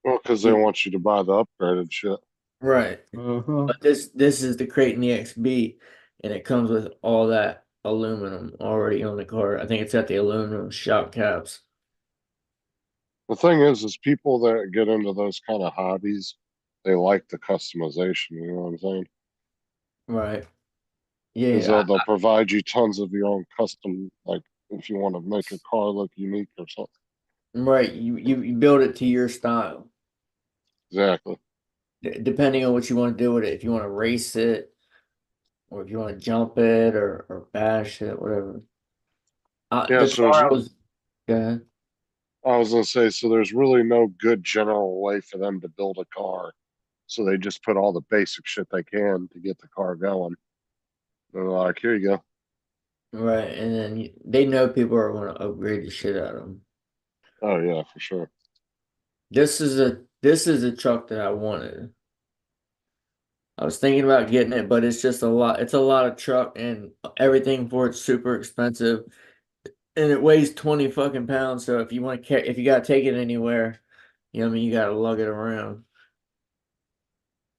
because they Yeah. want you to buy the upgraded shit. Right. Uh-huh. But this is the Creighton EXB, and it comes with all that aluminum already on the car. I think it's got the aluminum shock caps. The thing is people that get into those kind of hobbies, they like the customization. You know what I'm saying? Right. Because Yeah. they'll provide you tons of your own custom, like if you want to make your car look unique or something. Right. You build it to your style, Exactly. depending on what you want to do with it. If you want to race it, or if you want to jump it, or bash it, whatever. Yeah. The So there's, car was. Go ahead. I was gonna say, so there's really no good general way for them to build a car. So they just put all the basic shit they can to get the car going. They're like, here you go. Right, and then they know people are going to upgrade the shit out of them. Oh yeah, for sure. This is a truck that I wanted. I was thinking about getting it, but it's just a lot. It's a lot of truck and everything for it's super expensive, and it weighs 20 fucking pounds. So if you want to, if you gotta take it anywhere, you know what I mean, you gotta lug it around.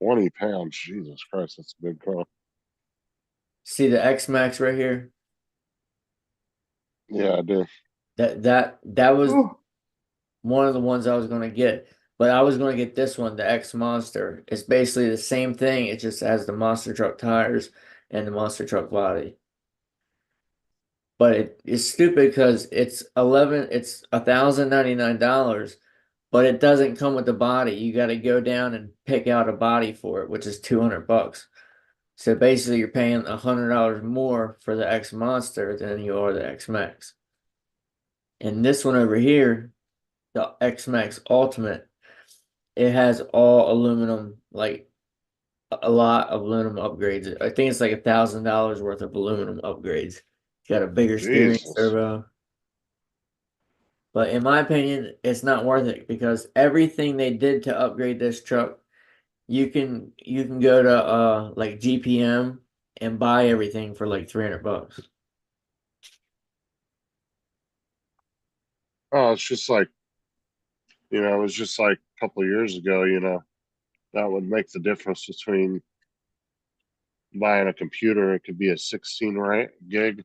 20 pounds. Jesus Christ, that's a big car. See the X Max right here? Yeah, I do. That was one of the ones I was gonna get, but I was gonna get this one, the X Monster. It's basically the same thing. It just has the monster truck tires and the monster truck body. But it's stupid because it's $1,099, but it doesn't come with the body. You got to go down and pick out a body for it, which is $200. So basically, you're paying $100 more for the X Monster than you are the X Max. And this one over here, the X Max Ultimate, it has all aluminum, like a lot of aluminum upgrades. I think it's like $1,000 worth of aluminum upgrades. It's got a bigger steering Jesus. servo. But in my opinion, it's not worth it because everything they did to upgrade this truck, you can go to like GPM and buy everything for like $300. Oh, it's just like, it was just like a couple of years ago, that would make the difference between buying a computer. It could be a 16 gig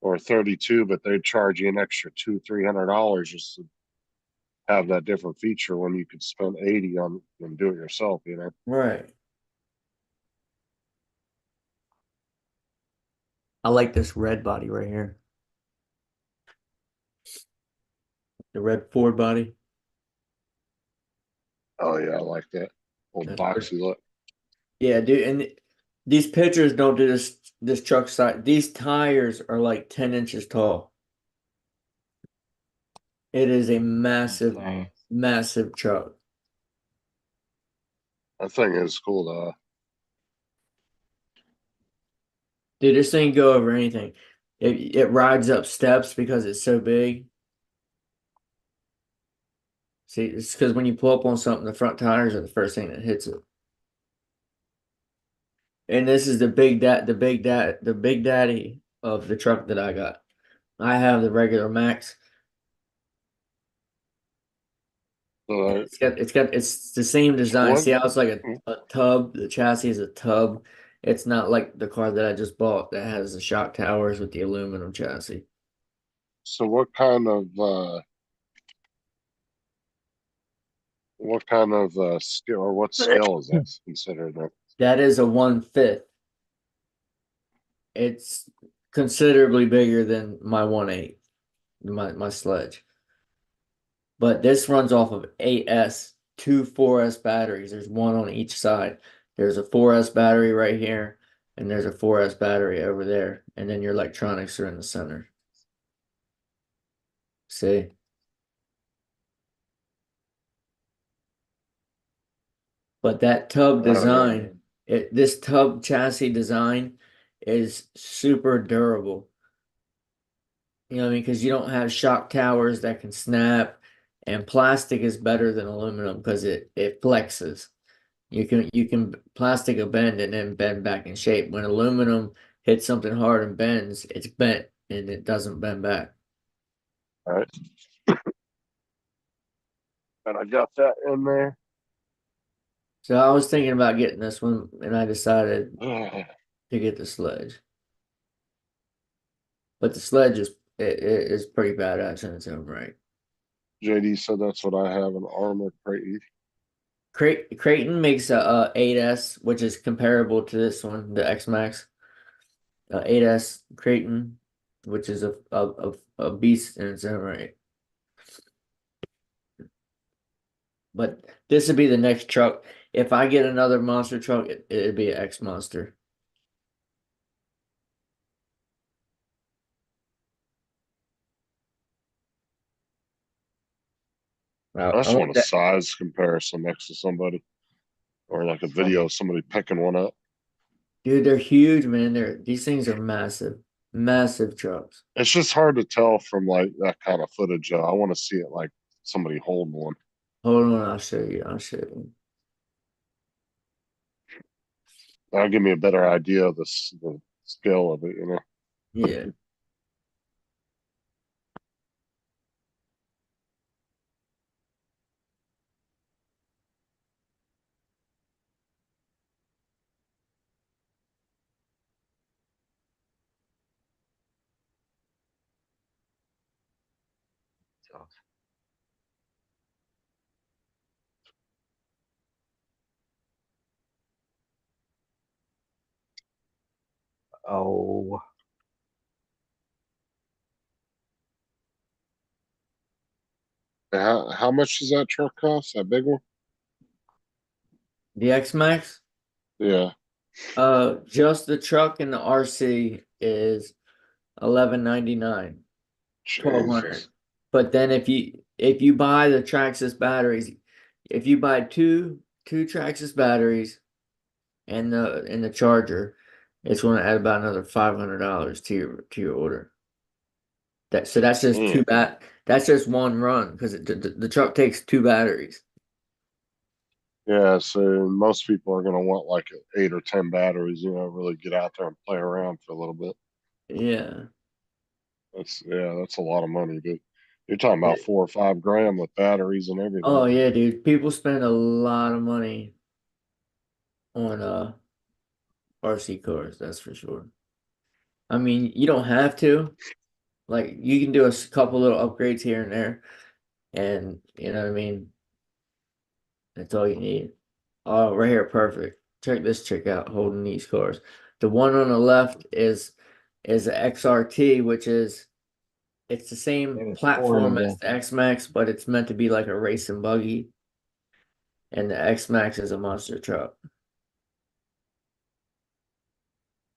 or 32, but they'd charge you an extra $200-300 just to have that different feature when you could spend 80 on and do it yourself. Right. I like this red body right here. The red Ford body. Oh yeah, I like that old That's boxy look. Yeah, dude, and these pictures don't this truck size. These tires are like 10 inches tall. It is a massive, Insane. massive truck. That thing is cool though. Dude, this thing go over anything. It rides up steps because it's so big. See, it's because when you pull up on something, the front tires are the first thing that hits it. And this is the big daddy of the truck that I got. I have the regular Max. Alright. It's the same design. What- See how it's like a tub? The chassis is a tub. It's not like the car that I just bought that has the shock towers with the aluminum chassis. So what kind of scale or what scale is that considered? That is a 1/5. It's considerably bigger than my 1/8, my sledge. But this runs off of 8S, two 4S batteries. There's one on each side. There's a 4S battery right here, and there's a 4S battery over there. And then your electronics are in the center. See? But that tub design, this tub chassis design is super durable. You know what I mean? Because you don't have shock towers that can snap, and plastic is better than aluminum because it flexes. You can plastic a bend and then bend back in shape. When aluminum hits something hard and bends, it's bent and it doesn't bend back. Alright. And I got that in there. So I was thinking about getting this one, and I decided Ugh. to get the sledge. But the sledge it is pretty badass in its own right. JD said that's what I have, an Armor Crate. Creighton makes a 8S, which is comparable to this one, the X Max. 8S Creighton, which is a beast in its own right. But this would be the next truck. If I get another monster truck, it'd be an X Monster. I just want a size comparison next to somebody. Or like a video of somebody picking one up. Dude, they're huge, man. These things are massive. Massive trucks. It's just hard to tell from like that kind of footage. I want to see it like somebody holding one. Hold on, I'll show you. I'll show you. That'll give me a better idea of the scale of it, you know. Yeah. Oh, How much does that truck cost? That big one? The X Max? Yeah. Just the truck and the RC is $11.99. 1,200. Jesus. But then if you buy the Traxxas batteries, if you buy two Traxxas batteries and the charger, it's going to add about another $500 to your order. That's just that's just one run because the truck takes two batteries. Yeah, so most people are gonna want like 8 or 10 batteries, you know, really get out there and play around for a little bit. Yeah. That's a lot of money, dude. You're talking about $4 or $5 with batteries and everything. Oh yeah, dude. People spend a lot of money on RC cars, that's for sure. I mean, you don't have to. Like you can do a couple little upgrades here and there, and you know what I mean. That's all you need. Oh, right here, perfect. Check this chick out holding these cars. The one on the left is an XRT, which is it's the same it's platform as horrible. the X Max, but it's meant to be like a racing buggy. And the X Max is a monster truck.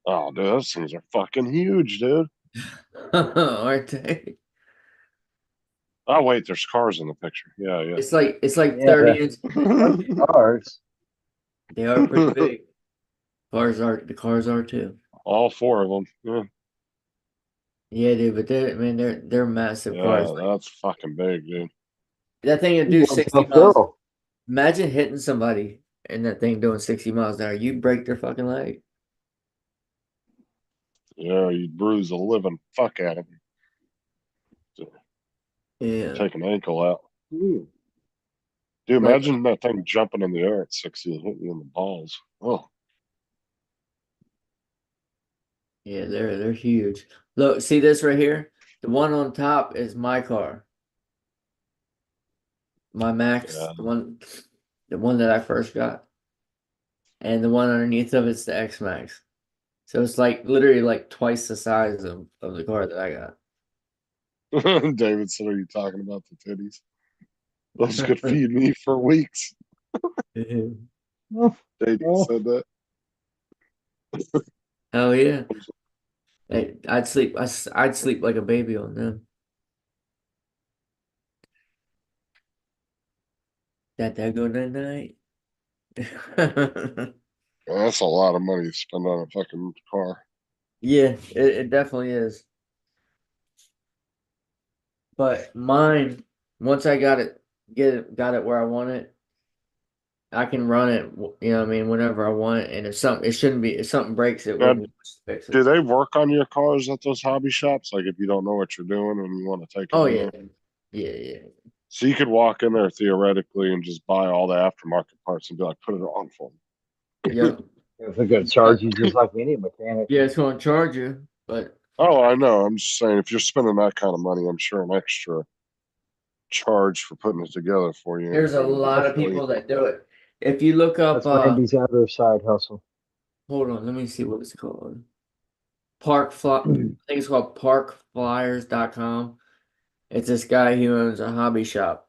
Oh, dude, those things are fucking huge, dude. Aren't they? Oh, wait, there's cars in the picture. Yeah, yeah. It's like Yeah, 30 inch. cars. They are pretty big. The cars are too. All four of them. Yeah, Yeah, dude, but they're massive cars. yeah, Like that's fucking big, dude. that thing would He do wants 60 to miles. fill. Imagine hitting somebody and that thing doing 60 miles an hour. You break their fucking leg. Yeah, you bruise the living fuck out of him. Yeah. Take an ankle out. Dude, But imagine that thing jumping in the air at 60 and hitting you in the balls. Oh, yeah, they're huge. Look, see this right here? The one on top is my car. My Max, yeah. the one that I first got. And the one underneath of it's the X Max. So it's like literally like twice the size of the car that I got. David said, are you talking about the titties? Those could feed me for weeks. David said that. Hell yeah. Hey, I'd sleep like a baby on them. That good night. That's a lot of money to spend on a fucking car. Yeah, it definitely is. But mine, once I got it where I want it, I can run it, you know what I mean, whenever I want it. And if something breaks, it Now, wouldn't fix do it. they work on your cars at those hobby shops? Like if you don't know what you're doing and you want to take it Oh in yeah. there? Yeah, yeah. So you could walk in there theoretically and just buy all the aftermarket parts and be like, put it on for me. Yep. If they're going to charge you just like any mechanic. Yeah, it's gonna charge you, but Oh, I know. I'm just saying, if you're spending that kind of money, I'm sure an extra charge for putting it together for you. there's a lot of Hopefully, people that do it. If you look up That's Randy's other side hustle. hold on, let me see what it's called. I think it's called parkflyers.com. It's this guy who owns a hobby shop,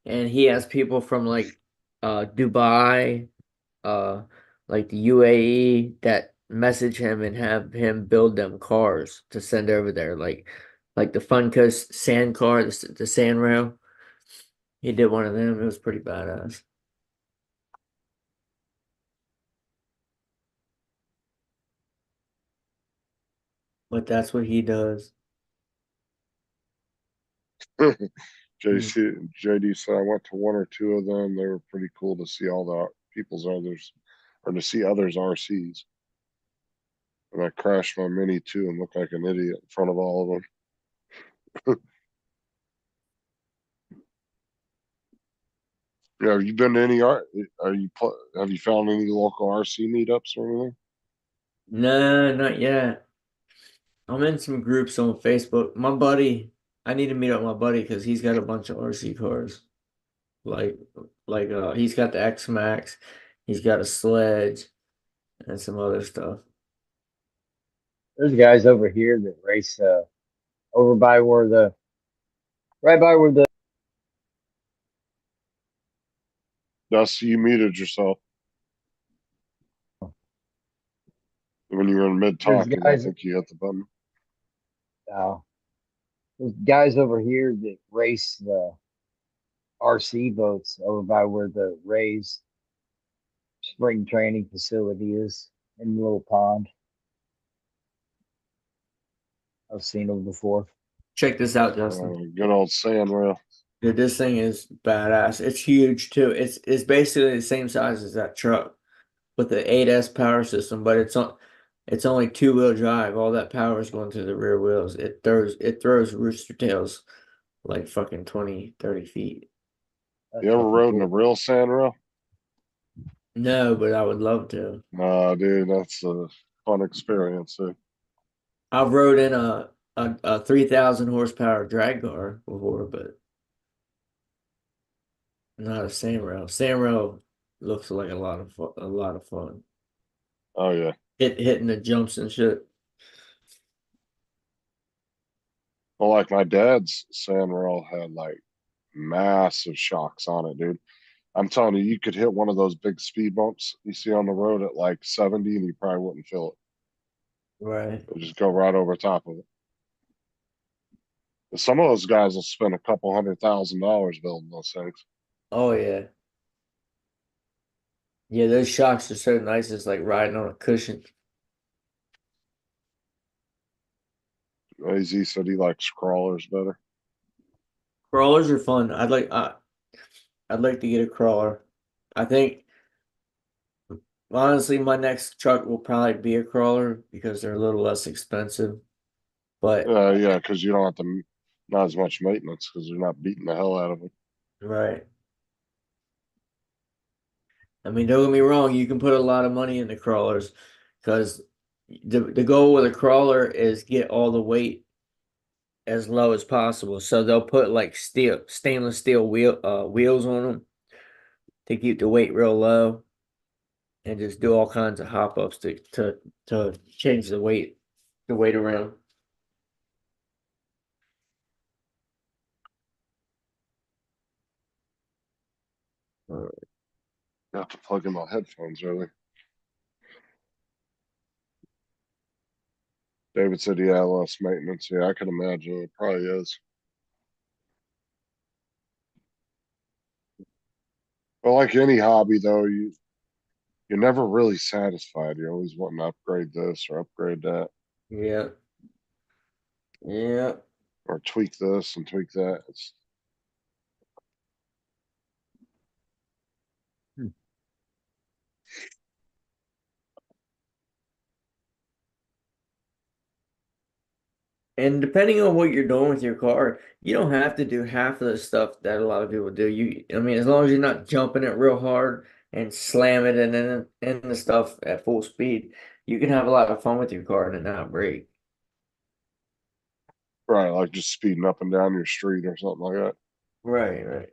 and he has people from like Dubai, uh like the UAE that message him and have him build them cars to send over there, like the Funcoast sand car, the sand rail. He did one of them. It was pretty badass. But that's what he does. JD said I went to one or two of them. They were pretty cool to see all the people's others, or to see others' RCs. And I crashed my Mini too and looked like an idiot in front of all of them. Yeah, have you been to any art? Have you found any local RC meetups or anything? No, not yet. I'm in some groups on Facebook. I need to meet up with my buddy because he's got a bunch of RC cars. Like he's got the X Max, he's got a Sledge, and some other stuff. There's guys over here that race over by where right by where the Dusty, you muted yourself when you were in mid there's talk, and I guys think you hit the button. uh, there's guys over here that race the RC boats over by where the Rays spring training facility is in the little pond. I've seen them before. Check this out, Justin. Good old sand rail. Dude, this thing is badass. It's huge too. It's basically the same size as that truck with the 8S power system, but it's only two-wheel drive. All that power is going through the rear wheels. It throws rooster tails like fucking 20, 30 feet. That's You ever fucking rode in a cool. real sand rail? No, but I would love to. Nah, dude, that's a fun experience. I've rode in a 3,000 horsepower drag car before, but not a sand rail. Sand rail looks like a lot of fun. Oh yeah. Hitting the jumps and shit. Well, like my dad's sand rail had like massive shocks on it, dude. I'm telling you, you could hit one of those big speed bumps you see on the road at like 70 and you probably wouldn't feel it. Right. It'll just go right over top of it. But some of those guys will spend a couple $100,000 building those things. Oh yeah. Yeah, those shocks are so nice. It's like riding on a cushion. AZ said he likes crawlers better. Crawlers are fun. I'd like to get a crawler. I think honestly my next truck will probably be a crawler because they're a little less expensive. But Yeah, because you don't have to, not as much maintenance because you're not beating the hell out of them. right. I mean, don't get me wrong, you can put a lot of money into crawlers because the goal with a crawler is get all the weight as low as possible. So they'll put like stainless steel wheels on them to keep the weight real low and just do all kinds of hop ups to change the weight around. I have to plug in my headphones early. David said, yeah, less maintenance. Yeah, I can imagine it probably is. But like any hobby though, you're never really satisfied. You're always wanting to upgrade this or upgrade that Yeah. Yeah. or tweak this and tweak that. And depending on what you're doing with your car, you don't have to do half of the stuff that a lot of people do. I mean, as long as you're not jumping it real hard and slamming it in the stuff at full speed, you can have a lot of fun with your car and it not break. Right, like just speeding up and down your street or something like that. Right, right.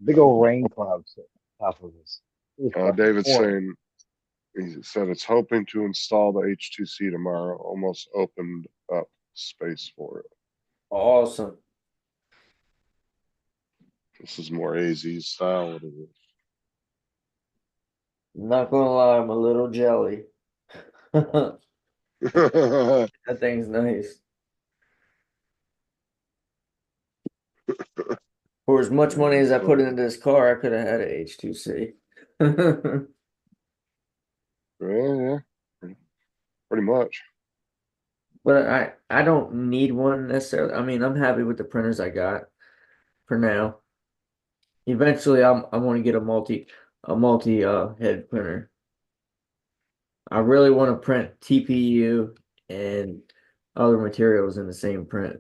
Big old rain clouds at the top of this. It's fucking David's pouring. saying, he said it's hoping to install the H2C tomorrow. Almost opened up space for it. Awesome. This is more AZ style. What is Not gonna lie, I'm a little jelly. That it? thing's nice. For as much money as I put into this car, I could have had an H2C. Yeah, pretty much. But I don't need one necessarily. I mean, I'm happy with the printers I got for now. Eventually, I want to get a multi head printer. I really want to print TPU and other materials in the same print.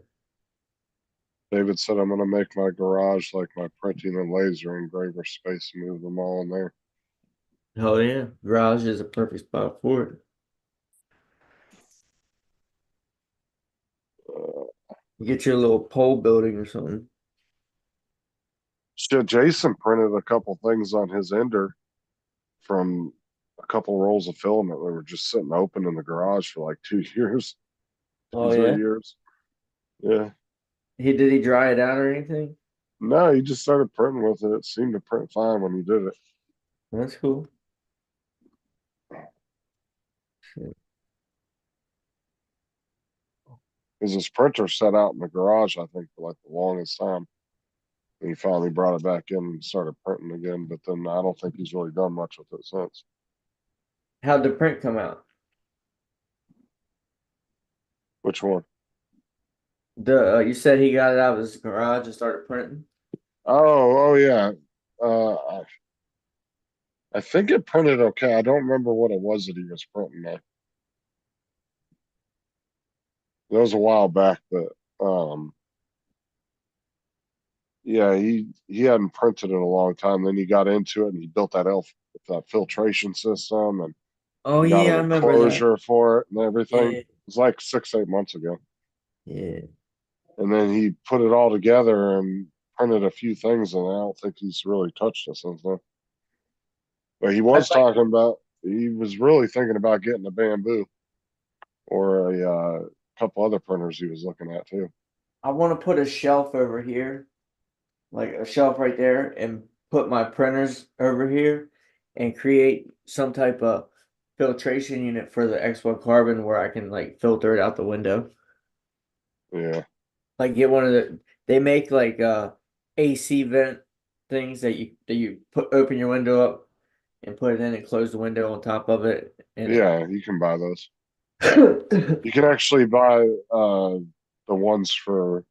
David said I'm gonna make my garage like my printing and laser engraver space and move them all in there. Hell yeah, garage is a perfect spot for it. Get your little pole building or something. Shit, Jason printed a couple things on his ender from a couple rolls of filament that were just sitting open in the garage for like 2 years, Oh 3 yeah. years. Yeah. Did he dry it out or anything? No, he just started printing with it. It seemed to print fine when he did it. That's cool. Shit. Because his printer sat out in the garage, I think, for like the longest time. And he finally brought it back in and started printing again. But then I don't think he's really done much with it since. How'd the print come out? Which one? You said he got it out of his garage and started printing. Oh yeah. I think it printed okay. I don't remember what it was that he was printing though. That was a while back, but yeah, he hadn't printed in a long time. Then he got into it and he built that filtration system and Oh got yeah, an I remember that. enclosure for it and everything. Yeah, It was like 6-8 months ago. yeah. And then he put it all together and printed a few things, and I don't think he's really touched it since then. But he was I'd like talking about he was really thinking about getting a bamboo or a couple other printers he was looking at too. I want to put a shelf over here, like a shelf right there, and put my printers over here and create some type of filtration unit for the X1 carbon where I can like filter it out the window. Yeah. Like get one of they make like AC vent things that you put open your window up and put it in and close the window on top of it. And Yeah, you can buy those. it, You can actually buy the ones for.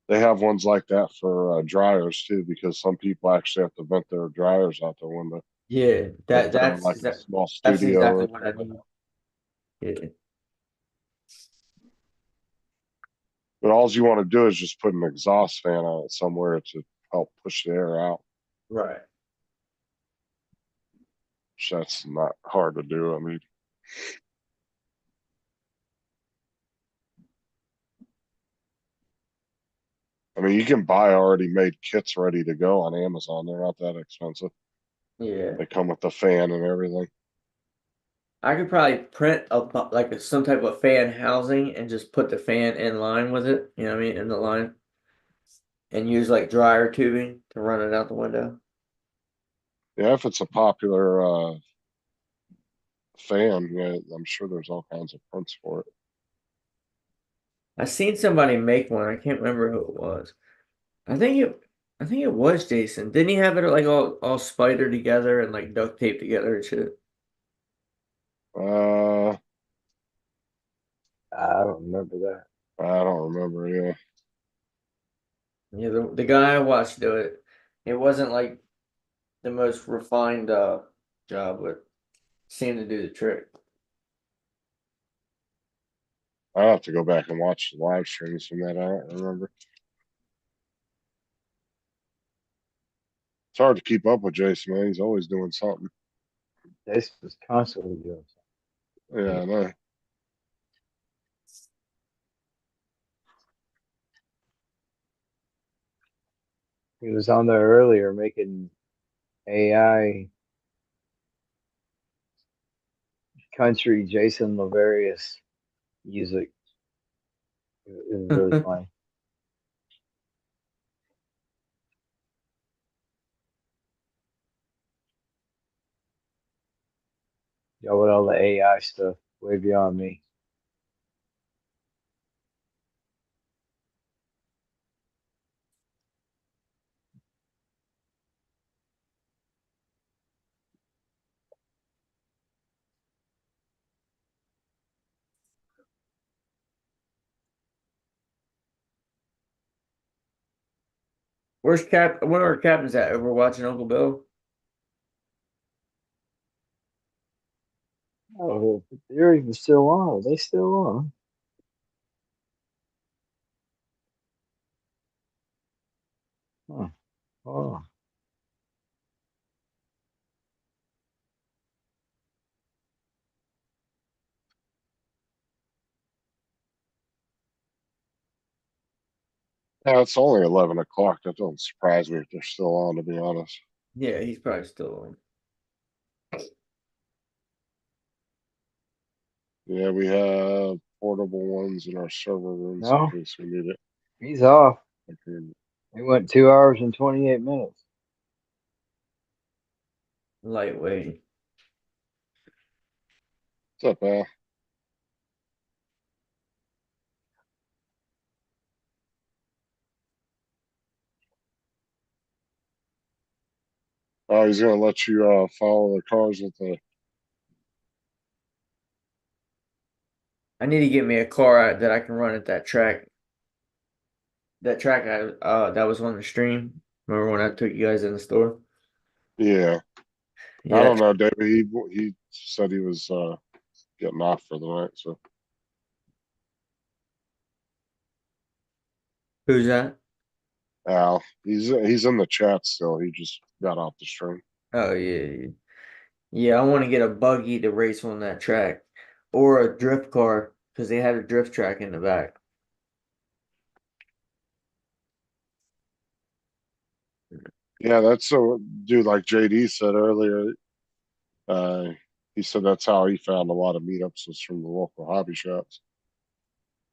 They have ones like that for dryers too, because some people actually have to vent their dryers out their window. yeah, If they're in like a small that's studio. exactly Or what I need. Yeah. But all you want to do is just put an exhaust fan on it somewhere to help push the air out. Right. Which that's not hard to do. I mean, you can buy already made kits ready to go on Amazon. They're not that expensive. Yeah. They come with the fan and everything. I could probably print some type of fan housing and just put the fan in line with it, you know what I mean, in the line. And use like dryer tubing to run it out the window. Yeah, if it's a popular fan, yeah, I'm sure there's all kinds of prints for it. I seen somebody make one. I can't remember who it was. I think it was Jason. Didn't he have it like all spider together and like duct tape together and shit? Uh, I don't remember that. I don't remember. Yeah, Yeah, the guy I watched do it. It wasn't like the most refined job, but seemed to do the trick. I have to go back and watch the live streams from that. I don't remember. It's hard to keep up with Jason, man. He's always doing something. This was constantly doing Yeah, I know. He was on there earlier making AI country Jason Laverius music. It was really funny. Yo, with all the AI stuff, way beyond me. Where's Cap? Where are captains at? Over watching Uncle Bill? Oh, the theory was still on. Are they still on? Huh. Oh. Yeah, it's only 11 o'clock. That doesn't surprise me if they're still on, to be honest. Yeah, he's probably still on. Yeah, we have portable ones in our server rooms No. in case we need it. He's off. Okay. He went 2 hours and 28 minutes. Lightweight. What's up, Al? Oh, he's gonna let you follow the cars with the. I need to get me a car that I can run at that track. That track that was on the stream. Remember when I took you guys in the store? Yeah, Yeah. I don't know, David. He said he was getting off for the night. So Who's that? Al, he's in the chat still. He just got off the stream. Oh yeah. Yeah, I want to get a buggy to race on that track. Or a drift car, because they had a drift track in the back. Yeah, that's so, dude. Like JD said earlier, uh, he said that's how he found a lot of meetups was from the local hobby shops.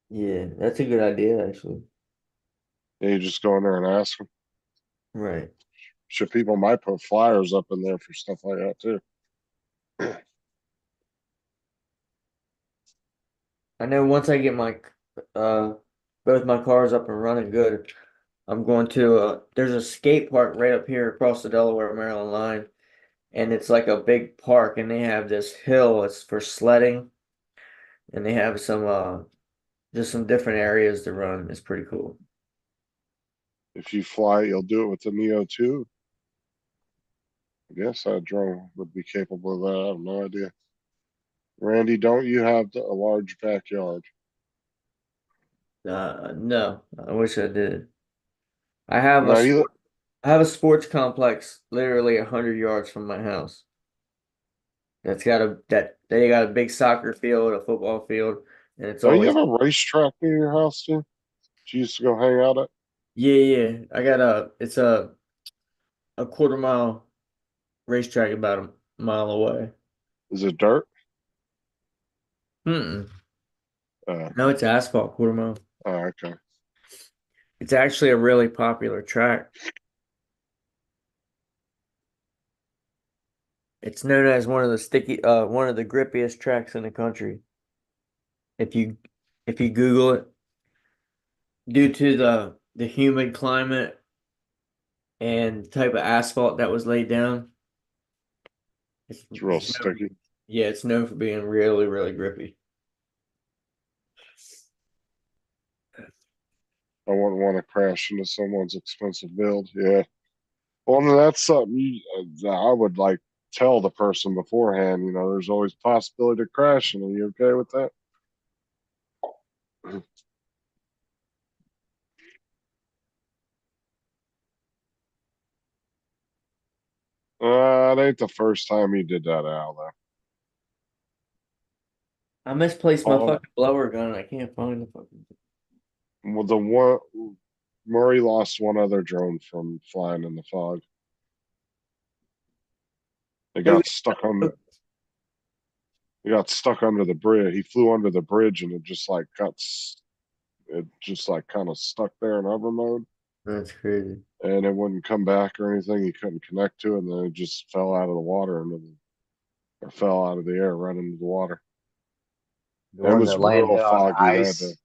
Yeah, that's a good idea actually. Yeah, you just go in there and ask them. Right. Shit, people might put flyers up in there for stuff like that too. I know once I get my both my cars up and running good, I'm going to there's a skate park right up here across the Delaware Maryland line, and it's like a big park, and they have this hill. It's for sledding, and they have some just some different areas to run. It's pretty cool. If you fly, you'll do it with the Neo 2. I guess that drone would be capable of that. I have no idea. Randy, don't you have a large backyard? No, I wish I did. I have No, I have a sports complex literally 100 yards from my house. That's got that they got a big soccer field, a football field, and it's don't you always have a racetrack near your house too? You used to go hang out at? yeah. I got it's a quarter mile racetrack about a mile away. Is it dirt? Mm-mm. Uh, No, it's asphalt quarter mile. okay. It's actually a really popular track. It's known as one of the grippiest tracks in the country. If you Google it, due to the humid climate and the type of asphalt that was laid down, It's real it's known, sticky. yeah, it's known for being really, really grippy. I wouldn't want to crash into someone's expensive build. Yeah. Well, then that's something I would like tell the person beforehand. You know, there's always possibility of crashing. Are you okay with that? It ain't the first time he did that, Al. Though. I misplaced my Oh. fucking blower gun and I can't find the fucking. Well, the one Murray lost one other drone from flying in the fog. It got stuck on. It got stuck under the bridge. He flew under the bridge and it just like it just like kind of stuck there in hover mode. That's crazy. And it wouldn't come back or anything. He couldn't connect to it, and then it just fell out of the water or fell out of the air right into the water. The It one was that real landed on foggy. They had to. ice.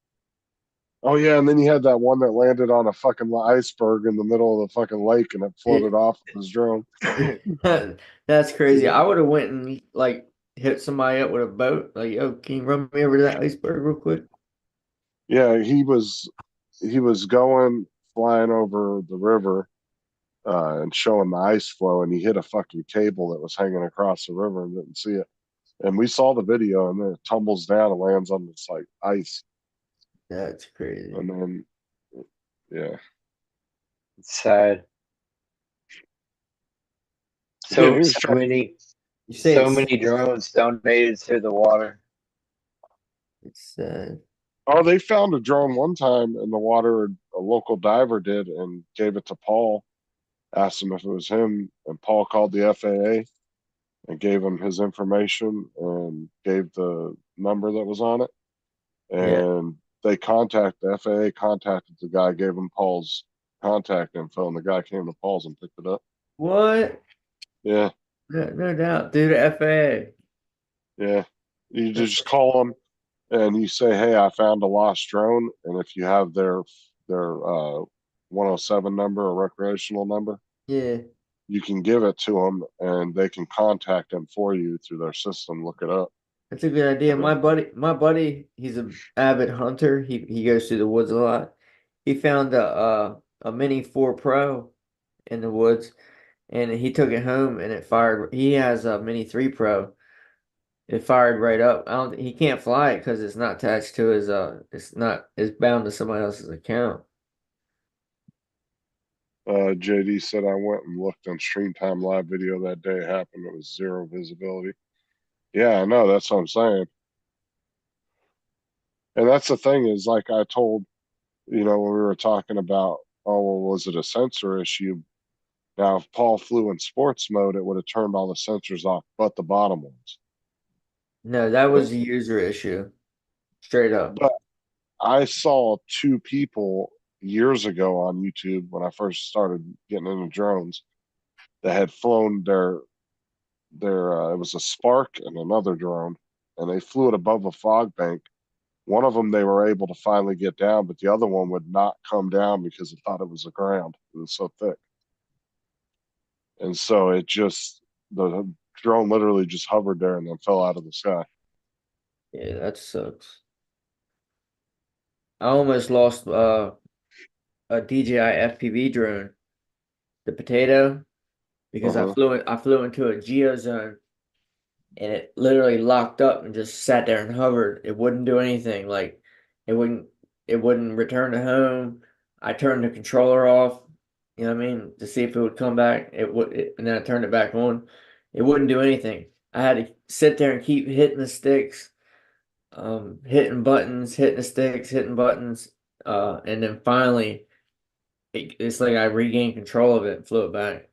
Oh yeah, and then you had that one that landed on a fucking iceberg in the middle of the fucking lake, and it floated off with his drone. That's crazy. I would have went and like hit somebody up with a boat. Like, yo, can you run me over to that iceberg real quick? Yeah, he was going flying over the river and showing the ice flow, and he hit a fucking cable that was hanging across the river and didn't see it. And we saw the video, and then it tumbles down and lands on this like ice, That's crazy. and then yeah, It's sad. Yeah, So he was so many You say so it's many drones donated to the water. it's Oh, they found a drone one time in the water. A local diver did and gave it to Paul. Asked him if it was him, and Paul called the FAA and gave him his information and gave the number that was on it. And the FAA contacted the guy, gave him Paul's contact info, and the guy came to Paul's and picked it up. what? Yeah, No doubt, dude. FAA. yeah. You just call them and you say, "Hey, I found a lost drone," and if you have their 107 number or recreational number, Yeah, you can give it to them, and they can contact them for you through their system. Look it up. that's a good idea. My buddy, he's an avid hunter. He goes through the woods a lot. He found a Mini 4 Pro in the woods, and he took it home and it fired. He has a Mini 3 Pro. It fired right up. I don't. He can't fly it because it's not attached to his. It's bound to somebody else's account. JD said I went and looked on Stream Time Live video that day it happened. It was zero visibility. Yeah, I know. That's what I'm saying. And that's the thing is, like I told, when we were talking about, oh, well, was it a sensor issue? Now, if Paul flew in sports mode, it would have turned all the sensors off, but the bottom ones. No, that was a user issue. Straight up. But I saw two people years ago on YouTube when I first started getting into drones. that had flown it was a Spark and another drone, and they flew it above a fog bank. One of them they were able to finally get down, but the other one would not come down because it thought it was the ground. It was so thick. And so the drone literally just hovered there and then fell out of the sky. Yeah, that sucks. I almost lost a DJI FPV drone, the potato, because I flew into a geo zone, and it literally locked up and just sat there and hovered. It wouldn't do anything. Like it wouldn't return to home. I turned the controller off, you know what I mean, to see if it would come back. And then I turned it back on. It wouldn't do anything. I had to sit there and keep hitting the sticks, hitting buttons, hitting the sticks, hitting buttons, and then finally, it's like I regained control of it and flew it back.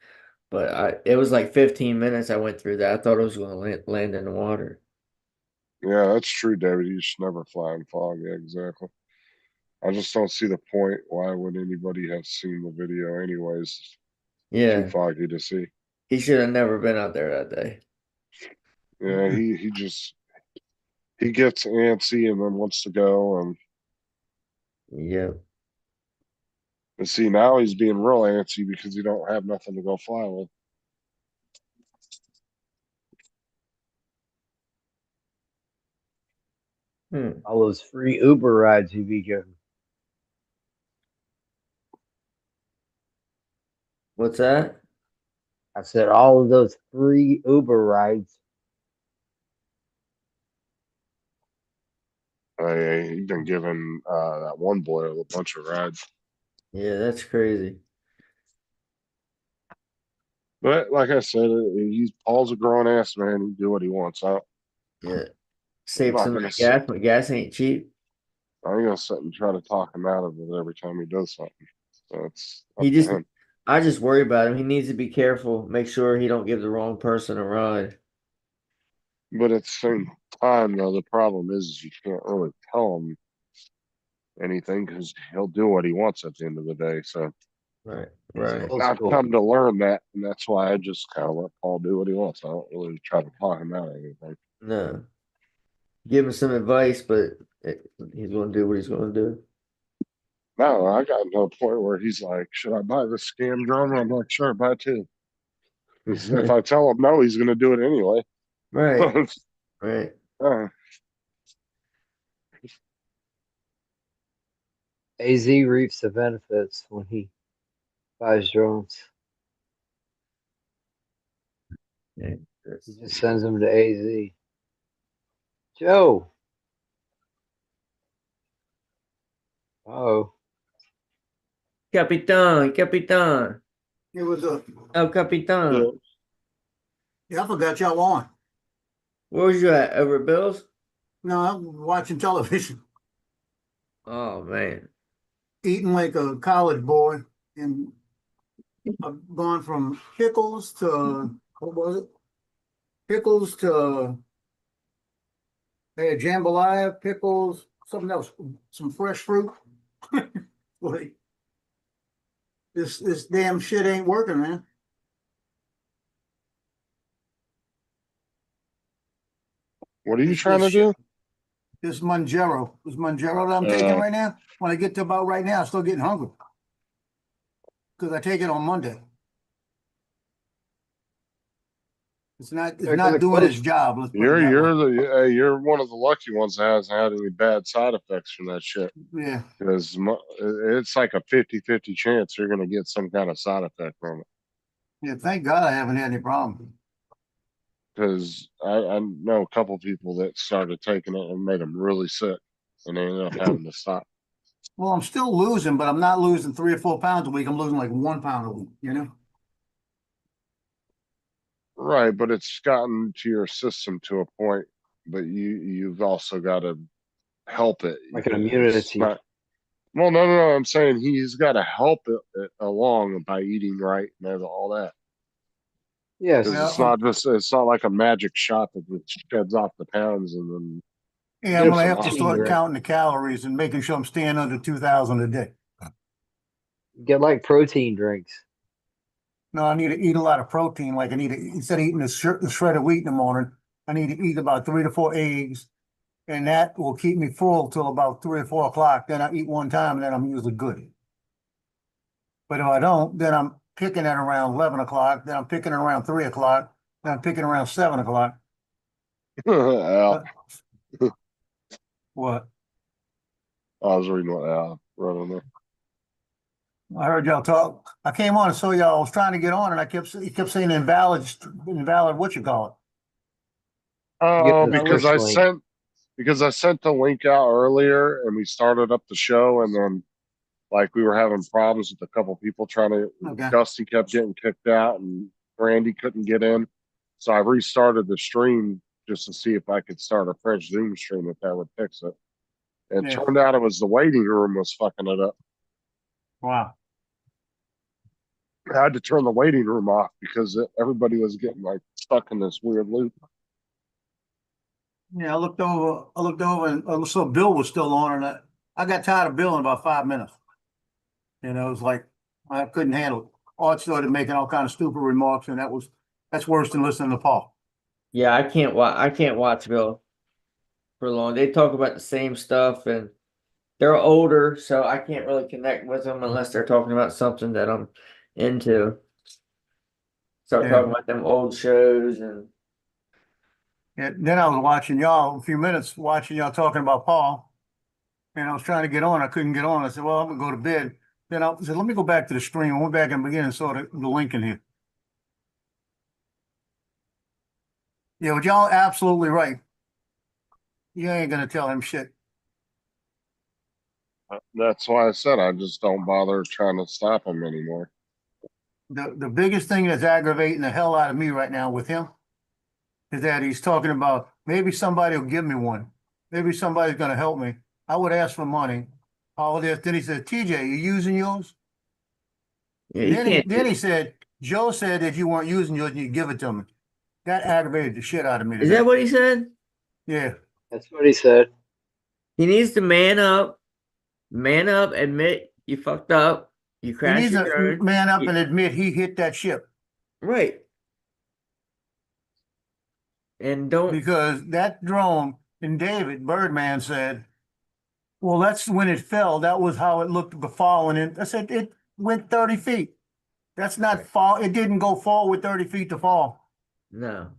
But it was like 15 minutes I went through that. I thought it was going to land in the water. Yeah, that's true, David. You should never fly in fog. Yeah, exactly. I just don't see the point. Why would anybody have seen the video anyways? Yeah, Too foggy to see. he should have never been out there that day. Yeah, he gets antsy and then wants to go and Yeah. see now he's being real antsy because he don't have nothing to go fly with. All those free Uber rides you be getting. What's that? I said all of those free Uber rides. He's been giving that one boy a bunch of rides. Yeah, that's crazy. But like I said, Paul's a grown ass man. He do what he wants out. Yeah. Save not some gonna gas, but gas ain't cheap. I ain't gonna sit and try to talk him out of it every time he does something. So it's up He to just him. I just worry about him. He needs to be careful, make sure he don't give the wrong person a ride. But at the same time, though, the problem is you can't really tell him anything because he'll do what he wants at the end of the day. So Right. Old I've school. come to learn that, and that's why I just kind of let Paul do what he wants. I don't really try to talk him out of anything. No. Give him some advice, but he's going to do what he's going to do. No, I got to a point where he's like, "Should I buy this scam drone?" I'm like, "Sure, buy two." 'Cause if I tell him no, he's going to do it anyway. Right. Right. AZ reaps the benefits when he buys drones. Yeah. He just sends them to AZ. Joe. Oh. Capitan. It was a, El Capitan. yeah, I forgot y'all on. Where was you at? Over at Bill's? No, I'm watching television, Oh, man. eating like a college boy, and I've gone from pickles to, what was it? Pickles to, they had jambalaya, pickles, something else, some fresh fruit. Boy, this damn shit ain't working, man. What are you trying to do? This Manjaro that I'm taking right now. When I get to about right now, I'm still getting hungry because I take it on Monday. It's not doing its job. Let's put it that way. You're one of the lucky ones that hasn't had any bad side effects from that shit. Yeah. Because it's like a 50-50 chance you're going to get some kind of side effect from it. Yeah, thank God I haven't had any problem. Because I know a couple people that started taking it and made them really sick, and they ended up having to stop. Well, I'm still losing, but I'm not losing 3 or 4 pounds a week. I'm losing like 1 pound a week, you know? Right, but it's gotten to your system to a point, but you've also got to help it. Like an immunity. Well, no. I'm saying he's got to help it along by eating right and all that. Yes. It's not like a magic shot that sheds off the pounds and then. Yeah, I'm gonna have to Eating start right. counting the calories and making sure I'm staying under 2,000 a day. Get like protein drinks. No, I need to eat a lot of protein. Like I need to, instead of eating the shredded wheat in the morning, I need to eat about 3 to 4 eggs, and that will keep me full till about 3 or 4 o'clock. Then I eat one time, and then I'm usually good. But if I don't, then I'm picking at around 11 o'clock. Then I'm picking around 3 o'clock. Then I'm picking around 7 o'clock. Al, What? I was reading what Al wrote on there. I heard y'all talk. I came on and saw y'all. I was trying to get on, and he kept saying invalid. What you call it? Oh, the because first I link. sent the link out earlier, and we started up the show, and then like we were having problems with a couple people trying to. Okay. Dusty kept getting kicked out, and Randy couldn't get in. So I restarted the stream just to see if I could start a fresh Zoom stream if that would fix it. And it Yeah. turned out it was the waiting room was fucking it up. Wow. I had to turn the waiting room off because everybody was getting like stuck in this weird loop. Yeah, I looked over, and I saw Bill was still on, and I got tired of Bill in about 5 minutes. You know, it was like I couldn't handle it. Art started making all kind of stupid remarks, and that's worse than listening to Paul. Yeah, I can't watch Bill for long. They talk about the same stuff, and they're older, so I can't really connect with them unless they're talking about something that I'm into. Start Yeah. talking about them old shows and And then I was watching y'all a few minutes, watching y'all talking about Paul, and I was trying to get on. I couldn't get on. I said, "Well, I'm gonna go to bed." Then I said, "Let me go back to the stream." I went back and began and saw the link in here. Yeah, but y'all absolutely right. You ain't gonna tell him shit. That's why I said I just don't bother trying to stop him anymore. The biggest thing that's aggravating the hell out of me right now with him is that he's talking about maybe somebody will give me one. Maybe somebody's gonna help me. I would ask for money. All this. Then he said, "TJ, you using yours?" yeah, you can't. Then he said, "Joe said if you weren't using yours, you'd give it to me." That aggravated the shit out of me Is today. that what he said? Yeah. That's what he said. He needs to man up, admit you fucked up, you He crashed needs your to drone. man up and admit he hit that ship, Right. And don't because that drone, and David Birdman said, "Well, that's when it fell. That was how it looked falling." And I said, "It went 30 feet. That's not fall. It didn't go forward 30 feet to fall." no.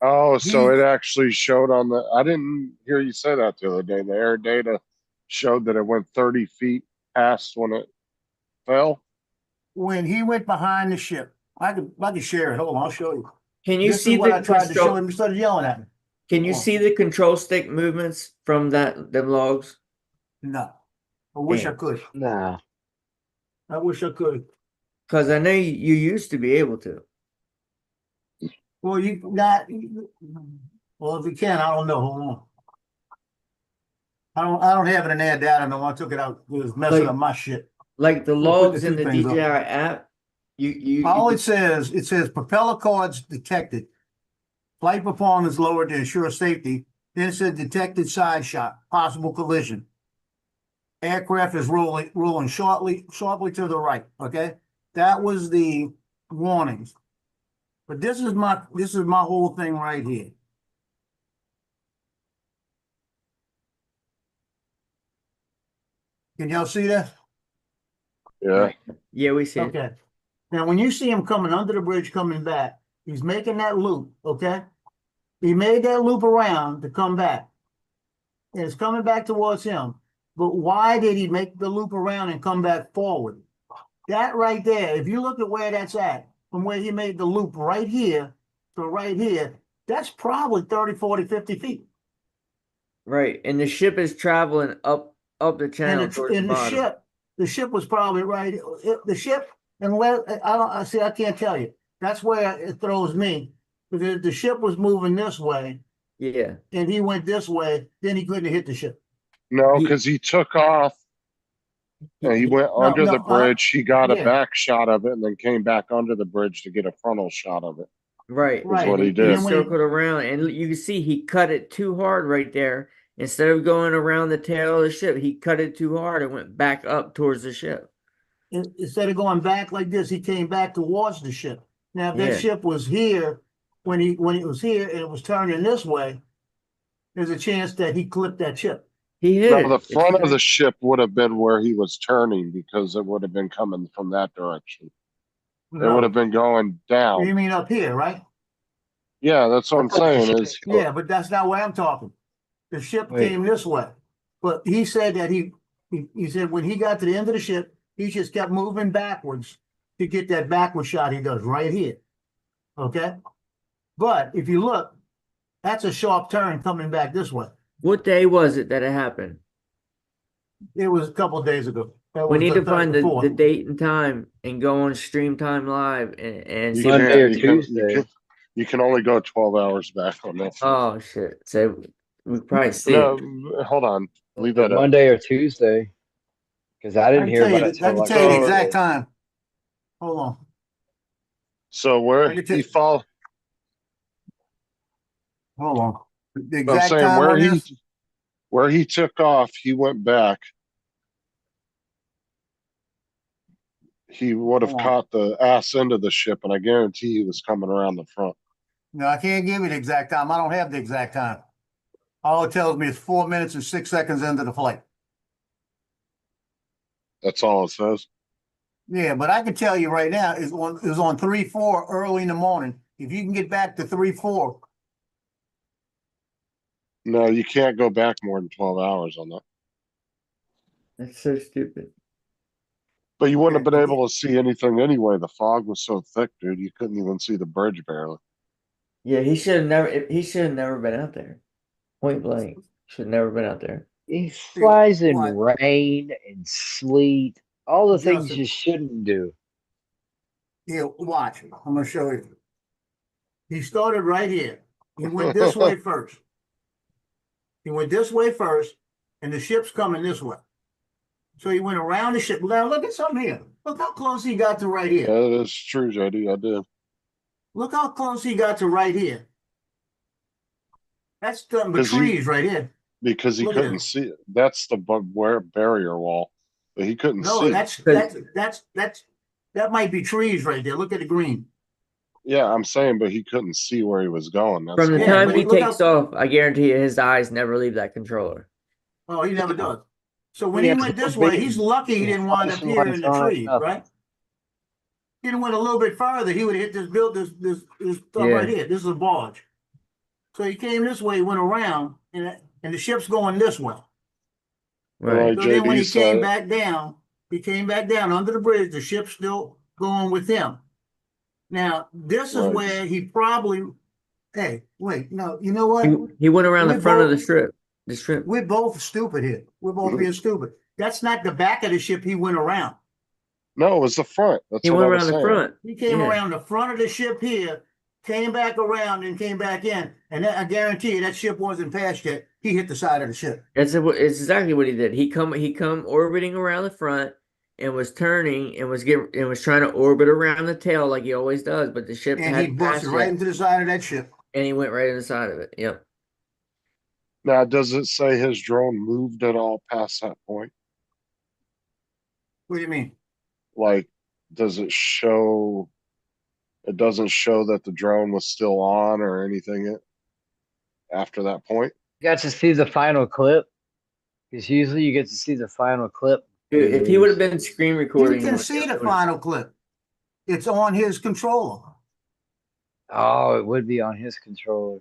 Oh, so He- it actually showed on the. I didn't hear you say that the other day. The air data showed that it went 30 feet past when it fell. When he went behind the ship, I could share it. Hold on, I'll show you. Can you This see is what the I tried to show control? him. He started yelling at me. Can you Hold on. see the control stick movements from them logs? No, I wish I Damn. could. Nah. I wish I could. Because I know you used to be able to. Well, you not. Well, if you can, I don't know. Hold on. I don't have it in there data. No, I took it out. It was messing Like- up my shit. Like the We'll put the logs in two the things up. DJI app. You All it says propeller cords detected. Flight performance lowered to ensure safety. Then it said detected side shot, possible collision. Aircraft is rolling sharply to the right. Okay, that was the warnings. But this is my whole thing right here. Can y'all see that? Yeah. yeah, we see it. Okay. Now, when you see him coming under the bridge, coming back, he's making that loop. Okay. He made that loop around to come back. And it's coming back towards him. But why did he make the loop around and come back forward? That right there, if you look at where that's at, from where he made the loop right here to right here, that's probably 30, 40, 50 feet. Right. And the ship is traveling up the channel And towards the bottom. the ship was probably right. The ship, unless I can't tell you. That's where it throws me. Because the ship was moving this way Yeah. and he went this way, then he couldn't hit the ship. No, He- because he took off and he went under the bridge. He got a yeah. back shot of it and then came back under the bridge to get a frontal shot of it. Right. Right. what he He did. circled around, and you can see he cut it too hard right there. Instead of going around the tail of the ship, he cut it too hard and went back up towards the ship. instead of going back like this, he came back towards the ship. Now, if that Yeah. ship was here, when it was here and it was turning this way, there's a chance that he clipped that ship. He hit No, it. the It's front of okay. the ship would have been where he was turning because it would have been coming from that direction. It would have been going You down. mean up here, right? Yeah, that's what I'm saying is, Yeah, but that's not where I'm talking. The ship Wait. came this way. But he said that he said when he got to the end of the ship, he just kept moving backwards to get that backward shot he does right here. Okay? But if you look, that's a sharp turn coming back this way. What day was it that it happened? It was a couple of days ago. That We was need the to find third, the fourth. date and time and go on Stream Time Live and you see. Monday can't, or you can, Tuesday. you can only go 12 hours back on that. Oh shit! So we probably see No, it. hold on. Leave The that up. Monday or Tuesday. Because I didn't hear about it I till can like tell you the So- exact time. Hold on. So where I can he tell- fall, Hold on. The I'm exact saying time on this. where he took off, he went back. He would have Hold on. caught the ass end of the ship, and I guarantee he was coming around the front. No, I can't give you the exact time. I don't have the exact time. All it tells me is 4 minutes and 6 seconds into the flight. That's all it says. Yeah, but I can tell you right now, it was on 3-4 early in the morning. If you can get back to 3-4, No, you can't go back more than 12 hours on that. That's so stupid. But you wouldn't have been Okay. able to see anything anyway. The fog was so thick, dude. You couldn't even see the bridge barely. Yeah, he should have never. He should have never been out there. Point blank, should have never been out there. He flies in What? rain and sleet, all the things Justin. you shouldn't do. here, watch. I'm gonna show you. He started right here. He went this way first. He went this way first, and the ship's coming this way. So he went around the ship. Now look at something here. Look how close he got to right here. Yeah, that's true, JD. I did. Look how close he got to right here. That's nothing but 'Cause he- trees right here. Because he Look at couldn't it. see it. That's the barrier wall, but he couldn't No, see. that might be trees right there. Look at the green. Yeah, I'm saying, but he couldn't see where he was going. That's From the Yeah, time but he look takes how- off, I guarantee you, his eyes never leave that controller. Oh, he never does. So when He he has went no this way, vision. he's lucky he didn't wind up Flashing here in lights the on, tree, nothing. right? He'd have went a little bit farther, he would have hit this stuff Yeah. right here. This is a barge. So he came this way, went around, and the ship's going this way. Right. So then when he JD came said- back down, under the bridge, the ship's still going with him. Now, this is Right. where he probably, hey, wait, no, you know what? He went around the We front of both- the strip. The strip. We're both stupid here. We're both being stupid. That's not the back of the ship he went around. No, it was the front. That's He what went I was around the saying. front. He came Yeah. around the front of the ship here, came back around and came back in. And that, I guarantee you that ship wasn't past yet. He hit the side of the ship. It's exactly what he did. He come orbiting around the front and was turning and was trying to orbit around the tail like he always does, but the ship And he hadn't passed busted right yet, into the side of that ship. and he went right in the side of it. Yep. Now, does it say his drone moved at all past that point? What do you mean? Like, does it show? It doesn't show that the drone was still on or anything after that point. You got to see the final clip. Because usually you get to see the final clip. Dude, if he would have been screen You recording, can see the final clip. It's on his controller. Oh, it would be on his controller.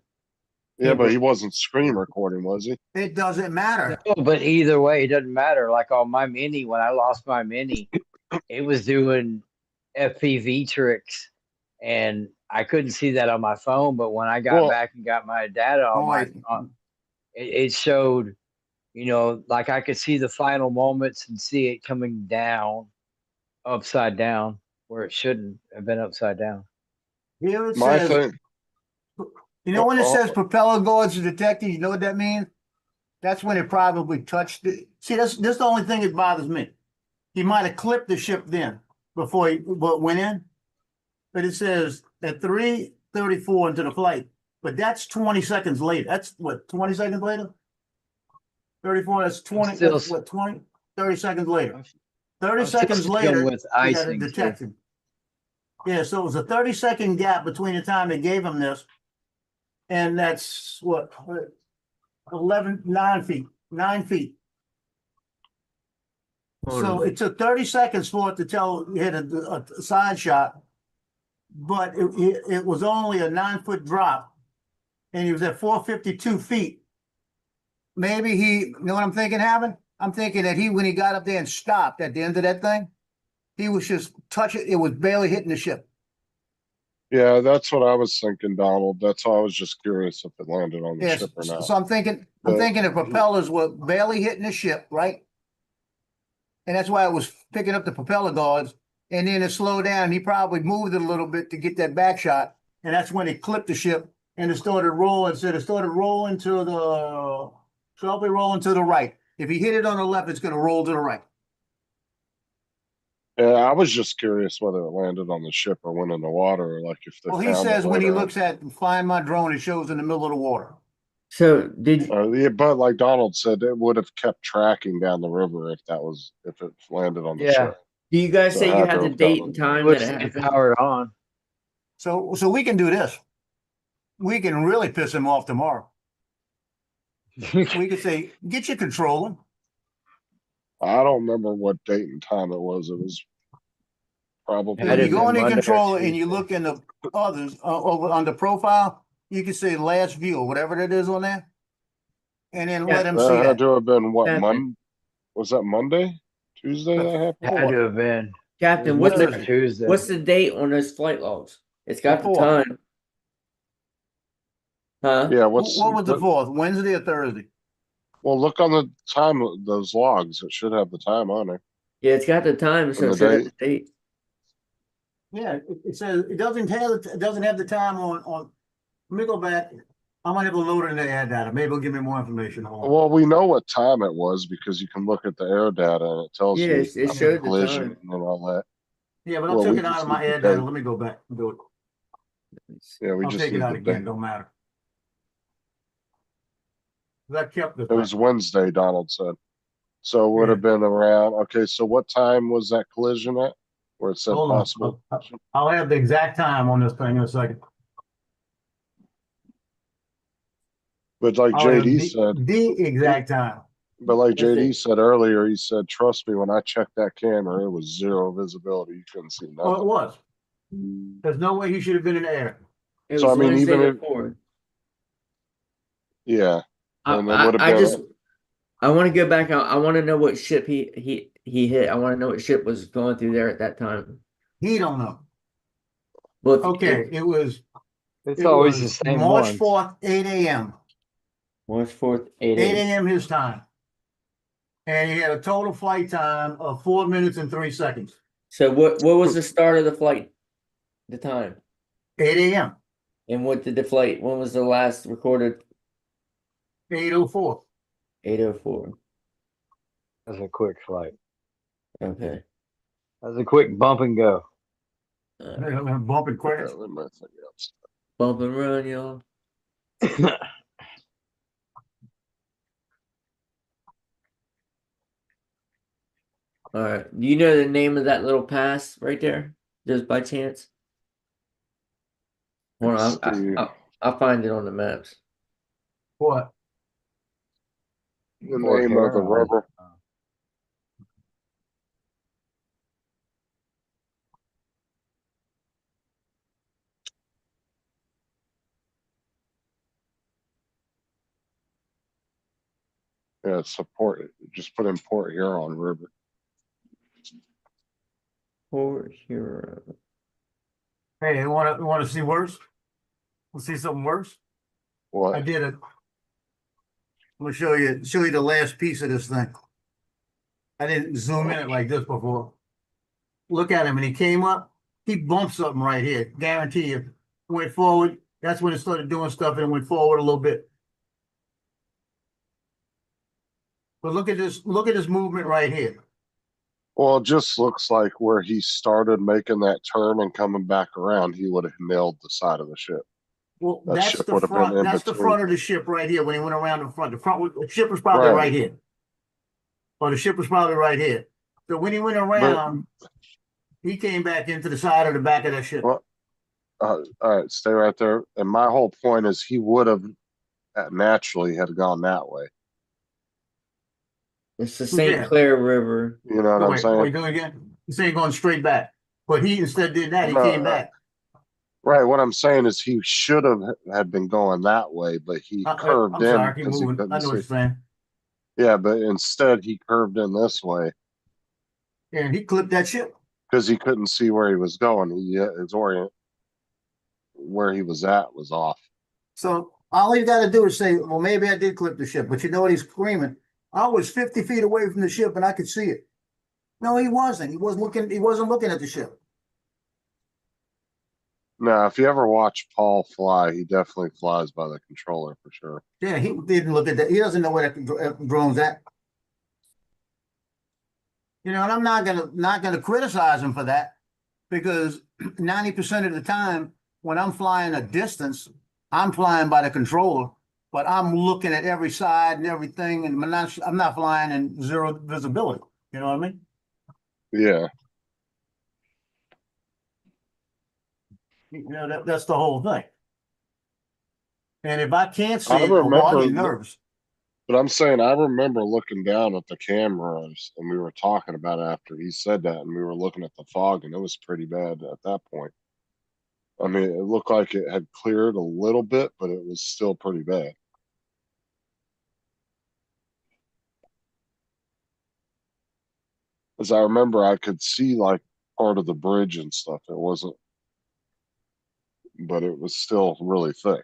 Yeah, Yeah, but but- he wasn't screen recording, was he? It doesn't matter. No, but either way, it doesn't matter. Like on my Mini, when I lost my Mini, it was doing FPV tricks, and I couldn't see that on my phone. But when I got Well- back and got my data on it showed, like I could see the final moments and see it coming down, upside down, where it shouldn't have been upside down. Here it My says, thing. you know when it Oh. says propeller guards detected, you know what that means? That's when it probably touched it. See, this the only thing that bothers me. He might have clipped the ship then before he went in. But it says at 3:34 into the flight. But that's 20 seconds later. That's what, 20 seconds later? 34, that's 20, Still- that's what, 20, 30 seconds later. 30 was seconds testing later, with he got it icing, too. detected. Yeah, so it was a 30-second gap between the time they gave him this. And that's what, 9 feet, 9 feet. So it took 30 seconds for it to tell you hit a side shot. But it was only a 9-foot drop. And he was at 452 feet. Maybe you know what I'm thinking happened? I'm thinking that when he got up there and stopped at the end of that thing, he was just touching, it was barely hitting the ship. Yeah, that's what I was thinking, Donald. That's why I was just curious if it landed on the Yes, ship or not. so I'm thinking But- the propellers were barely hitting the ship, right? And that's why it was picking up the propeller guards, and then it slowed down. He probably moved it a little bit to get that back shot, and that's when it clipped the ship and it started rolling. So it started rolling sharply rolling to the right. If he hit it on the left, it's going to roll to the right. Yeah, I was just curious whether it landed on the ship or went in the water, or like if they Well, he found it says when he later on. looks at Find My Drone, it shows in the middle of the water. So did Yeah, but like Donald said, it would have kept tracking down the river if it landed on the Yeah. ship. do you guys So say it you had had to the have date gone and on. time Would that it stay happened? powered on. So we can do this. We can really piss him off tomorrow. We could say, get your controller. I don't remember what date and time it was. It was probably Had When you it go been on the Monday or controller and you Tuesday. look in the others over on the profile, you can say last view or whatever that is on there. And then let him see that had that. to have been what Captain. Was that Monday? Tuesday that happened? Had to have been. Captain, It was what's Monday or the Tuesday. what's the date on those flight logs? It's got the Before. time. Huh? Yeah, What was the fourth? Wednesday or Thursday? well, look on the time of those logs. It should have the time on it. Yeah, it's got the time, so And it the should have the date. Yeah, it says it doesn't have the time on. Let me go back. I might have to load it in the air data. Maybe it'll give me more information. Hold on. Well, we know what time it was because you can look at the air data and it tells Yeah, you it about showed the collision time. and all that. Yeah, but I Well, took we it out just of my need the air data. date. Let me go back and do it. Yeah, we I'll just take it need out the again. date. Don't matter. That kept the It was thing. Wednesday, Donald said. So it would have been around, okay, so what time was that collision at? Where it said Hold on. possible? I'll have the exact time on this thing in a second. But like I'll have JD said, the exact time. but like That's JD it. said earlier, he said, trust me, when I checked that camera, it was zero visibility. You couldn't see Oh, it nothing. was. There's no way he should have been in the air. It So, was I mean, Wednesday even if- before. Yeah. And it would have I been, just I want to go back. I want to know what ship he hit. I want to know what ship was going through there at that time. He don't know. Well, if- Okay, it was It's always the same March ones. 4th, 8 a.m. March 4th, 8 8 a.m. a.m. his time. And he had a total flight time of 4 minutes and 3 seconds. So what was the start of the flight? The time. 8 a.m. And what did the flight? When was the last recorded? 8:04. 8:04. That's a quick flight. Okay. That's a quick bump and go. Bumping quick. apparently my thing else. Bump and run, y'all. All right. Do you know the name of that little pass right there? Just by chance? Hold on, I'll find it on the maps. What? The Fort name of the Huron. river. Yeah, it's support. Just put in Port Huron River. Port Huron. Hey, you want to see worse? We'll see something worse. I What? did it. I'm gonna show you the last piece of this thing. I didn't zoom in it like this before. Look at him, and he came up. He bumped something right here. Guarantee you. Went forward. That's when it started doing stuff, and it went forward a little bit. But look at this. Look at this movement right here. Well, it just looks like where he started making that turn and coming back around, he would have nailed the side of the ship. Well, That that's ship the would have been front. in That's the between. front of the ship right here. When he went around the front, the ship was probably Right. right here, or the ship was probably right here. So when he went around, he came back into the side of the back of that ship. Well, all right, stay right there. And my whole point is he would have naturally had gone that way. It's the Who's St. that? Clair River. You know what I'm Wait, saying? doing again? He's saying going straight back. But he instead did that. He No, came back. Right. What I'm saying is he should have had been going that way, but he curved I'm in sorry, keep because he moving. I couldn't know what see. you're saying. Yeah, but instead he curved in this way And he clipped that ship. because he couldn't see where he was going. His orient where he was at was off. So all you got to do is say, well, maybe I did clip the ship, but you know what he's screaming? I was 50 feet away from the ship and I could see it. No, he wasn't. He wasn't looking at the ship. Now, if you ever watch Paul fly, he definitely flies by the controller for sure. Yeah, he didn't look at that. He doesn't know where that drone's at. You know, and I'm not gonna criticize him for that because 90% of the time when I'm flying a distance, I'm flying by the controller, but I'm looking at every side and everything, and I'm not flying in zero visibility. You know what I mean? Yeah. You know, that's the whole thing. And if I can't see I it, well, I get remember, nervous. but I'm saying I remember looking down at the cameras and we were talking about it after he said that, and we were looking at the fog, and it was pretty bad at that point. I mean, it looked like it had cleared a little bit, but it was still pretty bad. As I remember, I could see like part of the bridge and stuff. It wasn't, but it was still really thick.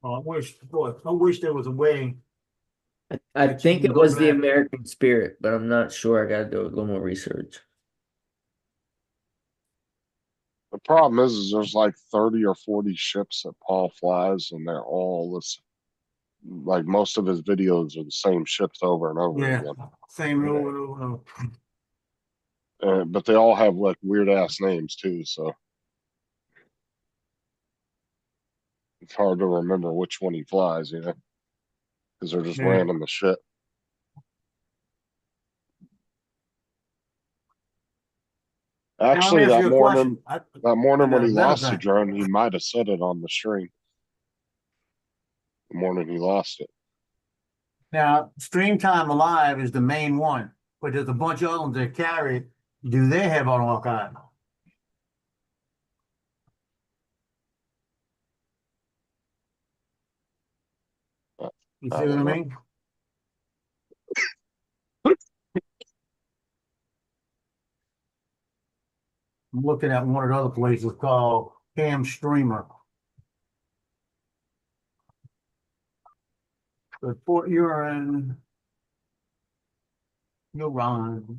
Oh, I wish there was a way. I But you think can it go was the back. American Spirit, but I'm not sure. I gotta do a little more research. The problem is there's like 30 or 40 ships that Paul flies, and they're all this. Like most of his videos are the same ships over and over Yeah, again. same rule. But they all have like weird ass names too, so it's hard to remember which one he flies, you know, because they're just Yeah. random as shit. Actually, Now, let me ask you a question. that morning when he Another lost the thing. drone, he might have said it on the stream. The morning he lost it. Now, Stream Time Alive is the main one, but there's a bunch of them that carry it. Do they have an archive? You I see what I don't know. mean? I'm looking at one of the other places called Cam Streamer. But Fort Huron, Huron.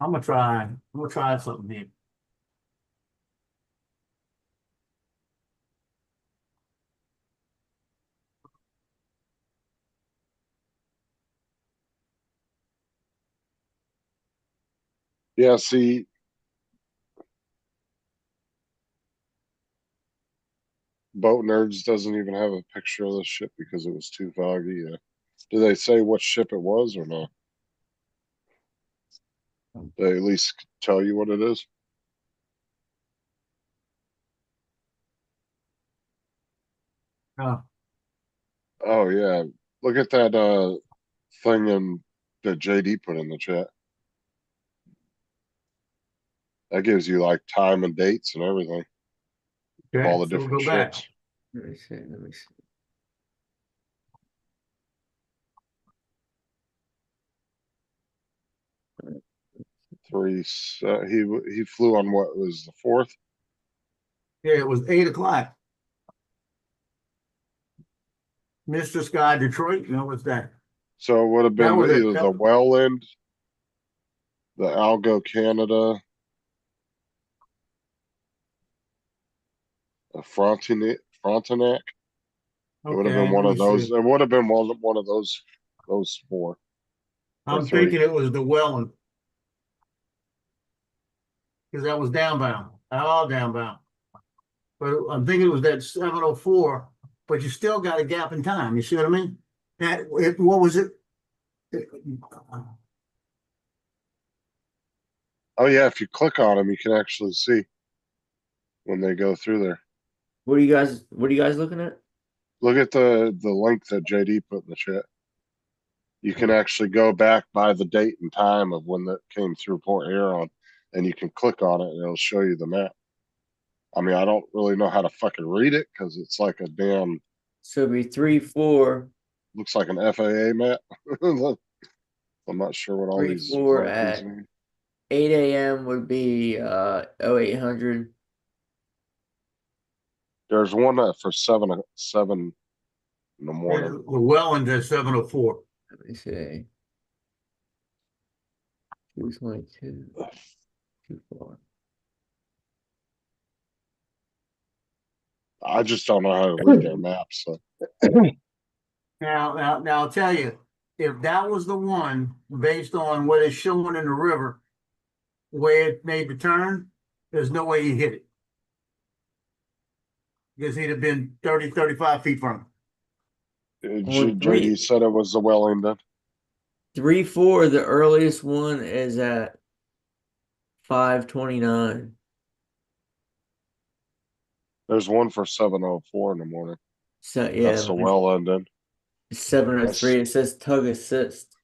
I'm gonna try something here. Yeah, see, Boat Nerds doesn't even have a picture of this ship because it was too foggy. Do they say what ship it was or no? They at least tell you what it is. Oh, Oh yeah, look at that thing that JD put in the chat. That gives you like time and dates and everything of okay, all the so we'll different go back. ships. Let me see. Let me see. He flew on what was the 4th. Yeah, it was 8 o'clock. Mr. Sky Detroit, you know what's that? So it would have That been was it. either the Welland, the Algo Canada, a Frontenac. It would have been Okay, one let of me those. see. It would have been one of those four. I'm three. thinking it was the Welland. Cause that was downbound, all downbound. But I'm thinking it was that 704, but you still got a gap in time, you see what I mean? What was it? Oh yeah, if you click on them, you can actually see when they go through there. What are you guys looking at? Look at the link that JD put in the chat. You can actually go back by the date and time of when that came through Port Huron, and you can click on it and it'll show you the map. I mean, I don't really know how to fucking read it because it's like a damn, So it'd be 3-4. looks like an FAA map. I'm not sure what all 3, these 4 markings at mean. 8 a.m. would be 0800. There's one for 7 in the morning. The Welland at 704. Let me see. 222. 24. I just don't know how to read their maps. So. Now, I'll tell you, if that was the one based on what it's showing in the river, where it made the turn, there's no way he hit it. Because he'd have been 30, 35 feet from it. JD said it was the Wellington. 3-4. The earliest one is at 5:29. There's one for 7:04 in the morning. So yeah, That's the Wellington. 7:03. It says tug assist.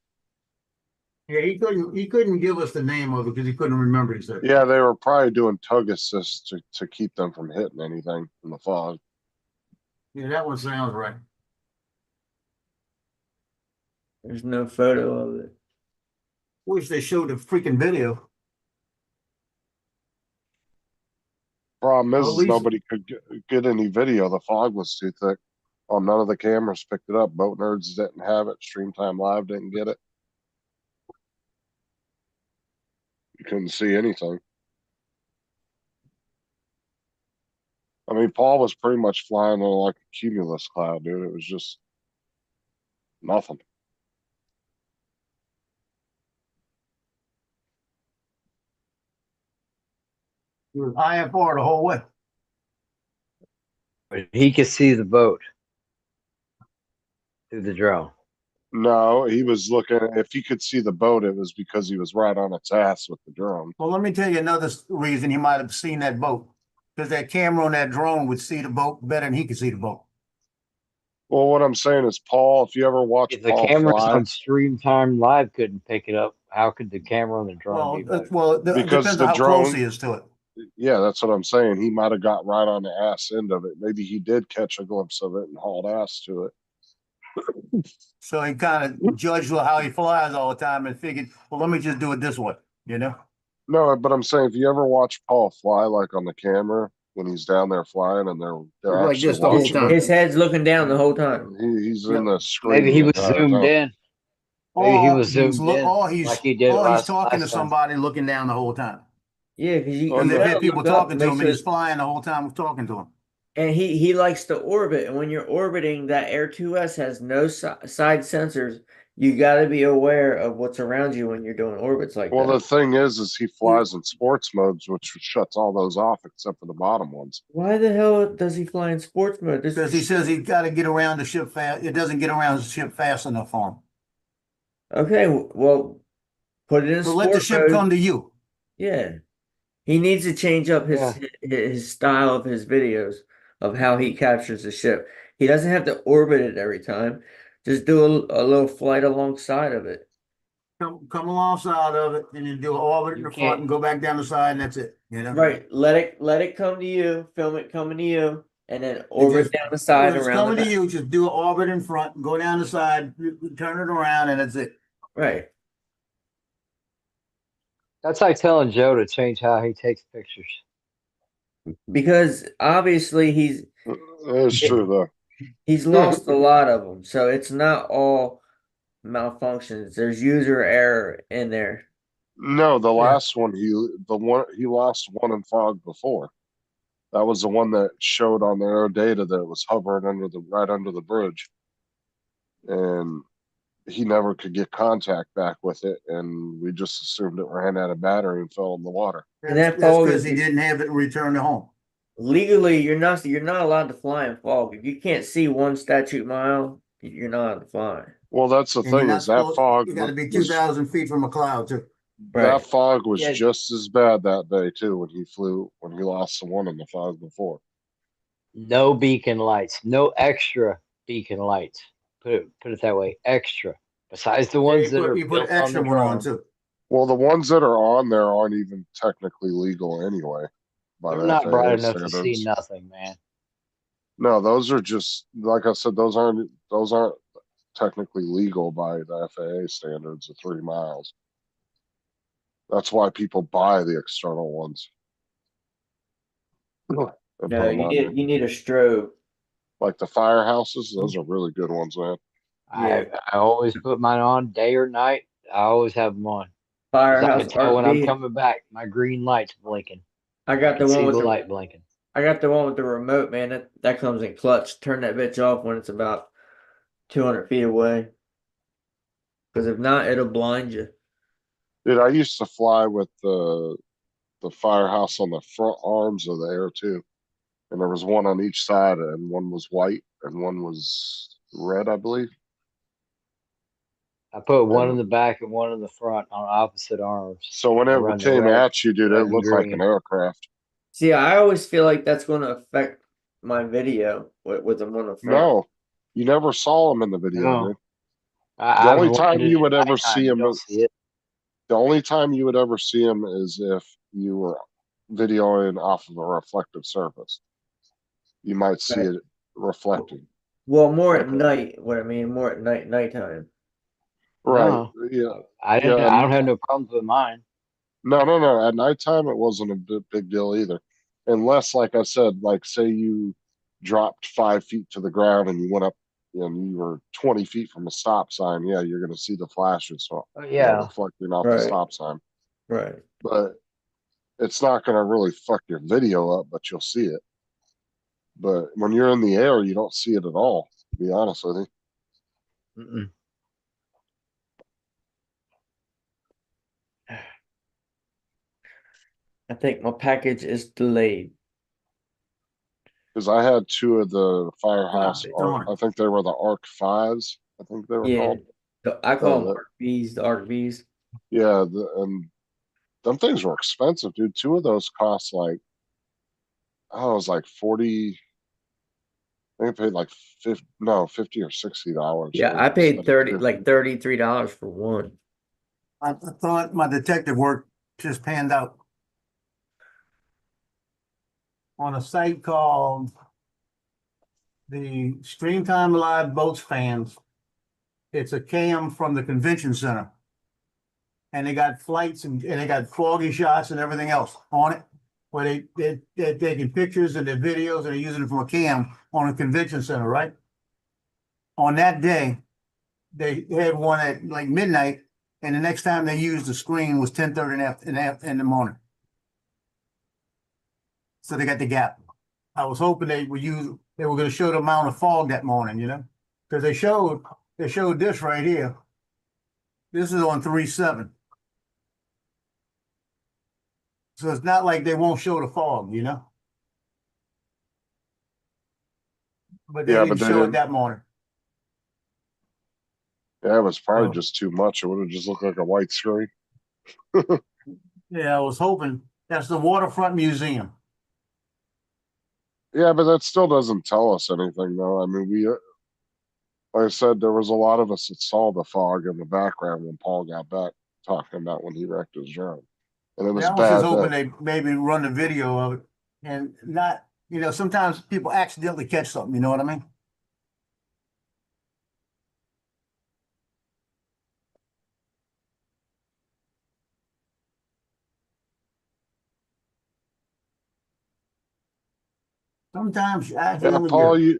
Yeah, he couldn't give us the name of it because he couldn't remember. He said. Yeah, they were probably doing tug assist to keep them from hitting anything in the fog. Yeah, that one sounds right. There's no photo of it. Wish they showed the freaking video. Problem is, Well, at least- nobody could get any video. The fog was too thick. Oh, none of the cameras picked it up. Boat Nerds didn't have it. Streamtime Live didn't get it. You couldn't see anything. I mean, Paul was pretty much flying on like a cumulus cloud, dude. It was just nothing. It was IFR the whole way. But he could see the boat through the drone. No, he was looking. If he could see the boat, it was because he was right on its ass with the drone. Well, let me tell you another reason he might have seen that boat. Because that camera on that drone would see the boat better than he could see the boat. Well, what I'm saying is, Paul, if you ever watch If the Paul cameras fly, on Stream Time Live couldn't pick it up, how could the camera on the drone be better? It Because depends the on how close drone- he is to it. yeah, that's what I'm saying. He might have got right on the ass end of it. Maybe he did catch a glimpse of it and hauled ass to it. So he kind of judged how he flies all the time and figured, well, let me just do it this way, you know? No, but I'm saying if you ever watch Paul fly, like on the camera when he's down there flying, and they're Like actually this the whole watching time. it, His head's looking down the whole time. he's in the screen. Maybe he the was entire zoomed time. in. Maybe he was zoomed in Or he's like he did or he's last talking to time. somebody looking down the whole time. Yeah, because you. Well, Because you if gotta had people look up talking to make him, sure- and he's flying the whole time talking to him. And he likes to orbit, and when you're orbiting, that Air 2S has no side sensors. You got to be aware of what's around you when you're doing orbits like Well, that. the thing is he flies in sports modes, which shuts all those off except for the bottom ones. Why the hell does he fly in sports mode? This Because is he says he's got to get around the ship fast. It doesn't get around the ship fast enough for him. okay. Well, put it in So let the sport ship mode. come to you. Yeah, he needs to change up his style of his videos of how he captures the ship. He doesn't have to orbit it every time. Just do a little flight alongside of it. Come alongside of it, and then do an orbit in You the front can't- and go back down the side, and that's it. You know, Right. Let it come to you. Film it coming to you, and then orbit just- down the side When it's around coming the to you, just do an orbit in front, go down the side, turn it around, and that's it. Right. That's like telling Joe to change how he takes pictures. Because obviously It's true though. he's lost a lot of them, so it's not all malfunctions. There's user error in there. No, the last one he lost one in fog before. That was the one that showed on their data that it was hovering right under the bridge. And he never could get contact back with it, and we just assumed it ran out of battery and fell in the water. And that That's fog because is he didn't have it returned to home. legally you're not allowed to fly in fog. If you can't see 1 statute mile, you're not allowed to fly. Well, that's the And you're thing not is that supposed, fog you gotta be was 2,000 feet from a cloud too. Right. that fog was Yeah. just as bad that day too when he lost the one in the fog before. No beacon lights, no extra beacon lights. Put it that way, extra. Besides the ones that are You put built on extra the one on drone. too. Well, the ones that are on there aren't even technically legal anyway by They're the not bright FAA enough to see standards. nothing, man. No, those are just like I said. Those aren't technically legal by the FAA standards of 3 miles. That's why people buy the external ones. And put No, 'em on there. you need a strobe. Like the firehouses, those are really good ones, man. Yeah. I always put mine on day or night. I always have them on. 'Cause I Firehouse can tell when I'm RV. coming back. My green light's blinking. I I got can the see one with the the light blinking. I got the one with the remote, man. That comes in clutch. Turn that bitch off when it's about 200 feet away. Because if not, it'll blind you. Dude, I used to fly with the firehouse on the front arms of the air too. And there was one on each side, and one was white and one was red, I believe. I put one in And the back and one in the front on opposite arms. so whenever run it the came red- at you, dude, red it and looked like an green. aircraft. See, I always feel like that's going to affect my video with them on the front. No, you never saw him in the video, No. dude. I've only time landed you would at ever nighttime, see you him don't is- see it. The only time you would ever see him is if you were videoing off of a reflective surface. You might see Right. it reflecting. Well, more at Okay. night. What I mean, more at nighttime. Right. No. Yeah. I didn't. Yeah, I don't have no problems with mine. No. At nighttime, it wasn't a big deal either. Unless, like I said, like say you dropped 5 feet to the ground and you went up and you were 20 feet from a stop sign. Yeah, you're going to see the flashes Yeah. reflecting off the Right. stop sign. Right. But it's not going to really fuck your video up, but you'll see it. But when you're in the air, you don't see it at all, to be honest with you. Mm-mm. I think my package is delayed. Because I had 2 of the Firehouse it's Arc. on. I think they were the Arc 5s. I think they were Yeah. called. I call them the- ARC-Vs, the ARC-Vs. Yeah, and them things were expensive, dude. 2 of those cost like, oh, it was like 40. I think I paid like 50 or $60. Yeah, I paid $33 for one. I thought my detective work just panned out. On a site called the Stream Time Live Boats Fans. It's a cam from the convention center. And they got flights and they got foggy shots and everything else on it. Where they're taking pictures and their videos and they're using it from a cam on a convention center, right? On that day, they had one at like midnight, and the next time they used the screen was 10:30 in the morning. So they got the gap. I was hoping they were going to show the amount of fog that morning, because they showed this right here. This is on 3/7. So it's not like they won't show the fog, But they Yeah, didn't but they show it didn't. that morning. Yeah, it was probably Oh. just too much. It would have just looked like a white screen. Yeah, I was hoping. That's the Waterfront Museum. Yeah, but that still doesn't tell us anything, though. I mean, like I said, there was a lot of us that saw the fog in the background when Paul got back talking about when he wrecked his drone. And it was I was just bad. hoping they maybe run the video of it and not, sometimes people accidentally catch something, you know what I mean? Sometimes you accidentally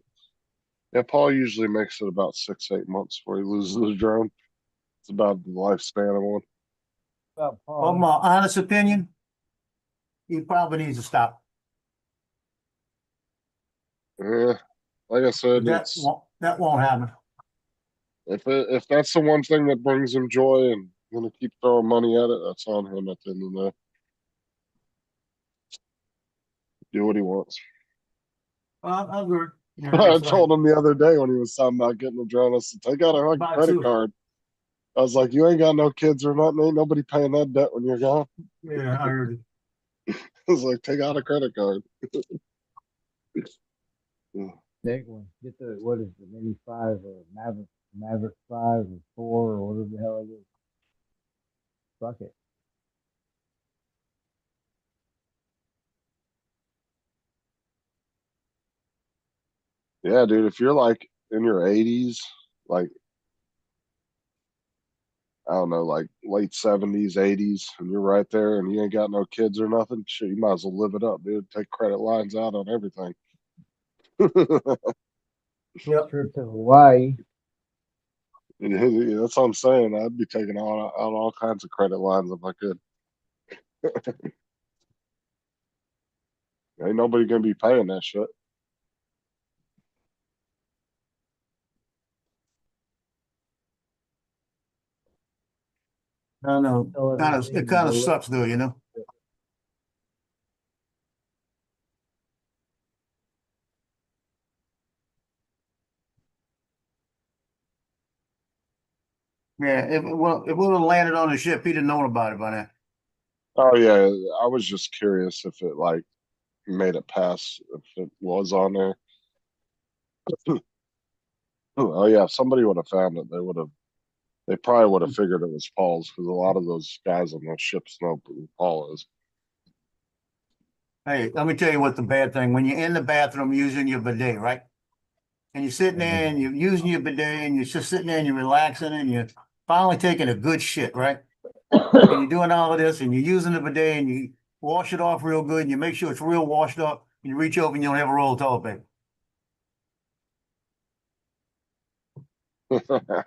get Paul usually makes it about 6-8 months before he loses his drone. It's about the lifespan of one. From my honest opinion, he probably needs to stop. Yeah, like I said, That won't happen. If that's the one thing that brings him joy and gonna keep throwing money at it, that's on him at the end of the day. Do what he wants. I agree. Yeah, I it's told like, him the other day when he was talking about getting a drone, I said, take out a fucking buy credit two. card. I was like, you ain't got no kids or nothing. Ain't nobody paying that debt when you're gone. Yeah, I heard it. I was like, take out a credit card. Take one. Get the what is it? Maybe 5 or Maverick 5 or 4 or whatever the hell it is. Fuck it. Yeah, dude, if you're like in your 80s, like, I don't know, like late 70s, 80s, and you're right there and you ain't got no kids or nothing, shit, you might as well live it up, dude. Take credit lines out on everything. Yep. Trip to Hawaii. That's what I'm saying. I'd be taking out all kinds of credit lines if I could. Ain't nobody gonna be paying that shit. I know. Tell It everything kind to of go sucks though, you know. Yeah, if it would have landed on the ship, he'd have known about it by now. Oh yeah, I was just curious if it like made it pass, if it was on there. Oh yeah, if somebody would have found it, they probably would have figured it was Paul's because a lot of those guys on those ships know who Paul is. Hey, let me tell you what's the bad thing. When you're in the bathroom using your bidet, right? And you're sitting there and you're using your bidet and you're just sitting there and you're relaxing and you're finally taking a good shit, right? And you're doing all of this and you're using the bidet and you wash it off real good and you make sure it's real washed up. And you reach over and you don't have a roll of toilet paper.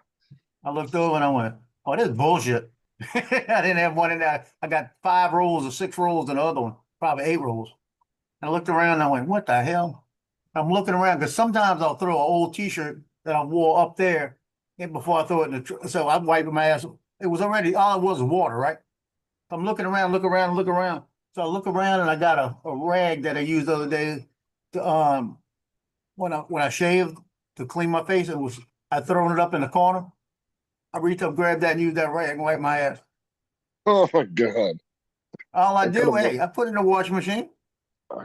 I looked over and I went, oh, this is bullshit. I didn't have one in there. I got 5 rolls or 6 rolls in the other one, probably 8 rolls. And I looked around and I went, what the hell? I'm looking around because sometimes I'll throw an old t-shirt that I wore up there and before I throw it in the, so I'm wiping my ass. It was already, all it was water, right? I'm looking around, look around, look around. So I look around and I got a rag that I used the other day to, when I shaved to clean my face. I thrown it up in the corner. I reached up, grabbed that, and used that rag and wiped my ass. Oh my god! All I I did, hey, I put it in the washing machine.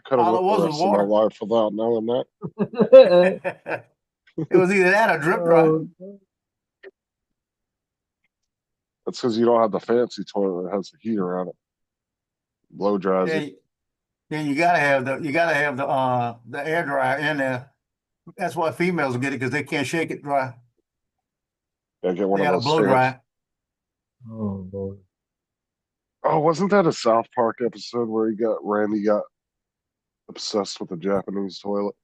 could have All it went the was rest of my water. life without knowing that. It was either that or drip dry. Oh, That's because you don't have the fancy toilet that has the heater on it. Blow dries it. Then you gotta have the air dryer in there. That's why females get it because they can't shake it dry. Yeah, get one They of gotta those blow stamps. dry it. oh Lord. Oh, wasn't that a South Park episode where Randy got obsessed with the Japanese toilet?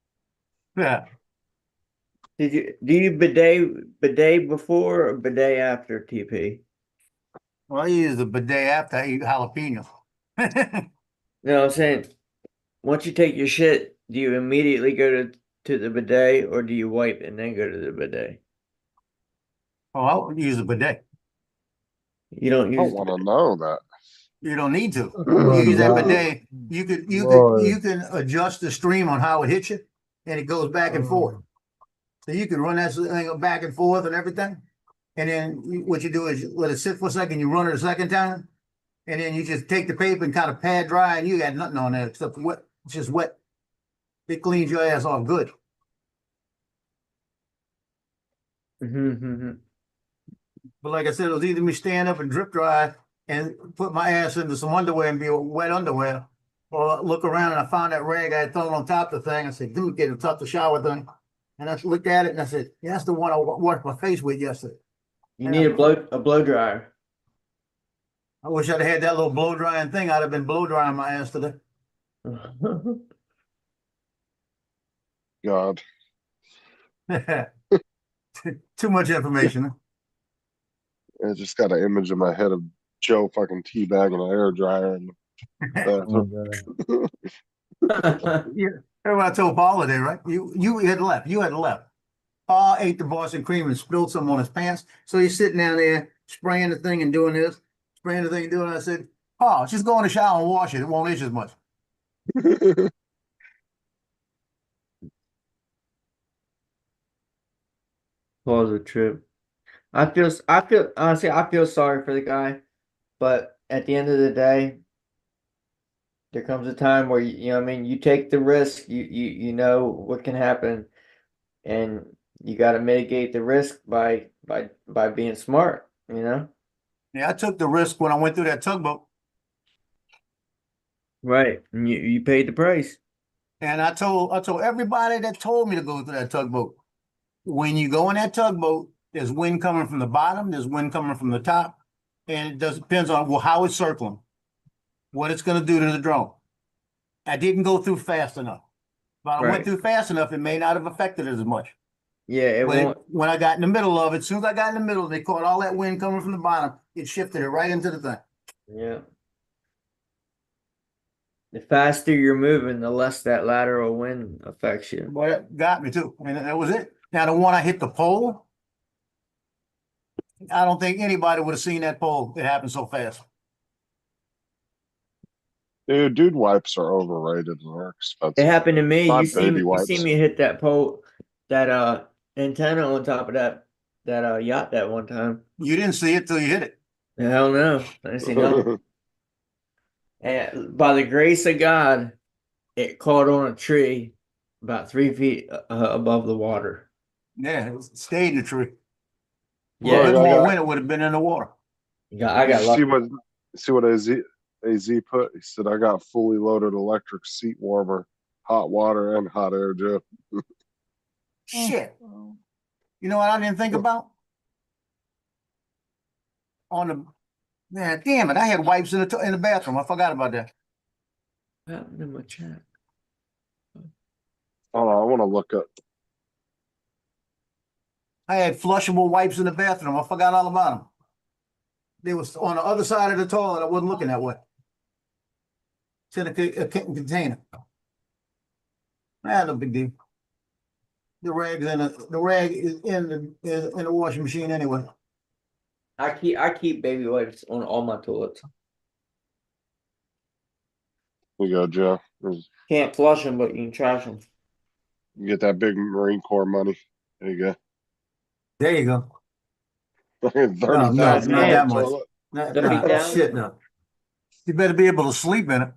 Yeah. Do you bidet before or bidet after TP? Well, I use the bidet after I eat jalapeno. No, I'm saying once you take your shit, do you immediately go to the bidet or do you wipe and then go to the bidet? Oh, I would use a bidet. You don't I don't use want to know that. You don't need to. Oh, You use that God. bidet. You Lord. can adjust the stream on how it hits you, and it goes back and forth. So you can run that thing back and forth and everything. And then what you do is you let it sit for a second. You run it a second time, and then you just take the paper and kind of pad dry, and you got nothing on there except wet. It's just wet. It cleans your ass off good. Mm-hmm. But like I said, it was either me stand up and drip dry and put my ass into some underwear and be wet underwear, or look around and I found that rag I had thrown on top of the thing. I said, dude, get it top the shower thing. And I looked at it and I said, yeah, that's the one I washed my face with yesterday. You need a blow dryer. I wish I'd had that little blow drying thing. I'd have been blow drying my ass today. God. Too much information. I just got an image in my head of Joe fucking teabagging an air dryer. And Oh, God. Yeah. Everybody told Paula today, right? You had left. You had left. Pa ate the Boston cream and spilled some on his pants. So he's sitting down there spraying the thing and doing this, spraying the thing and doing it. I said, "Pa, just go in the shower and wash it. It won't itch as much." Pause a trip. Honestly, I feel sorry for the guy, but at the end of the day, there comes a time where you know what I mean, you take the risk, you know what can happen, and you got to mitigate the risk by being smart, you know? Yeah, I took the risk when I went through that tugboat. Right. And you paid the price. And I told everybody that told me to go through that tugboat, when you go in that tugboat, there's wind coming from the bottom, there's wind coming from the top, and depends on how it's circling, what it's going to do to the drone. I didn't go through fast enough. If I went Right. through fast enough, it may not have affected it as much. Yeah, it But won't. when I got in the middle of it, as soon as I got in the middle, they caught all that wind coming from the bottom. It shifted it right into the thing. Yeah. The faster you're moving, the less that lateral wind affects you. Boy, that got me too. I mean, that was it. Now the one I hit the pole, I don't think anybody would have seen that pole. It happened so fast. Dude wipes are overrated and they're It expensive. happened to me. Not You baby see wipes. me hit that pole, that antenna on top of that yacht that one time. You didn't see it till you hit it. Hell no. I didn't see nothing. And by the grace of God, it caught on a tree about 3 feet above the water. Yeah, it stayed in the tree. Yeah, Look, One I more got- wind, it would have been in the water. I got lucky. See what AZ put? He said I got fully loaded electric seat warmer, hot water and hot air, Joe. Shit. You know what I didn't think about? Damn it, I had wipes in the bathroom. I forgot about that. What happened in my chat? Hold on, I want to look up. I had flushable wipes in the bathroom. I forgot all about them. They was on the other side of the toilet. I wasn't looking that way. It's in a container. No big deal. The rag is in the washing machine anyway. I keep baby wipes on all my toilets. Here you go, Joe. Can't flush them, but you can trash them. You get that big Marine Corps money. There you go. There you go. $30,000 not that much. toilet. $30,000? Shit, no. You better be able to sleep in it.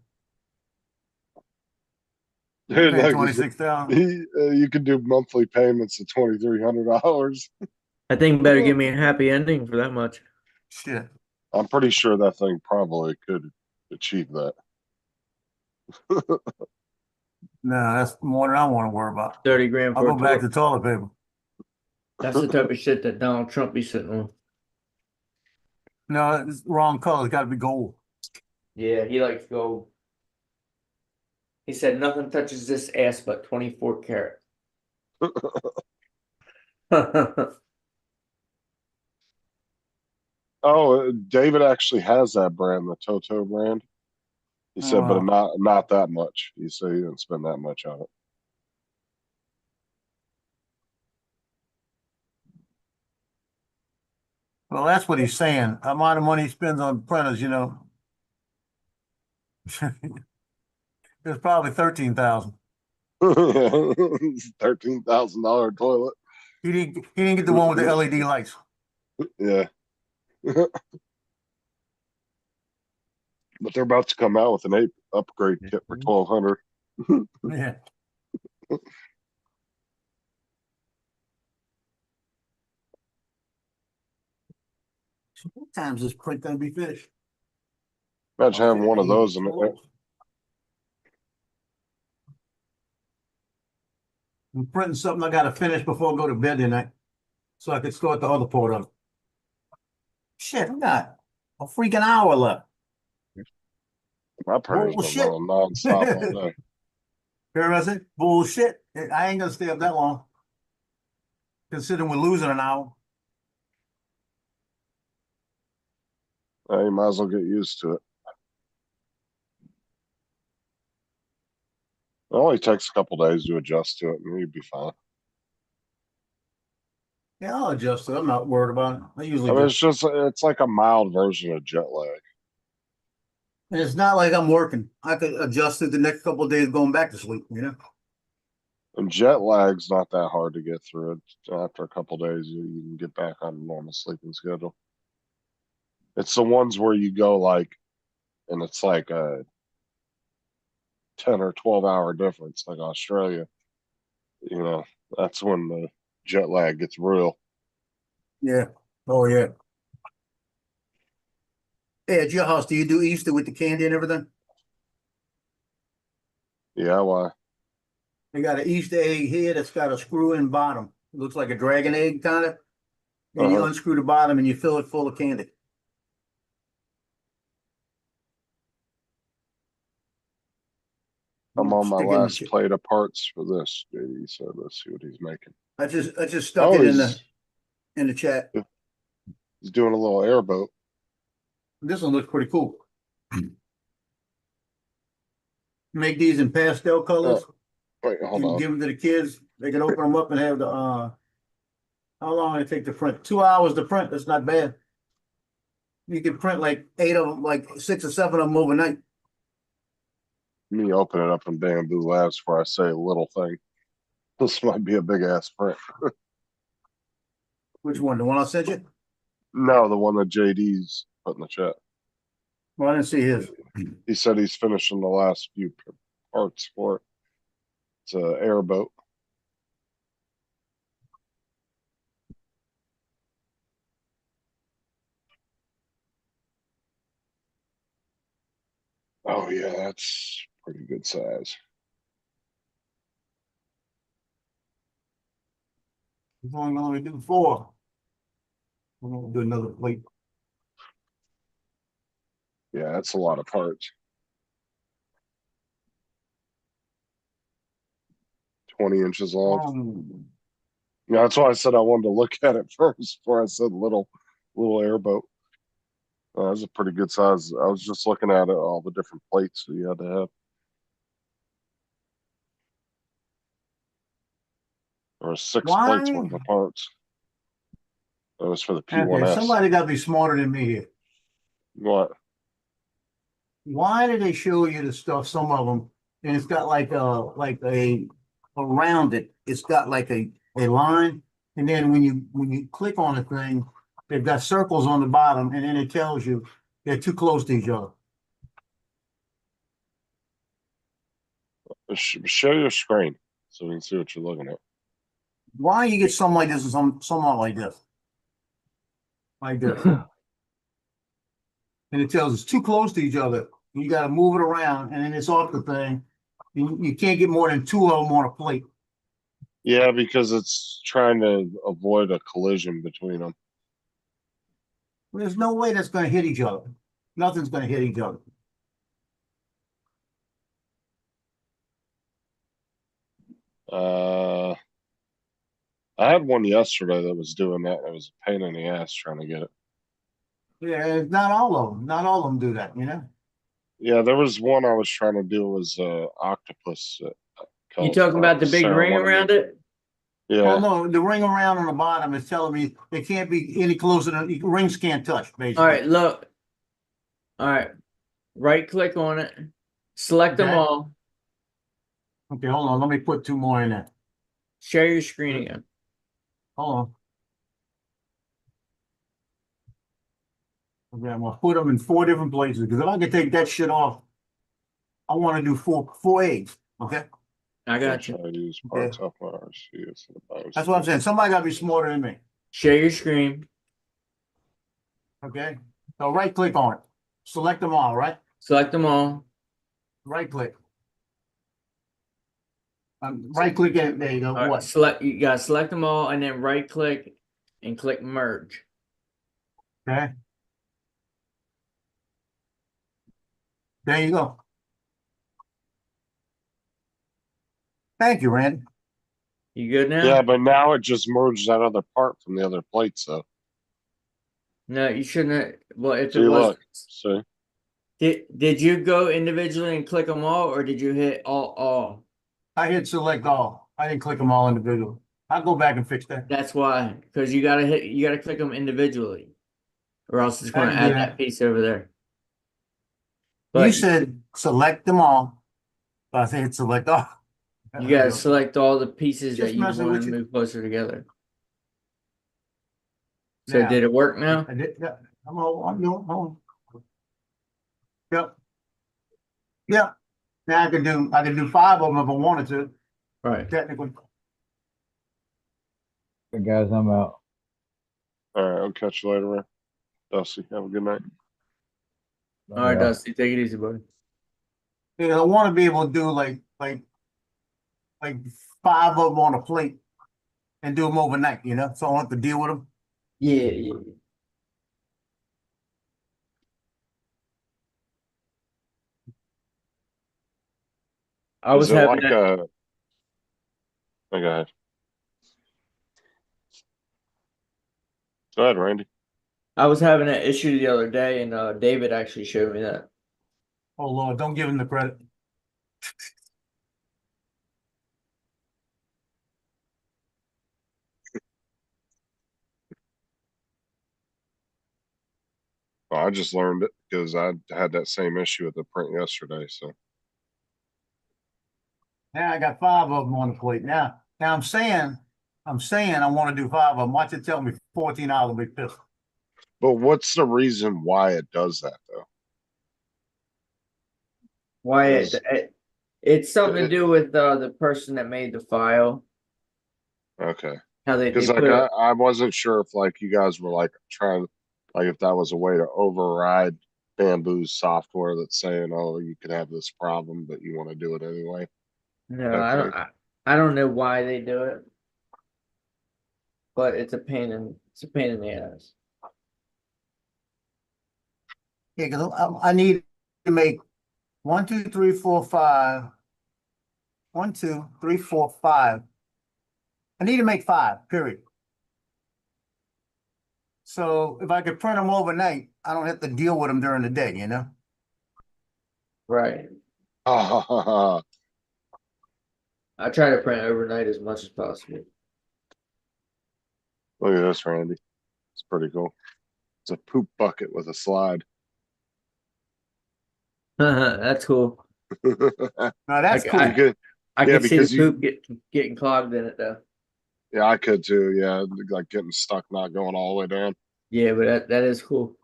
Dude, Paying like, $26,000. you can do monthly payments of $2,300. I think better give me a happy ending for that much. Shit. I'm pretty sure that thing probably could achieve that. No, that's more than I want to worry about. 30 grand I'll for go a back toilet. to toilet paper. That's the type of shit that Donald Trump be sitting on. No, it's wrong color. It's got to be gold. Yeah, he likes gold. He said nothing touches this ass but 24 karat. Oh, David actually has that brand, the Toto brand. He said, but not that much. He said he didn't spend that much on it. Well, that's what he's saying. The amount of money he spends on printers, you know. It's probably 13,000. $13,000 toilet. He didn't get the one with the LED lights. Yeah. But they're about to come out with an 8 upgrade kit for $1,200. Yeah. What time's this print gonna be finished? Imagine having one of those in it. I'm printing something I gotta finish before I go to bed tonight, so I can start the other part of it. Shit, I got a freaking hour left. My printer's been Bullshit. running nonstop all day. Hear what I said? Bullshit. I ain't gonna stay up that long. Considering we're losing an hour. You might as well get used to it. It only takes a couple days to adjust to it, and you'd be fine. Yeah, I'll adjust it. I'm not worried about it. I usually I mean, do. it's like a mild version of jet lag. And it's not like I'm working. I could adjust it the next couple of days going back to sleep, you know? And jet lag's not that hard to get through it. After a couple days, you can get back on a normal sleeping schedule. It's the ones where you go like, and it's like a 10 or 12 hour difference, like Australia. You know, that's when the jet lag gets real. Yeah. Oh, yeah. Hey, at your house, do you do Easter with the candy and everything? Yeah, why? They got an Easter egg here that's got a screw-in bottom. It looks like a dragon egg, kind of. And you Uh-huh. unscrew the bottom and you fill it full of candy. I'm on my Stick it in the last plate of parts for this, JD, so let's see what he's making. I just stuck Oh, it in the chat. he's doing a little airboat. This one looks pretty cool. Make these in pastel colors. Wait, You hold can on. give them to the kids. They can open them up and have the how long did it take to print? 2 hours to print. That's not bad. You can print like 8 of them, like 6 or 7 of them overnight. Me open it up in Bamboo Labs before I say a little thing. This might be a big ass print. Which one? The one I sent you? No, the one that JD's put in the chat. Well, I didn't see his. He said he's finishing the last few parts for it. It's a airboat. Oh yeah, that's pretty good size. He's only going to do 4. I'm going to do another plate. Yeah, that's a lot of parts. 20 inches long. Yeah, that's why I said I wanted to look at it first before I said little airboat. That was a pretty good size. I was just looking at it, all the different plates that you had to have. There were 6 plates worth of parts. That was for the P1S. Okay, somebody got to be smarter than me here. What? Why did they show you the stuff? Some of them, and it's got like a around it. It's got like a line, and then when you click on the thing, they've got circles on the bottom, and then it tells you they're too close to each other. Show your screen so we can see what you're looking at. Why you get something like this and something like this? Like this. And it tells it's too close to each other. You got to move it around, and then it's off the thing. You can't get more than 2 of them on a plate. Yeah, because it's trying to avoid a collision between them. There's no way that's going to hit each other. Nothing's going to hit each other. I had one yesterday that was doing that. It was a pain in the ass trying to get it. Yeah, not all of them. Not all of them do that, you know? Yeah, there was one I was trying to do was octopus. You talking about the big ring around it? Yeah. Well, no, the ring around on the bottom is telling me they can't be any closer than rings can't touch, basically. All right, look. All right, right click on it, select them Okay. all, Okay, hold on. Let me put 2 more in there. share your screen again. Hold on. Okay, I'm gonna put them in 4 different places because if I can take that shit off, I want to do four eggs. Okay, I got you. I use parts off my RCS. that's what I'm saying. Somebody got to be smarter than me. Share your screen. Okay, so right click on it, select them all. Right, Select them all. right click. Right click it. There you go. All right, What? select. You gotta select them all, and then right click and click merge. Okay. There you go. Thank you, Randy. You good now? Yeah, but now it just merged that other part from the other plate. So No, you shouldn't have. Well, if see, it was, look, see, did you go individually and click them all, or did you hit all? I hit select all. I didn't click them all individually. I'll go back and fix that. That's why, because you gotta click them individually, or else it's I gonna can do add that. that piece over there. You But said select them all. But I said select all. you gotta select all the pieces Just that you messing want with to you. move closer together. So Now. did it work now? I did, yeah. I'm doing, hold on. Yep. Yep. Now I can do 5 of them if I wanted to, Right. technically. Hey guys, I'm out. All right, I'll catch you later, man. Dusty, have a good night. All right, Dusty, take it easy, buddy. Yeah, I want to be able to do like 5 of them on a plate and do them overnight, so I don't have to deal with them. Yeah. I was Is it having like that. a? Oh, go ahead. Go ahead, Randy. I was having that issue the other day, and David actually showed me that. Oh Lord, don't give him the credit. Well, I just learned it because I had that same issue with the print yesterday. So Now I got 5 of them on the plate. Now I'm saying I want to do 5 of them. Watch it tell me 14 hours, I'll be pissed. but what's the reason why it does that though? Why Is- it's something to do with the person that made the file. Okay. How they Because put like it. I wasn't sure if like you guys were like trying like if that was a way to override Bamboo's software that's saying, oh, you could have this problem, but you want to do it anyway. No, type I don't. thing. I don't know why they do it, but it's a pain in the ass. Yeah, because I need to make 1, 2, 3, 4, 5. 1, 2, 3, 4, 5. I need to make 5, period. So if I could print them overnight, I don't have to deal with them during the day. Right. Look I try to print overnight as much as possible. at this, Randy. It's pretty cool. It's a poop bucket with a slide. That's cool. Now that's I- cool. You could, I Yeah, can see because the you- poop getting clogged in it though. yeah, I could too. Yeah, like getting stuck, not going all the way down. Yeah, but that is cool.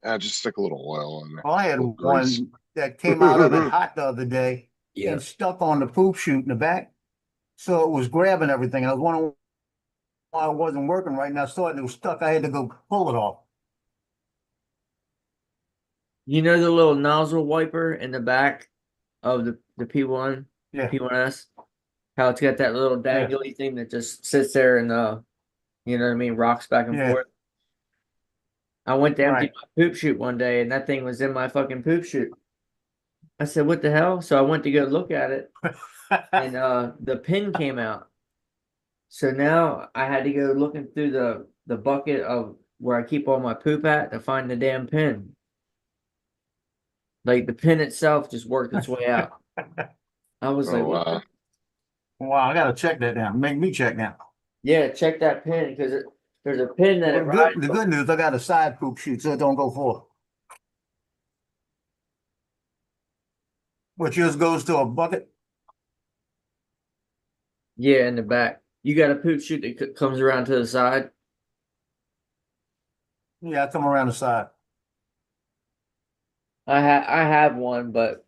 Yeah, just stick a little oil in there. Well, I had Little grease. one that came out of it hot the other day Yeah. and stuck on the poop chute in the back. So it was grabbing everything. I was wondering why it wasn't working right. And I saw it and it was stuck. I had to go pull it off. You know the little nozzle wiper in the back of the P1, Yeah. P1S? How it's got that little Yeah. dangly thing that just sits there and you know what I mean, rocks back and Yeah. forth. I went to empty Right. my poop chute one day and that thing was in my fucking poop chute. I said, what the hell? So I went to go look at it and the pin came out. So now I had to go looking through the bucket of where I keep all my poop at to find the damn pin. Like the pin itself just worked its way out. I was like, Oh, what the- wow. Wow, I gotta check that now. Make me check now. Yeah, check that pin because there's a pin that it Well, rides. the good news, I got a side poop chute so it don't go full. Which yours goes to a bucket? Yeah, in the back. You got a poop chute that comes around to the side. Yeah, I come around the side. I have one, but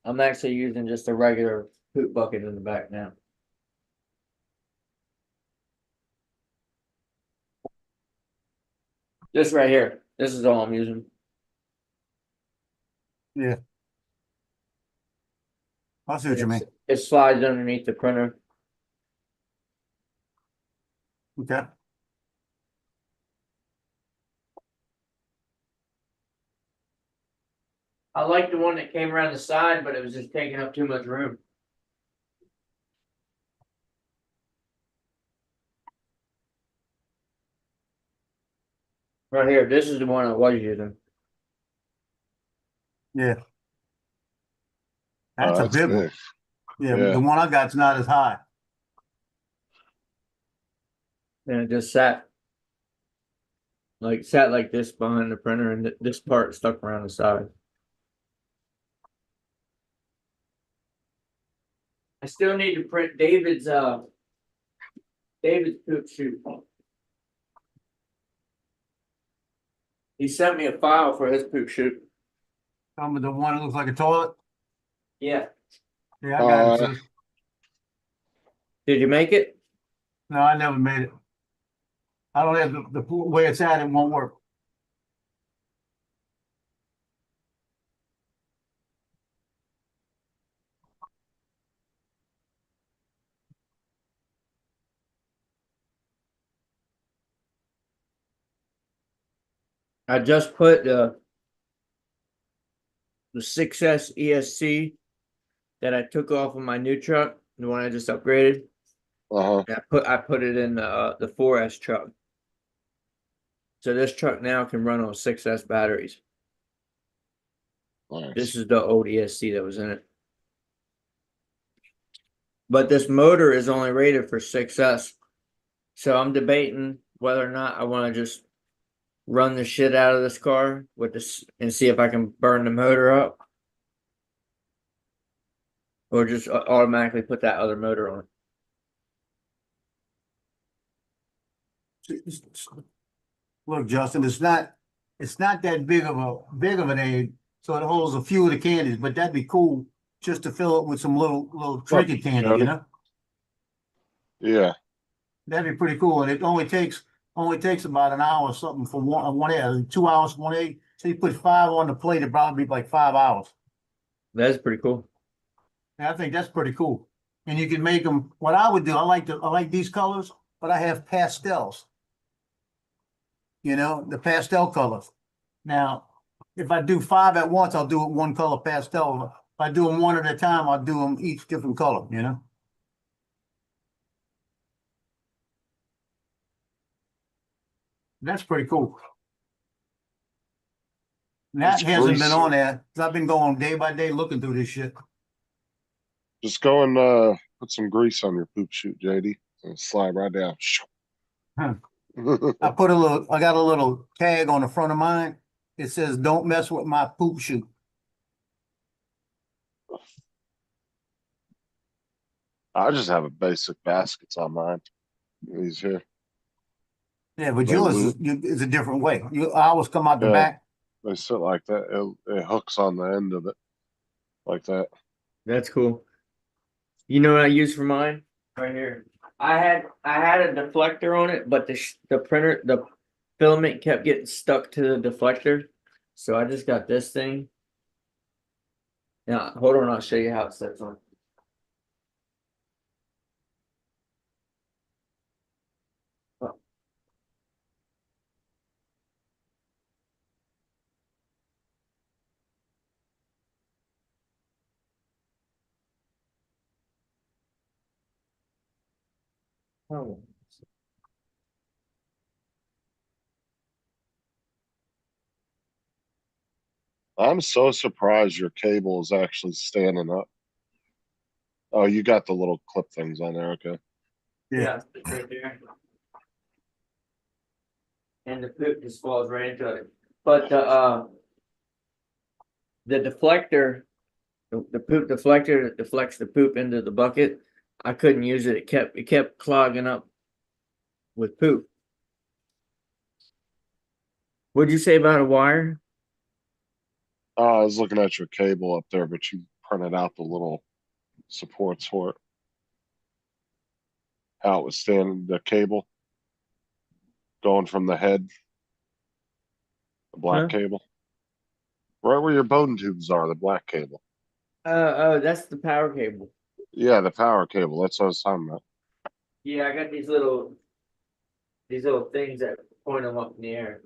I'm actually using just a regular poop bucket in the back now. This right here. This is all I'm using. Yeah. I see what you mean. It slides underneath the printer. Okay. I like the one that came around the side, but it was just taking up too much room. Right here. This is the one I was using. Yeah. That's a That's big one. big. Yeah, Yeah. the one I got's not as high. And it just sat like this behind the printer, and this part stuck around the side. I still need to print David's poop shoot. He sent me a file for his poop shoot. Some of the one that looks like a toilet. Yeah. Yeah, I got it. Too. Did you make it? No, I never made it. I don't have the way it's at. It won't work. I just put the 6S ESC that I took off of my new truck, the one I just upgraded. Uh-huh. I put it in the 4S truck. So this truck now can run on 6S batteries. Nice. This is the old ESC that was in it. But this motor is only rated for 6S. So I'm debating whether or not I want to just run the shit out of this car with this and see if I can burn the motor up. Or just automatically put that other motor on. Look, Justin, it's not that big of an aid, so it holds a few of the candies, but that'd be cool just to fill it with some little trinket candy, you know? Yeah. That'd be pretty cool, and it only takes about an hour or something for one egg, 2 hours, one egg. So you put 5 on the plate, it'd probably be like 5 hours. That's pretty cool. And I think that's pretty cool. And you can make them. What I would do, I like these colors, but I have pastels. You know, the pastel colors. Now, if I do 5 at once, I'll do it one color pastel. If I do them one at a time, I'll do them each different color. You know. That's pretty cool. And that It's hasn't been greasy. on there because I've been going day by day looking through this shit. Just go and put some grease on your poop chute, JD, and slide right down. Huh. I got a little tag on the front of mine. It says, "Don't mess with my poop chute." I just have a basic baskets on mine. These here. Yeah, but They yours loop. is a different way. I always come out the Yeah. back. They sit like that. It hooks on the end of it, like that. That's cool. You know what I use for mine? Right here. I had a deflector on it, but the filament kept getting stuck to the deflector. So I just got this thing. Now, hold on, I'll show you how it sets on. Oh. I'm so surprised your cable is actually standing up. Oh, you got the little clip things on there. Okay. Yeah, it's right there. And the poop just falls right into it. But the deflector, the poop deflector that deflects the poop into the bucket, I couldn't use it. It kept clogging up with poop. What'd you say about a wire? I was looking at your cable up there, but you printed out the little supports for it. How it was standing, the cable going from the head, the black Huh? cable, right where your Bowden tubes are, the black cable. Oh, that's the power cable. Yeah, the power cable. That's what I was talking about. Yeah, I got these little things that point them up in the air.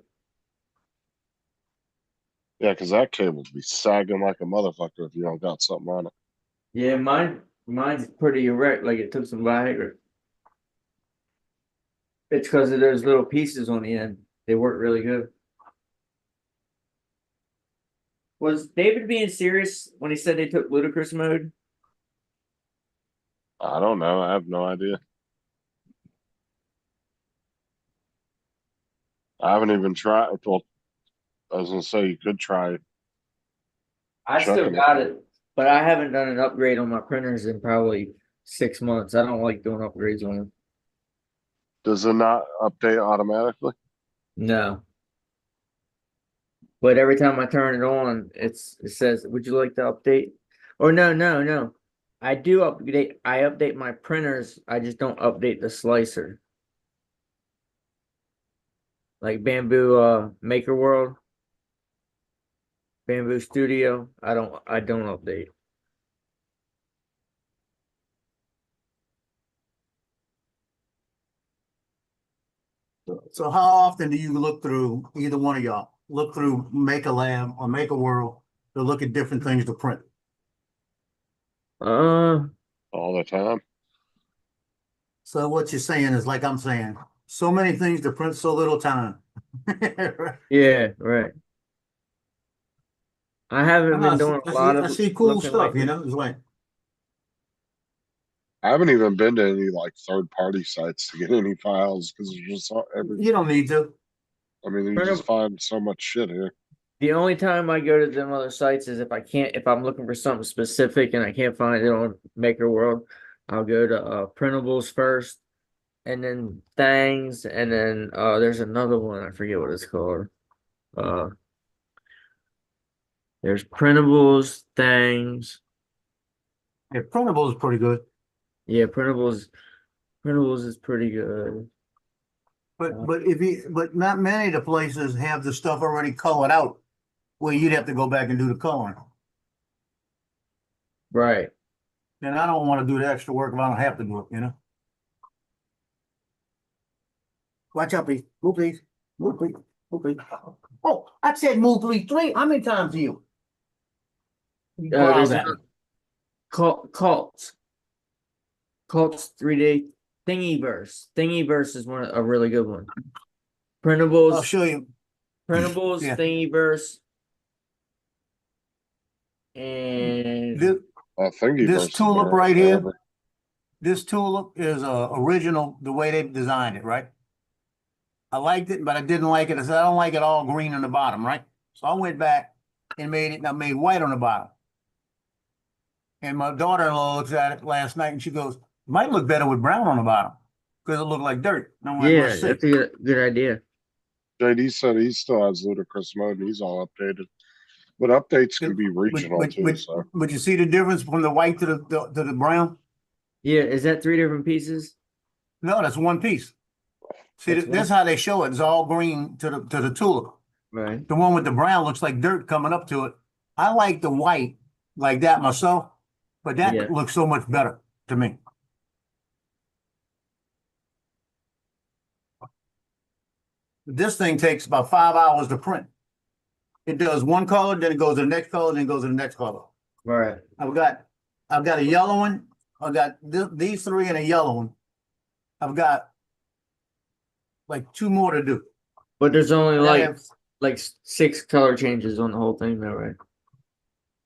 Yeah, because that cable would be sagging like a motherfucker if you don't got something on it. Yeah, mine's pretty erect, like it took some Viagra. It's because of those little pieces on the end. They work really good. Was David being serious when he said they took ludicrous mode? I don't know. I have no idea. I haven't even tried. Well, I was gonna say you could try. I still Checking it. got it, but I haven't done an upgrade on my printers in probably 6 months. I don't like doing upgrades on them. Does it not update automatically? No. But every time I turn it on, it says, "Would you like to update?" Or no. I do update. I update my printers. I just don't update the slicer. Like Bamboo Maker World, Bamboo Studio. I don't update. So how often do you look through, either one of y'all, look through Maker Lab or Maker World to look at different things to print? Uh, All the time. So what you're saying is like I'm saying, so many things to print, so little time. yeah, right. I haven't been doing a lot I of see cool looking stuff, you lately. know, it's like, I haven't even been to any like third party sites to get any files because there's just every. you don't need to. I mean, you Print just find so much shit here. The only time I go to them other sites is if I'm looking for something specific and I can't find it on Maker World, I'll go to printables first, and then things, and then there's another one, I forget what it's called. There's printables, things. Yeah, printable is pretty good, Yeah, printables is pretty good. but not many of the places have the stuff already colored out, where you'd have to go back and do the coloring. Right. And I don't want to do the extra work if I don't have to do it, you know? Watch out, please. Move, please. Move, please. Move, please. Oh, I said move, please. Three. How many times to you? You growled There's at me. Cults 3D Thingiverse. Thingiverse is a really good one. I'll Printables, show you. printables, Yeah. Thingiverse, and This, Thingiverse this has been tulip around right here, forever. this tulip is original the way they designed it, right? I liked it, but I didn't like it. I said, I don't like it all green on the bottom, right? So I went back and I made white on the bottom. And my daughter-in-law looks at it last night and she goes, might look better with brown on the bottom because it looked like dirt. And I'm like, yeah, let's see. that's a good idea. JD said he still has ludicrous mode and he's all updated. But updates can be regional too. So But you see the difference from the white to the brown? Yeah, is that 3 different pieces? No, that's one piece. See, That's this is how they show it. It's all green to the tulip. Right. The one with the brown looks like dirt coming up to it. I like the white like that myself, but that Yeah. looks so much better to me. This thing takes about 5 hours to print. It does one color, then it goes to the next color, then it goes to the next color. Right. I've got a yellow one. I've got these 3 and a yellow one. I've got like 2 more to do. But there's only I like have- 6 color changes on the whole thing though, right?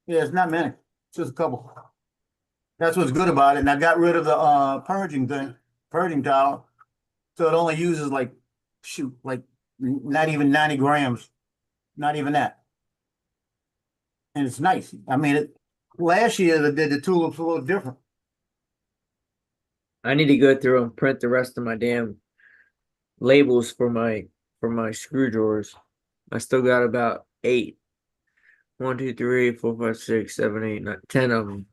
Yeah, it's not many. It's just a couple. That's what's good about it. And I got rid of the purging towel. So it only uses like not even 90 grams. Not even that. And it's nice. I mean, last year they did the tulips a little different. I need to go through and print the rest of my damn labels for my screw drawers. I still got about 8. 1, 2, 3, 4, 5, 6, 7, 8, 9, 10 of them.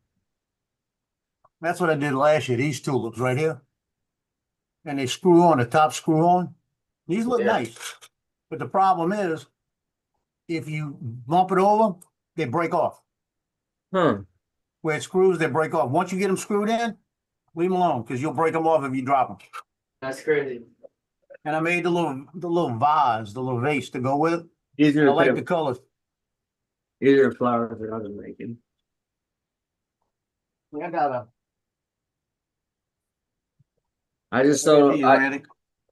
That's what I did last year. These tulips right here. And they screw on, the top screw on. These look Yeah. nice. But the problem is, if you bump it over, they break off. Huh. Where it screws, they break off. Once you get them screwed in, leave them alone because you'll break them off if you drop them. That's crazy. And I made the little vase, the little vase to go with it. These I are like the the colors. these are the flowers that I've been making. I got I just sold these, I, Randy.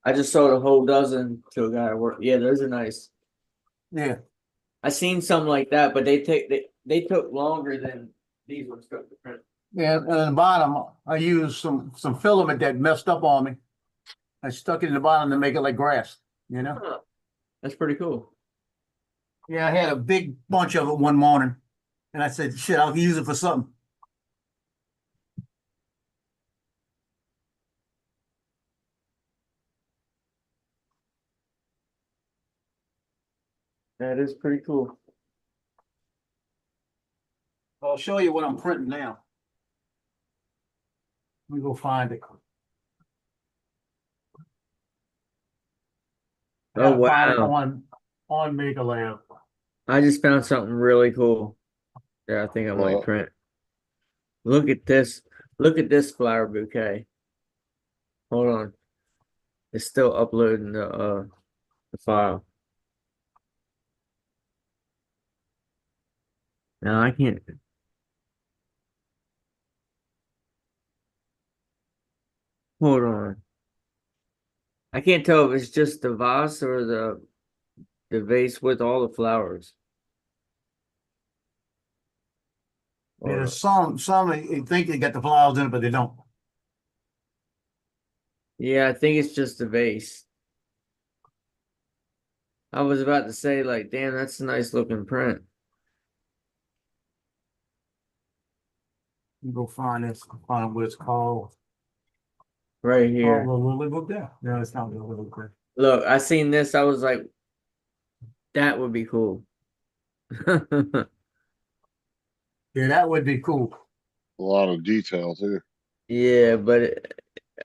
I just sold a whole dozen to a guy at work. Yeah, those are nice. Yeah. I seen some like that, but they took longer than these ones took to print. Yeah, and at the bottom, I used some filament that messed up on me. I stuck it in the bottom to make it like grass, you know? Huh. That's pretty cool. Yeah, I had a big bunch of it one morning, and I said, "Shit, I'll use it for something." That is pretty cool. I'll show you what I'm printing now. Let me go find it. I Oh gotta find it wow! on Mega Lab. I just found something really cool that I think I might Well, print. Look at this. Look at this flower bouquet. Hold on. It's still uploading the file. No, I can't. Hold on. I can't tell if it's just the vase or the vase with all the flowers. Hold on. There's some you think they got the flowers in it, but they don't. Yeah, I think it's just the vase. I was about to say, like, damn, that's a nice looking print. Let me go find this. Find what it's called. Right Oh, here. the Lily Book there. No, it's not the Lily Book. Look, I seen this. I was like, that would be cool. Yeah, that would be cool. a lot of detail too. Yeah, but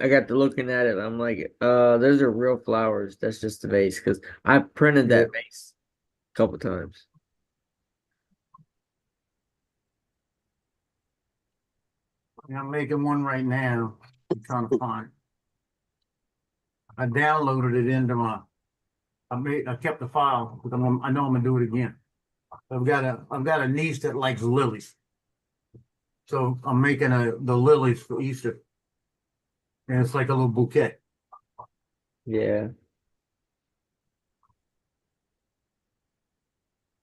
I got to looking at it. I'm like, those are real flowers. That's just the vase because I printed that vase a couple times. Yeah, I'm making one right now. I'm trying to find. I downloaded it into my. I kept the file because I know I'm gonna do it again. I've got a niece that likes lilies, so I'm making the lilies for Easter, and it's like a little bouquet. Yeah.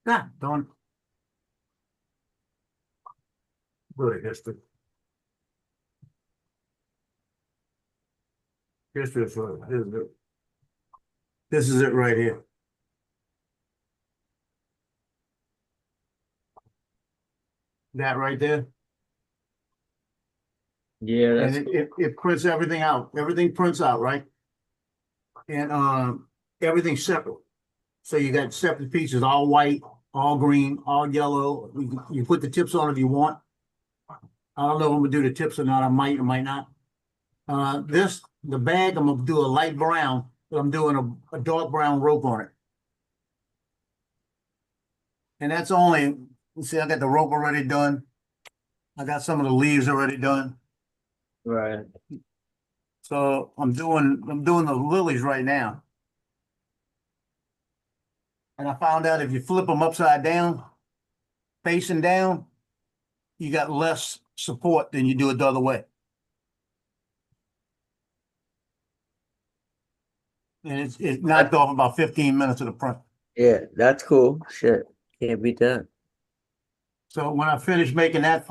Ah, don't. Good history. History is what it is. This is it right here. That right there. Yeah, And that's it prints everything out. Everything prints out, right? And everything's separate. So you got separate pieces, all white, all green, all yellow. You put the tips on if you want. I don't know if I'm gonna do the tips or not. I might or might not. The bag, I'm gonna do a light brown, but I'm doing a dark brown rope on it. And that's only, you see, I got the rope already done. I got some of the leaves already done. right. So I'm doing the lilies right now. And I found out if you flip them upside down, facing down, you got less support than you do it the other way. And it knocked off about 15 minutes of the print. Yeah, that's cool. Shit. Can't beat that. So when I finish making that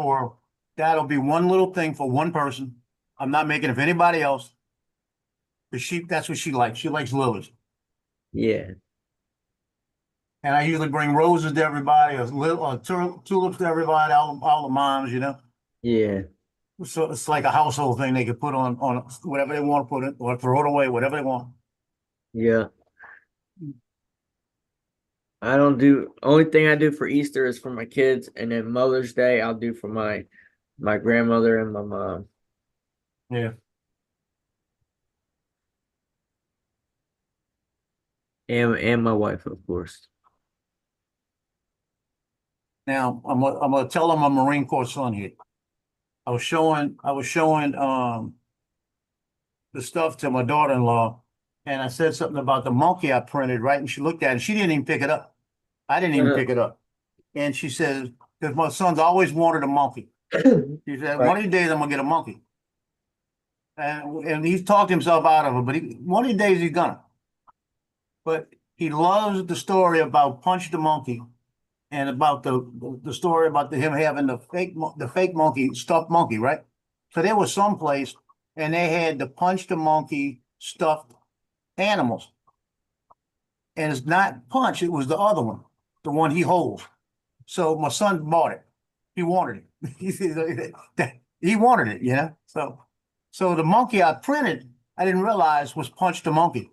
that'll be one little thing for one person. I'm not making it for anybody else. That's what she likes. She likes lilies. Yeah. And I usually bring roses to everybody, or tulips to everybody, all the moms, Yeah. So it's like a household thing they could put on whatever they want to put it, or throw it away, whatever they want. Yeah. I don't do only thing I do for Easter is for my kids, and then Mother's Day I'll do for my grandmother and my mom. Yeah. And my wife, of course. Now I'm gonna tell them I'm a Marine Corps son here. I was showing the stuff to my daughter-in-law, and I said something about the monkey I printed, right? And she looked at it. She didn't even pick it up. I didn't even pick it up. And she says, because my son's always wanted a monkey. She said, one of these days I'm gonna get a monkey. And he's talked himself out of it, but one of these days he's gonna. But he loves the story about Punch the Monkey, and about the story about him having the fake monkey, stuffed monkey, right? So there was some place, and they had the Punch the Monkey stuffed animals. and it's not Punch, it was the other one, the one he holds. So my son bought it. He wanted it. He wanted it, you know? So the monkey I printed, I didn't realize was Punch the Monkey.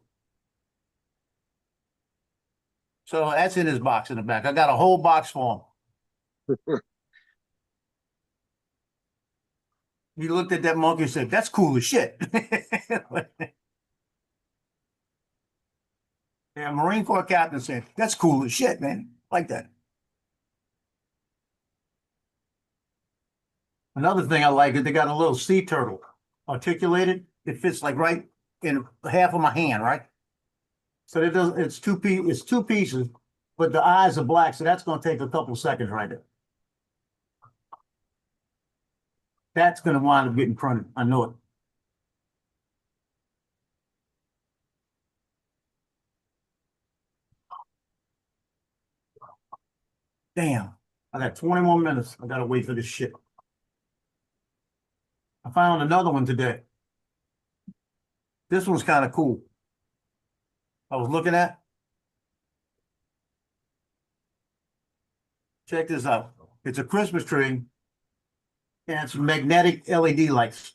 So that's in his box in the back. I got a whole box for him. He looked at that monkey and said, "That's cool as shit." Yeah, Marine Corps captain said, "That's cool as shit, man." Like that. Another thing I like is they got a little sea turtle articulated. It fits like right in half of my hand, right? So it does. It's two pieces, but the eyes are black. So that's going to take a couple seconds right there. That's going to wind up getting printed. I know it. Damn, I got 20 more minutes. I got to wait for this shit. I found another one today. This one's kind of cool. I was looking at. Check this out. It's a Christmas tree, and it's magnetic LED lights.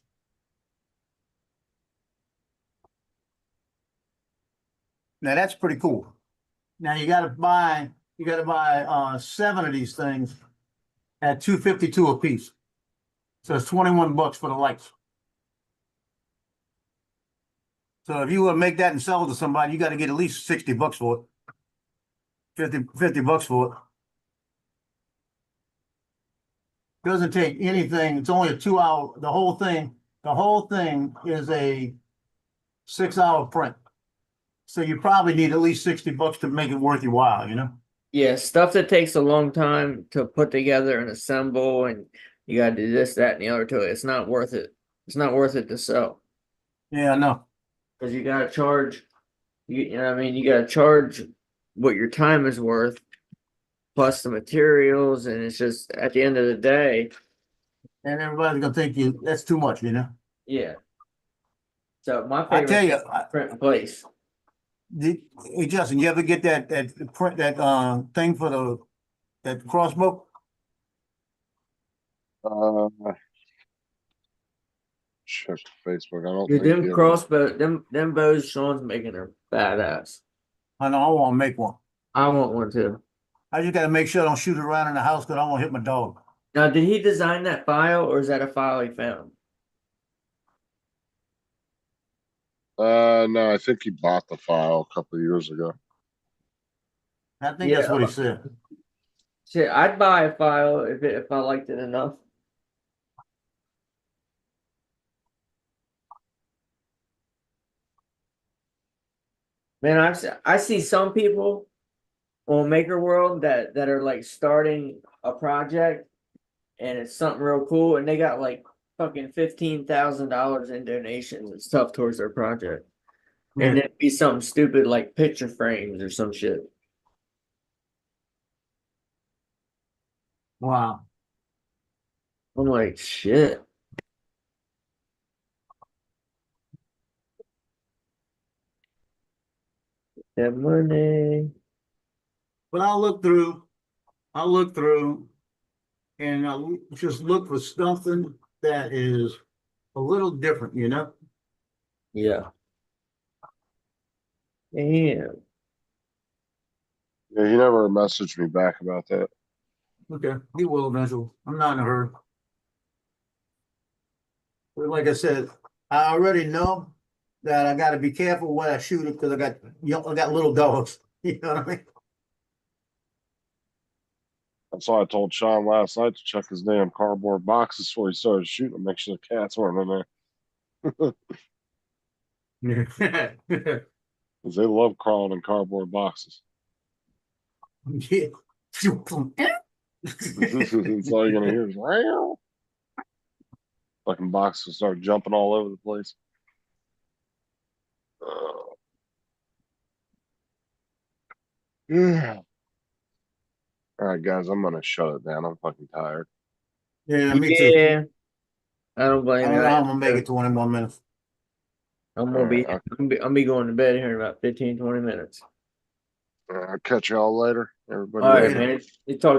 Now that's pretty cool. Now you gotta buy 7 of these things at $2.52 a piece. So it's $21 for the lights. So if you want to make that and sell it to somebody, you got to get at least $60 for it. $50 for it. Doesn't take anything. It's only a 2-hour. The whole thing is a 6-hour print. So you probably need at least $60 to make it worth your while, you know? Yeah, stuff that takes a long time to put together and assemble, and you gotta do this, that, and the other to it. It's not worth it. It's not worth it to sell. Yeah, I know. Because you gotta charge, you know what I mean? You gotta charge what your time is worth, plus the materials, and it's just, at the end of the day, And everybody's gonna think that's too much, you know? yeah. So my I tell favorite you, print in place. hey Justin, you ever get that print thing for that crossbow? Check Facebook. I don't Dude, think them you. crossbow, them bows Sean's making are badass. I know I want to make one. I want one too. I just gotta make sure I don't shoot it around in the house because I want to hit my dog. Now, did he design that file, or is that a file he found? No, I think he bought the file a couple of years ago. I think that's what he said. Shit, I'd buy a file if I liked it enough. Man, I see some people on Maker World that are like starting a project, and it's something real cool, and they got like fucking $15,000 in donations and stuff towards their project, and it'd be something stupid like picture frames or some shit. Wow. I'm like, shit. That money. But I'll look through, and I'll just look for something that is a little different, you know? Yeah. Damn. Yeah, he never messaged me back about that. Okay, he will eventually. I'm not in a hurry. But like I said, I already know that I got to be careful when I shoot it because I got little dogs. You know what I mean? That's why I told Sean last night to check his damn cardboard boxes before he started shooting them, make sure the cats weren't in there. Because they love crawling in cardboard boxes. Yeah. That's all you're gonna hear is wow. Fucking boxes start jumping all over the place. Yeah. All right, guys, I'm gonna shut it down. I'm fucking tired. Yeah, me too. Yeah. I don't I blame don't you. know how I'm gonna make it 20 more minutes. I'm gonna be Alright, I'm be going to bed here in about 15, 20 minutes. I'll catch y'all later. All Everybody. right, Later. man. It's talk